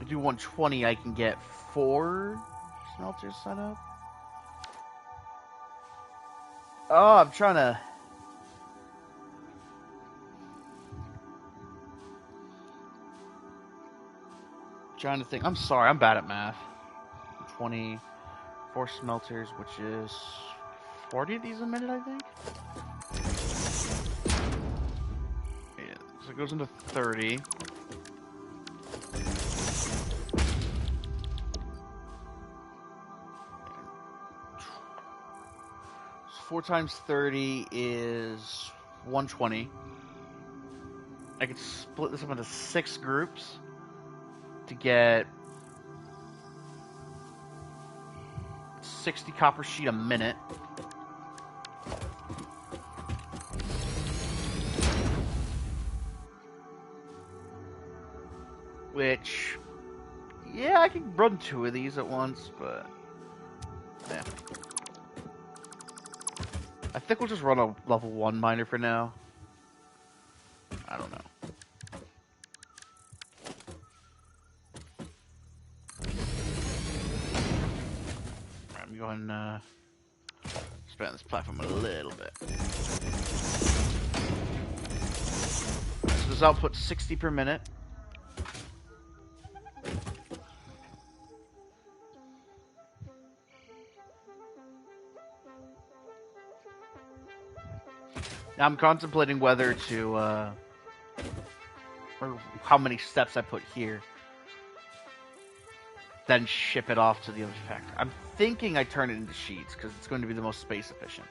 Do 120, I can get 4 smelters set up. Oh, I'm trying to think. I'm sorry, I'm bad at math. 24 smelters, which is 40 of these a minute, I think. Yeah, so it goes into 30. 4 times 30 is 120. I could split this up into 6 groups to get 60 copper sheet a minute. Which, yeah, I can run 2 of these at once, but yeah. I think we'll just run a level 1 miner for now. I don't know. I'm going to expand this platform a little bit. So this output 60 per minute. Now I'm contemplating whether to, or how many steps I put here, then ship it off to the other factory. I'm thinking I turn it into sheets, because it's going to be the most space efficient.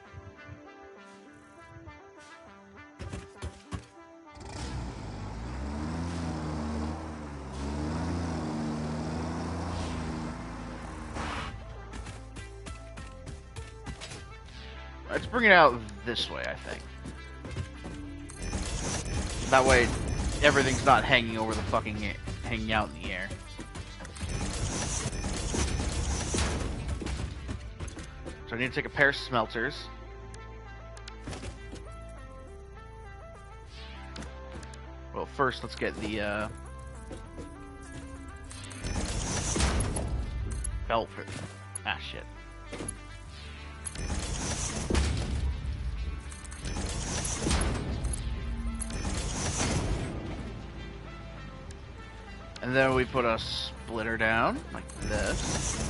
Let's bring it out this way, I think. That way, everything's not hanging over the fucking hanging out in the air. So I need to take a pair of smelters. Well, first let's get the belt for shit. And then we put a splitter down, like this.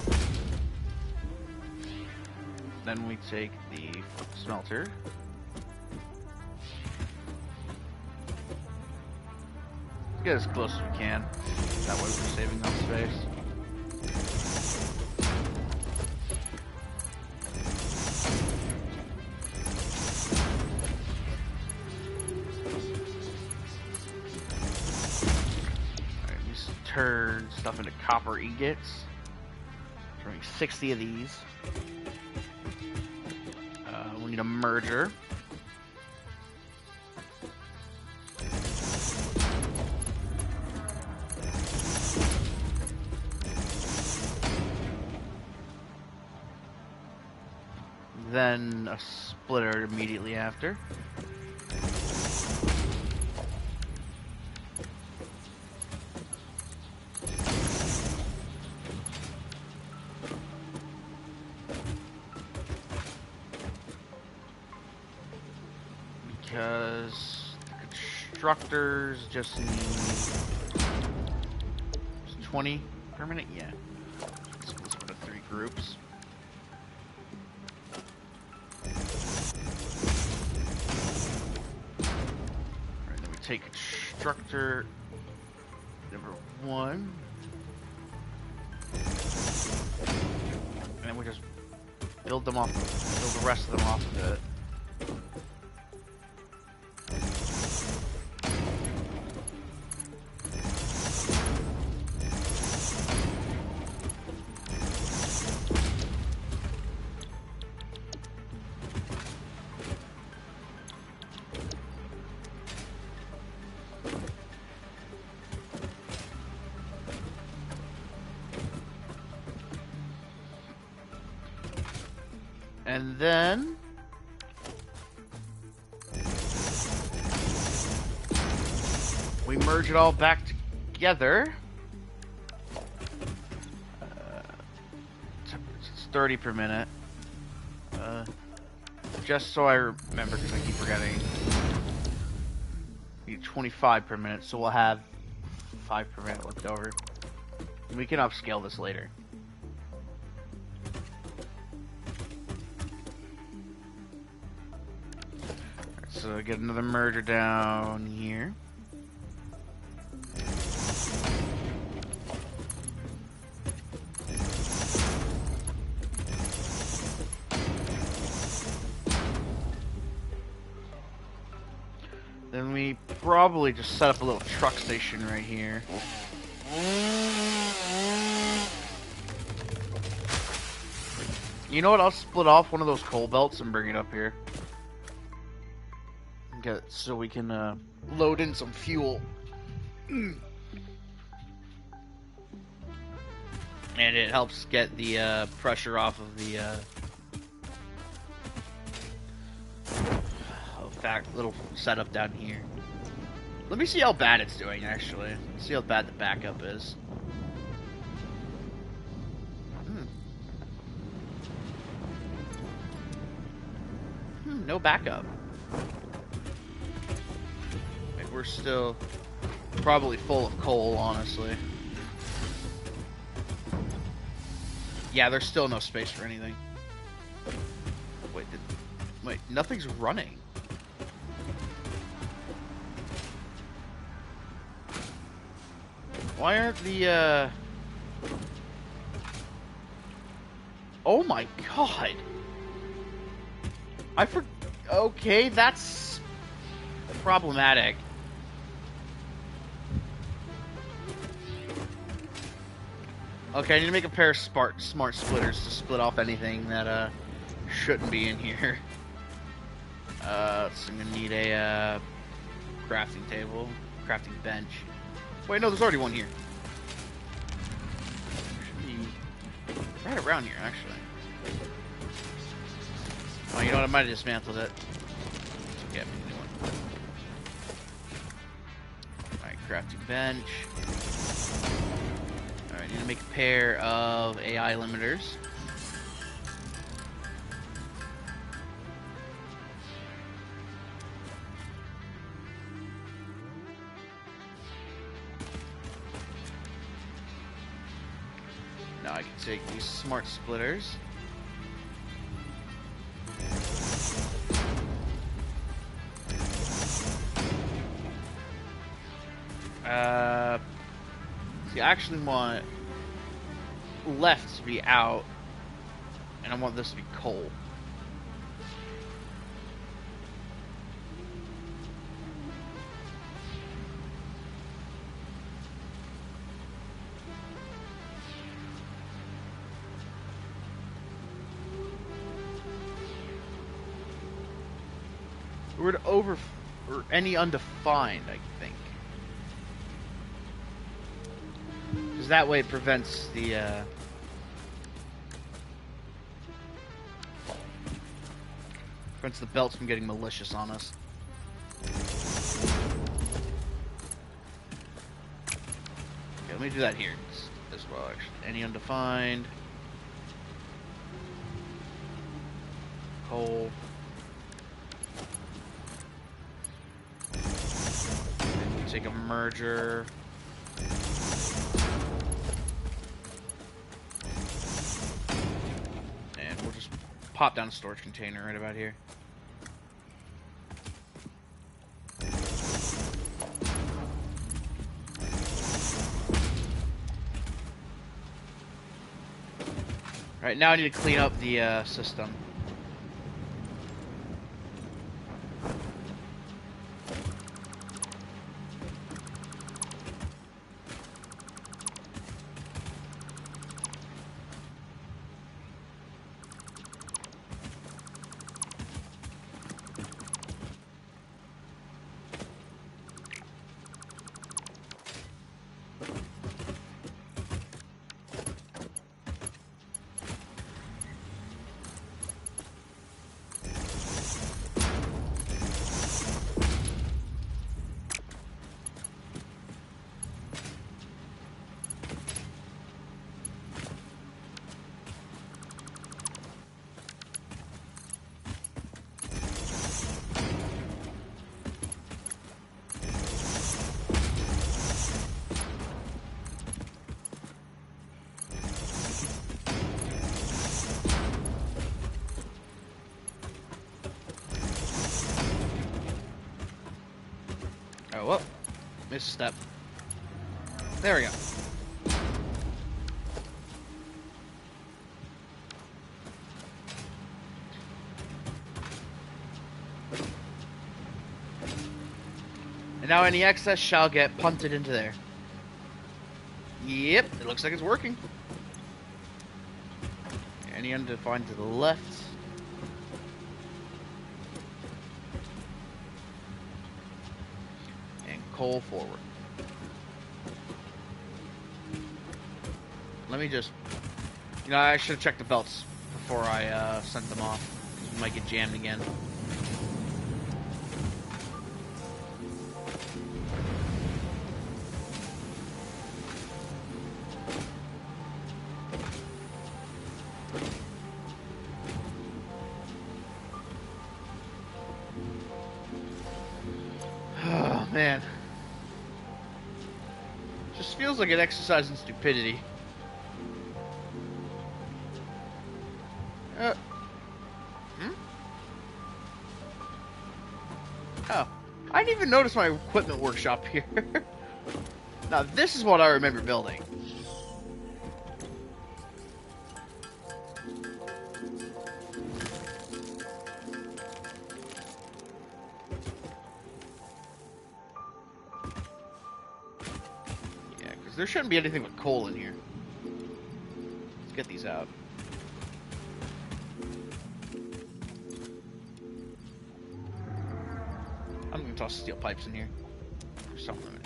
Then we take the smelter. Let's get as close as we can. That way we're saving on space. Turn stuff into copper ingots. Bring 60 of these. We need a merger. Then a splitter immediately after. Because the constructors just need 20 per minute? Yeah. Let's put it 3 groups. Alright, then we take constructor number 1. And then we just build them off, build the rest of them off of it. And then we merge it all back together. It's 30 per minute. Just so I remember, because I keep forgetting. We need 25 per minute, so we'll have 5 per minute left over. We can upscale this later. So get another merger down here. Then we probably just set up a little truck station right here. You know what? I'll split off one of those coal belts and bring it up here. Get so we can load in some fuel. And it helps get the pressure off of the back little setup down here. Let me see how bad it's doing, actually. Let's see how bad the backup is. No backup. Like, we're still probably full of coal, honestly. Yeah, there's still no space for anything. Wait, nothing's running. Why aren't the, Oh my god! Okay, that's problematic. Okay, I need to make a pair of smart splitters to split off anything that, shouldn't be in here. So I'm gonna need a, crafting table, crafting bench. Wait, no, there's already one here. Should be right around here, actually. Oh, you know what? I might have dismantled it. Okay, I'm gonna do one. Alright, crafting bench. Alright, need to make a pair of AI limiters. Now I can take these smart splitters. See, I actually want left to be out, and I want this to be coal. We're to over or any undefined, I think. Because that way it prevents the, prevents the belts from getting malicious on us. Okay, let me do that here as well, actually. Any undefined. Coal. Take a merger. And we'll just pop down a storage container right about here. Alright, now I need to clean up the system. Oh, whoop. Misstep. There we go. And now any excess shall get punted into there. Yep, it looks like it's working. Any undefined to the left. Coal forward. Let me just... You know, I should have checked the belts before I sent them off. We might get jammed again. man. Just feels like an exercise in stupidity. Hmm? Oh. I didn't even notice my equipment workshop here. Now, this is what I remember building. Yeah, because there shouldn't be anything with coal in here. Let's get these out. I'm gonna toss steel pipes in here. For some limit.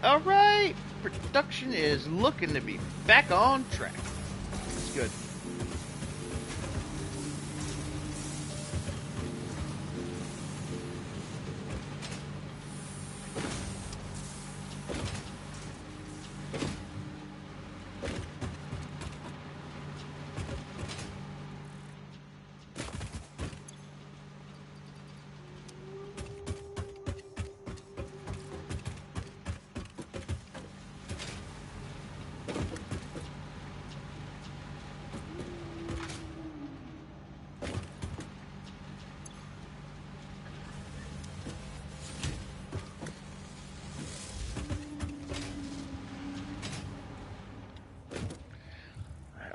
Alright! Production is looking to be back on track. It's good.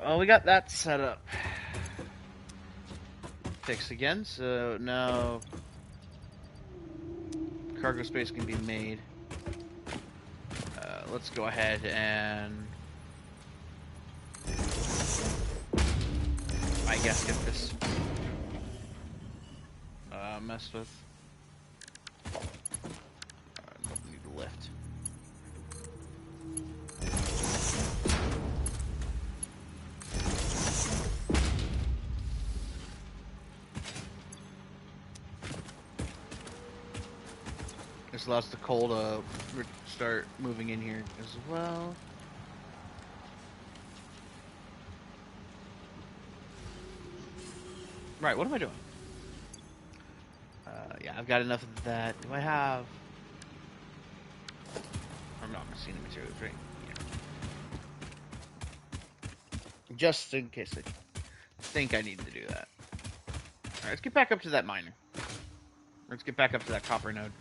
Well, we got that set up. Fixed again, so now cargo space can be made. Let's go ahead and I guess get this messed with. Need to lift. This allows the coal to start moving in here as well. Right, what am I doing? Yeah, I've got enough of that. Do I have... I'm not going to see any materials, right? Yeah. Just in case I think I need to do that. Alright, let's get back up to that miner. Let's get back up to that copper node.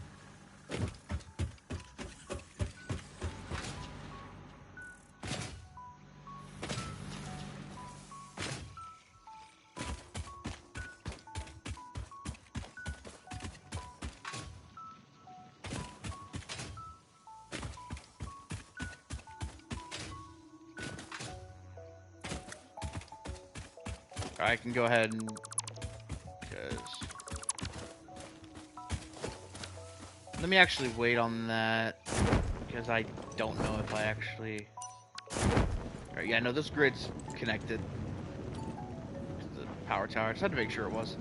I can go ahead and... Let me actually wait on that, because I don't know if I actually... Alright, yeah, no, this grid's connected to the power tower. I just had to make sure it was.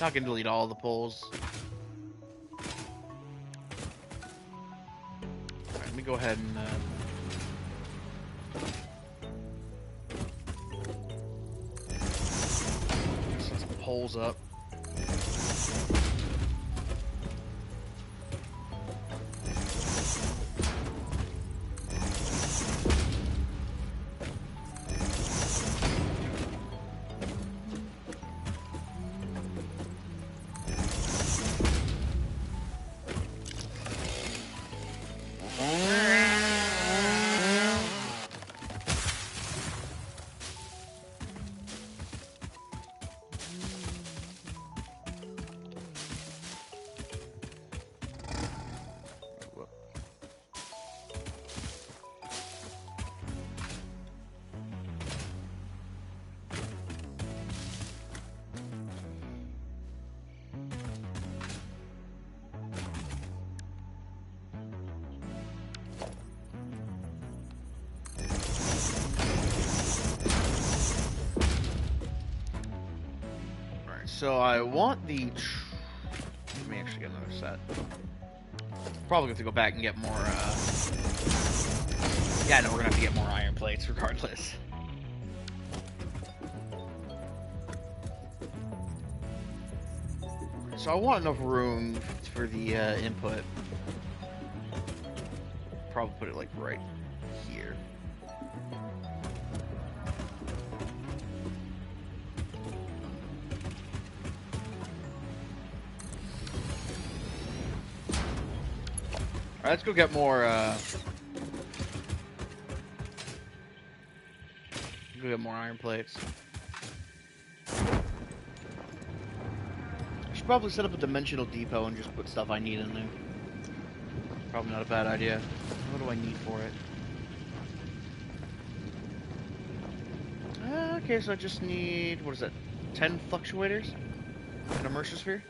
Not gonna delete all the poles. Alright, let me go ahead and... set some poles up. so I want the... Let me actually get another set. Probably have to go back and get more, Yeah, no, we're gonna have to get more iron plates regardless. So I want enough room for the input. Probably put it like right here. Alright, let's go get more go get more iron plates. I should probably set up a dimensional depot and just put stuff I need in there. Probably not a bad idea. What do I need for it? Okay, so I just need, what is that, 10 fluctuators? An immersion sphere?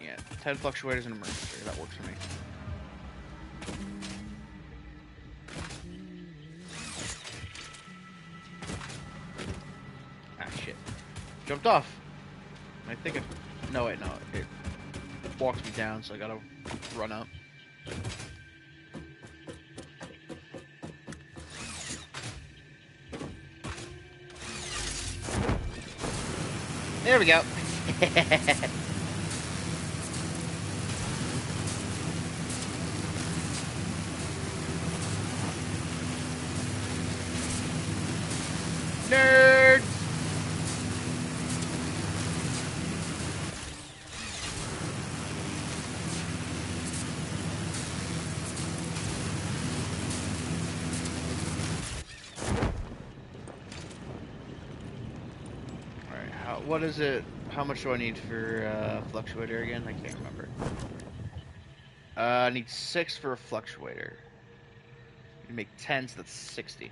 Yeah, 10 fluctuators and immersion sphere. That works for me. Ah, shit. Jumped off. I think it... No, wait, no. It walks me down, so I gotta run up. There we go. Nerds! Alright, what is it? How much do I need for fluctuator again? I can't remember. I need 6 for a fluctuator. You make 10, so that's 60.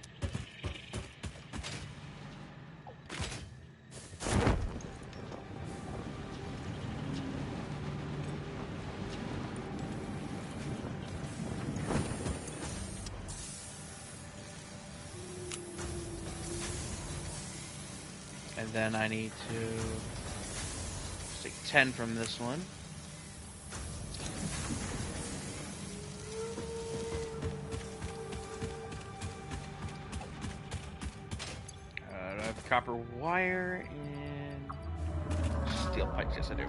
And then I need to take 10 from this one. I have copper wire and steel pipes. Yes, I do.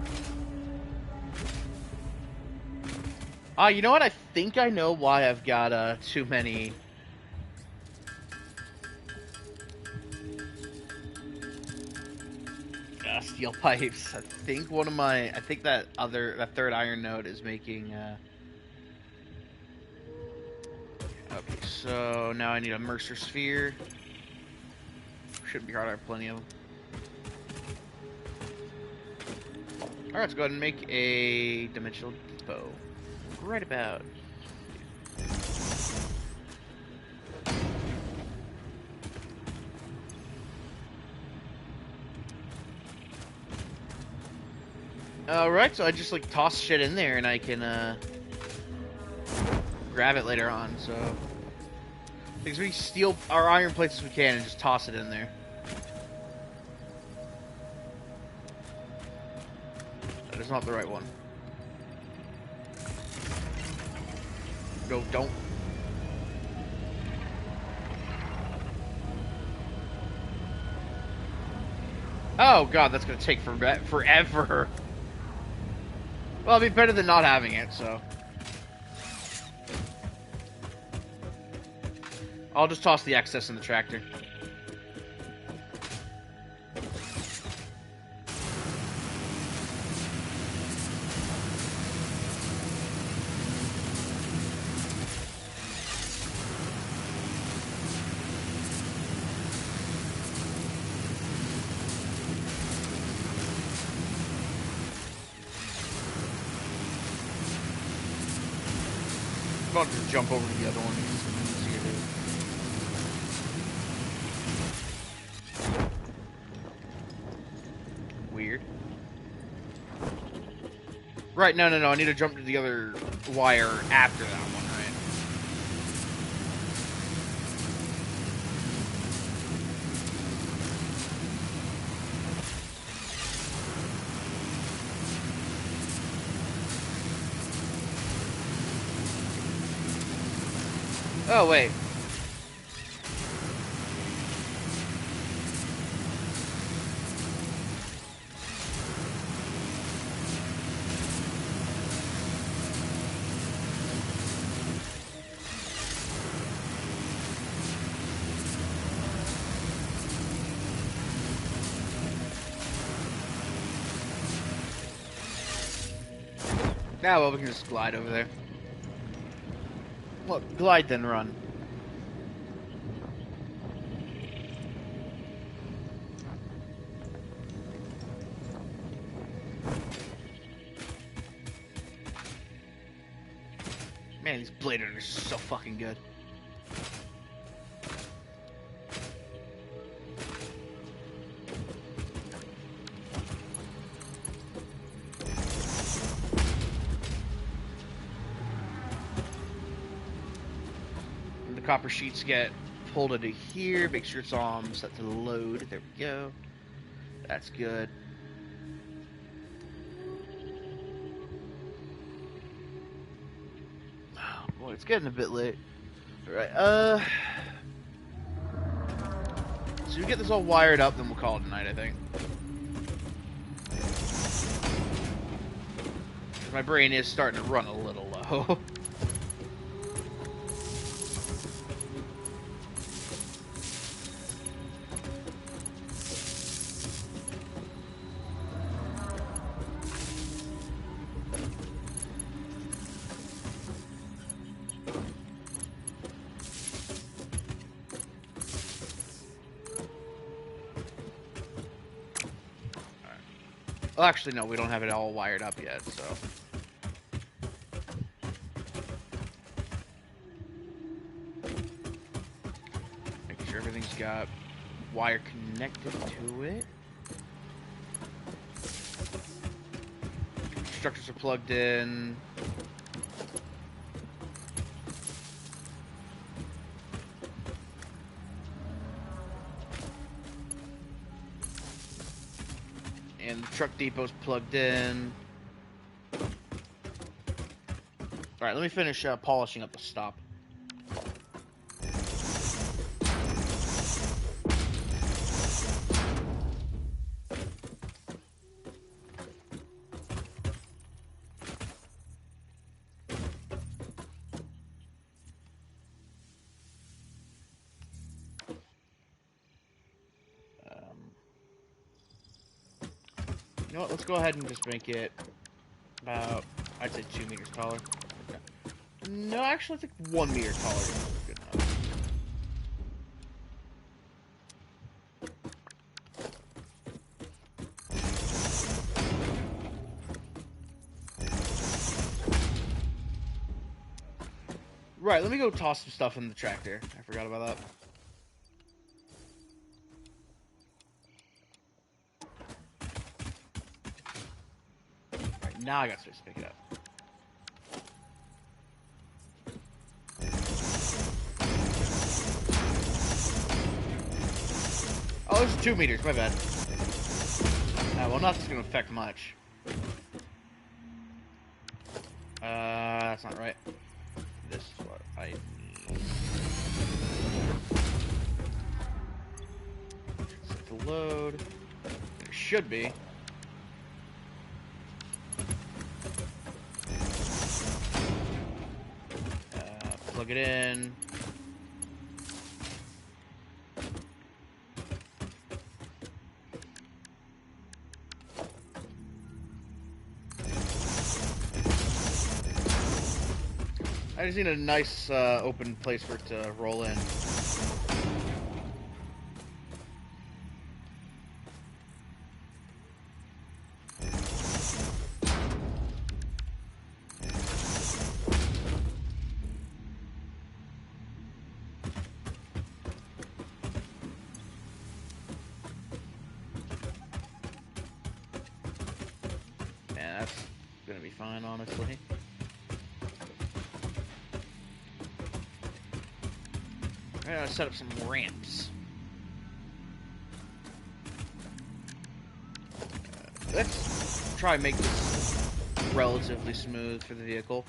You know what? I think I know why I've got too many. Steel pipes. I think that third iron node is making. Okay, so now I need a Mercer sphere. Shouldn't be hard. I have plenty of them. All right, let's go ahead and make a dimensional depot. Right about. Alright, so I just like toss shit in there and I can grab it later on, so I think we steal our iron plates as we can and just toss it in there. That is not the right one. No, don't. Oh god, that's gonna take forever. Well, it'd be better than not having it, so. I'll just toss the excess in the tractor. I'll just jump over to the other one because it's easier to... Weird. Right, no, I need to jump to the other wire after that one, right? Oh, wait. Now, well, we can just glide over there. Well, glide then run. Man, these Blade Runners are so fucking good. The copper sheets get pulled into here. Make sure it's set to load. There we go. That's good. Oh boy, it's getting a bit late. Alright, so we get this all wired up, then we'll call it a night, I think. My brain is starting to run a little low. Well, actually, no, we don't have it all wired up yet, so... Make sure everything's got wire connected to it. Constructors are plugged in. And the truck depot's plugged in. Alright, let me finish polishing up the stop. You know what, let's go ahead and just make it about, I'd say 2 meters taller. No, actually, I think 1 meter taller is good enough. Right, let me go toss some stuff in the tractor. I forgot about that. Alright, now I got space to pick it up. Oh, it's 2 meters, my bad. Well, not going to affect much. That's not right. This is what I need. Set to load. It should be. Plug it in. I just need a nice open place for it to roll in. Yeah, that's gonna be fine, honestly. I'm gonna set up some ramps. Let's try and make this relatively smooth for the vehicle.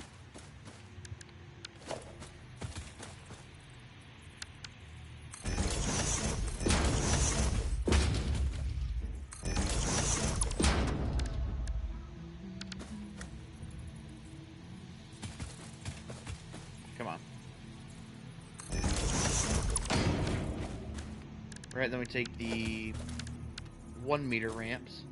Right, then we take the 1 meter ramps.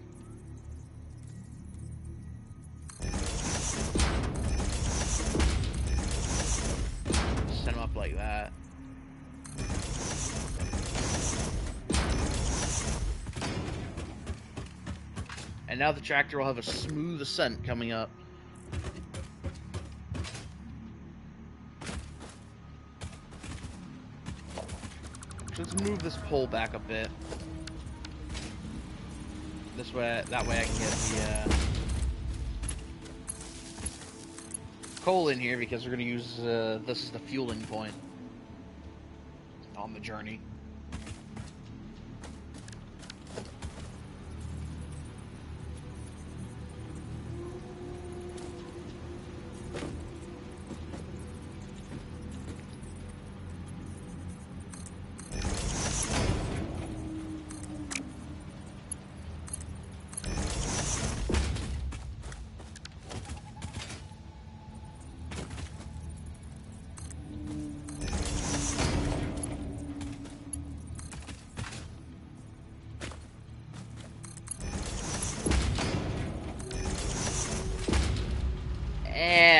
Set them up like that. And now the tractor will have a smooth ascent coming up. So let's move this pole back a bit. This way, that way I can get the coal in here, because we're going to use this as the fueling point on the journey.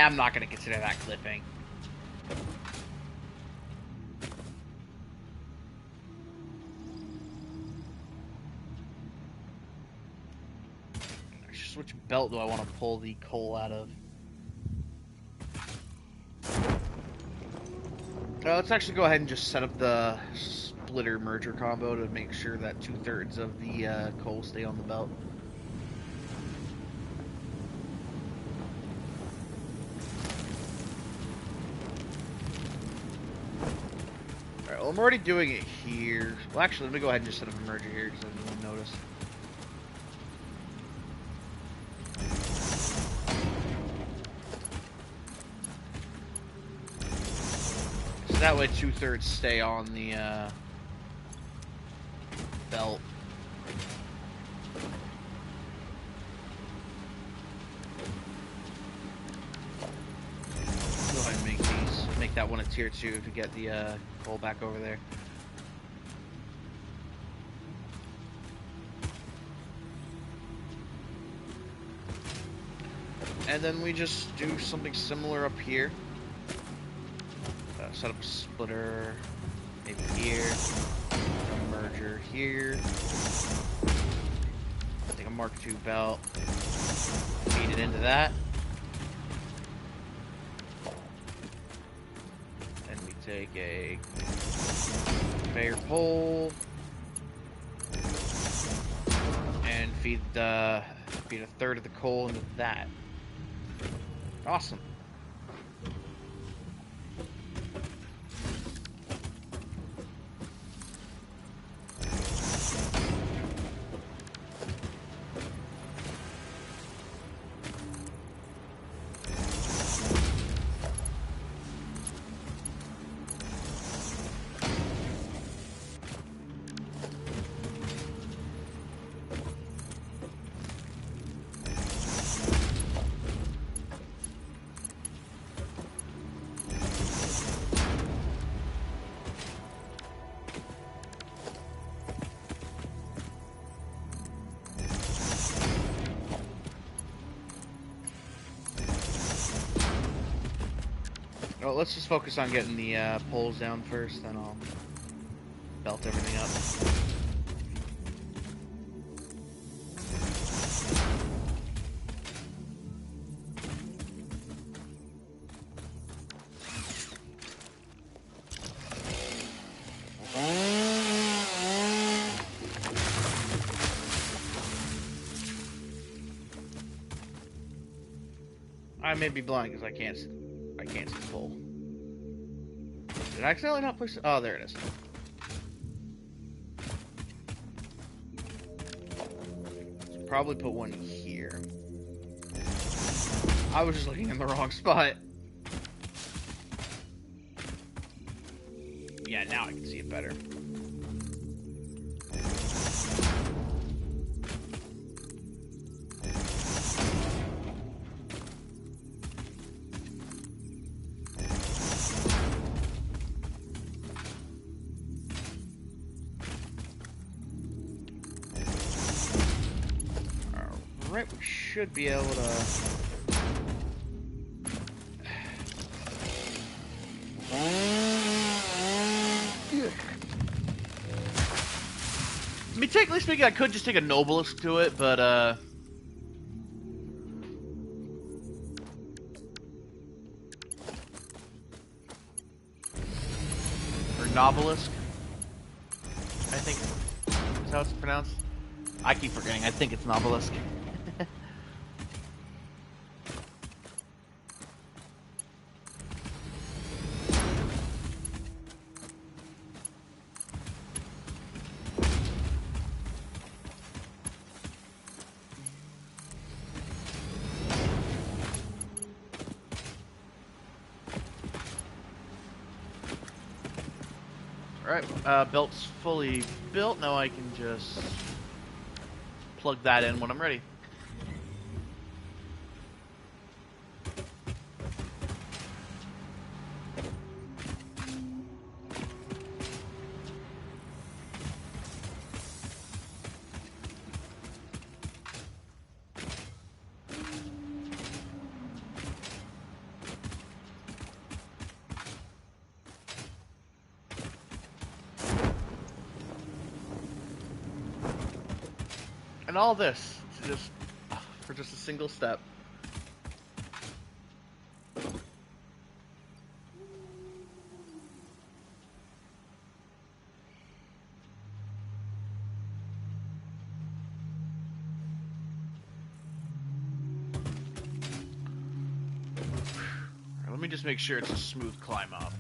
I'm not going to consider that clipping. Which belt do I want to pull the coal out of? Let's actually go ahead and just set up the splitter merger combo to make sure that 2/3 of the coal stay on the belt. Alright, well, I'm already doing it here. Well, actually, let me go ahead and just set up a merger here because I didn't even notice. So that way 2/3 stay on the belt. Go ahead and make these. Make that one a tier 2 to get the coal back over there. And then we just do something similar up here. Set up a splitter, maybe here, a merger here, take a Mark II belt, feed it into that, and we take a conveyor pole and feed 1/3 of the coal into that. Awesome. Well, let's just focus on getting the poles down first, then I'll belt everything up. I may be blind because I can't see the pole. Did I accidentally not push it? Oh, there it is. Probably put one here. I was just looking in the wrong spot. Yeah, now I can see it better. Alright, we should be able to... I mean, technically speaking, I could just take a Nobelisk to it, but, or Nobelisk, I think is how it's pronounced. I keep forgetting, I think it's Nobelisk. Alright, belt's fully built. Now I can just plug that in when I'm ready. And all this to just for just a single step. Let me just make sure it's a smooth climb up.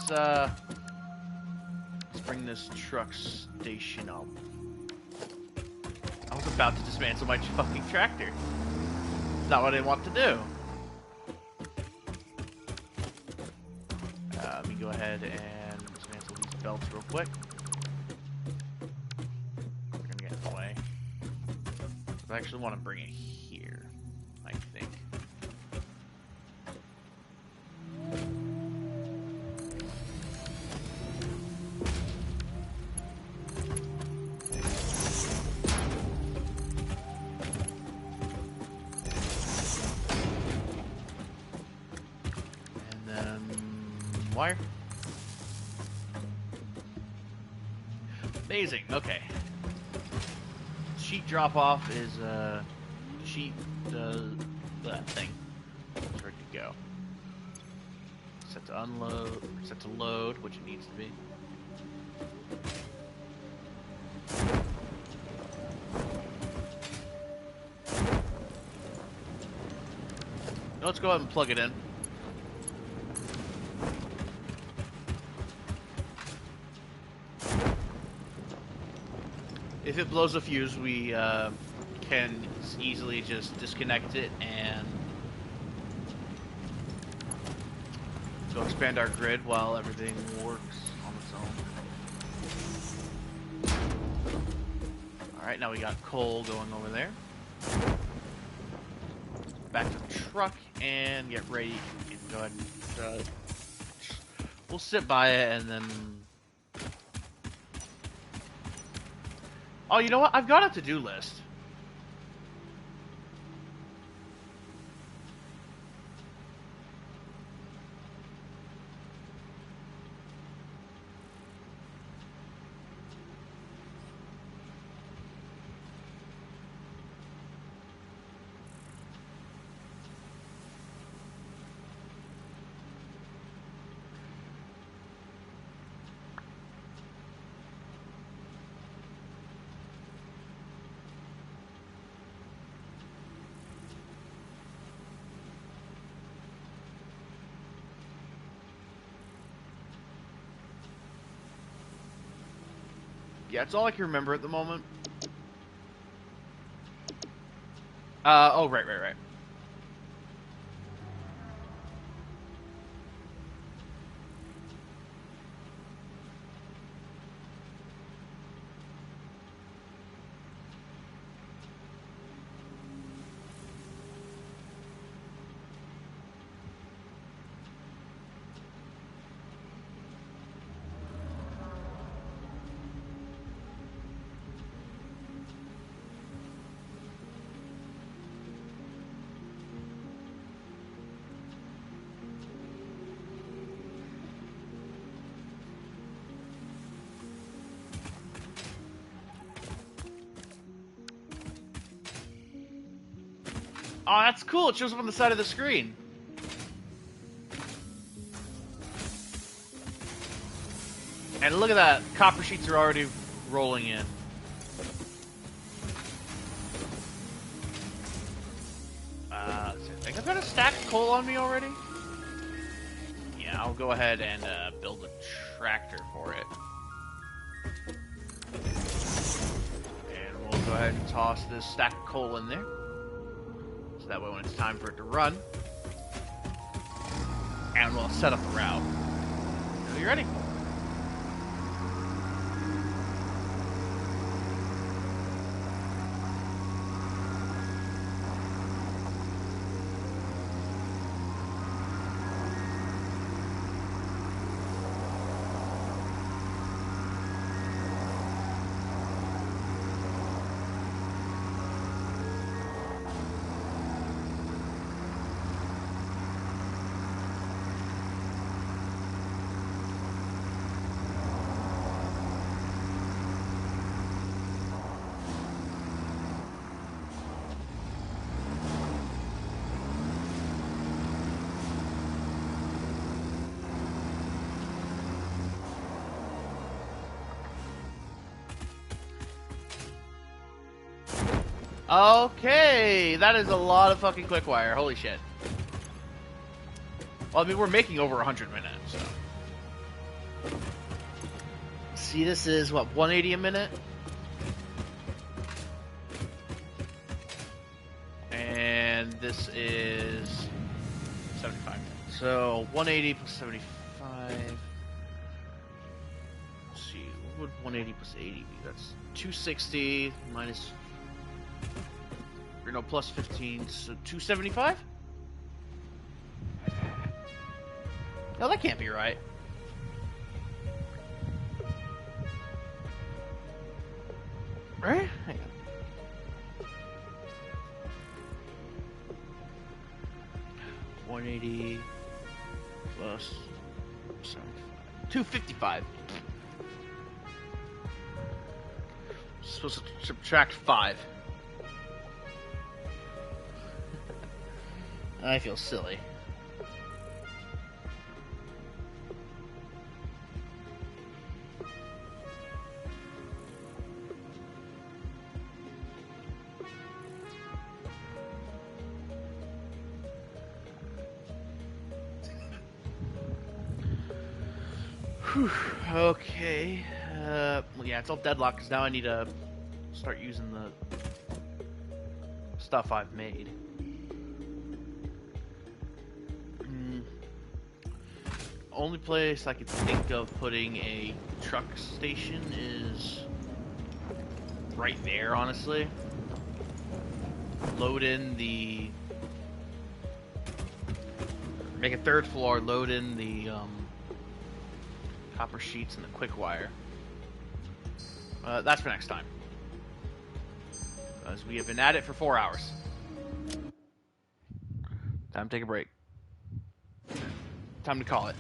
Let's bring this truck station up. I was about to dismantle my fucking tractor. It's not what I want to do. Let me go ahead and dismantle these belts real quick. We're gonna get in the way. I actually want to bring it here, I think. Wire. Amazing. Okay. Sheet drop off is sheet that thing. It's ready to go. Set to unload. Set to load, which it needs to be. Now let's go ahead and plug it in. If it blows a fuse, we can easily just disconnect it and go expand our grid while everything works on its own. Alright, now we got coal going over there. Back to the truck and get ready. Go ahead and we'll sit by it and then... Oh, you know what? I've got a to-do list. Yeah, it's all I can remember at the moment. Oh, right. Oh, that's cool. It shows up on the side of the screen. And look at that. Copper sheets are already rolling in. I think I've got a stack of coal on me already. Yeah, I'll go ahead and build a tractor for it. And we'll go ahead and toss this stack of coal in there. So that way when it's time for it to run. And we'll set up a route. Are you ready? Okay, that is a lot of fucking quick wire. Holy shit. Well, I mean, we're making over 100 minutes, so. See, this is, what, 180 a minute? And this is 75 minutes. So, 180 plus 75. Let's see, what would 180 plus 80 be? That's 260 minus... Or no, plus 15, so 275? No, that can't be right. Right? Hang on. 180 plus 75. 255. Supposed to subtract 5. I feel silly. Whew, okay. Well, yeah, it's all deadlocked because now I need to start using the stuff I've made. Only place I could think of putting a truck station is right there, honestly. Load in the... Make a third floor, load in the copper sheets and the quick wire. That's for next time. Because we have been at it for 4 hours. Time to take a break. Time to call it.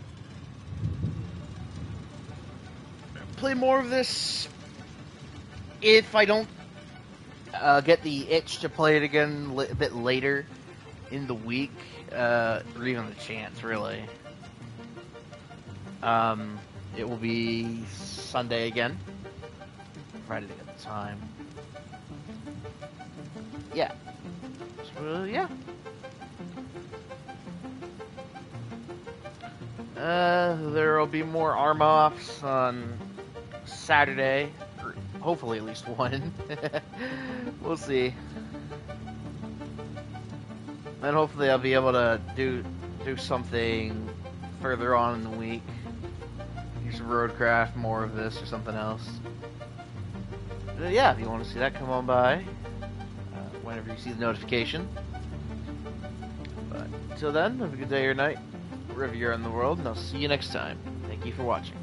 Play more of this if I don't get the itch to play it again a bit later in the week, or even the chance, really. It will be Sunday again. Friday to get the time. Yeah. So, yeah. There will be more arm offs on Saturday, or hopefully at least one. We'll see. Then hopefully I'll be able to do something further on in the week. Use roadcraft, more of this or something else. But yeah, if you want to see that, come on by whenever you see the notification. But until then, have a good day or night, wherever you're in the world, and I'll see you next time. Thank you for watching.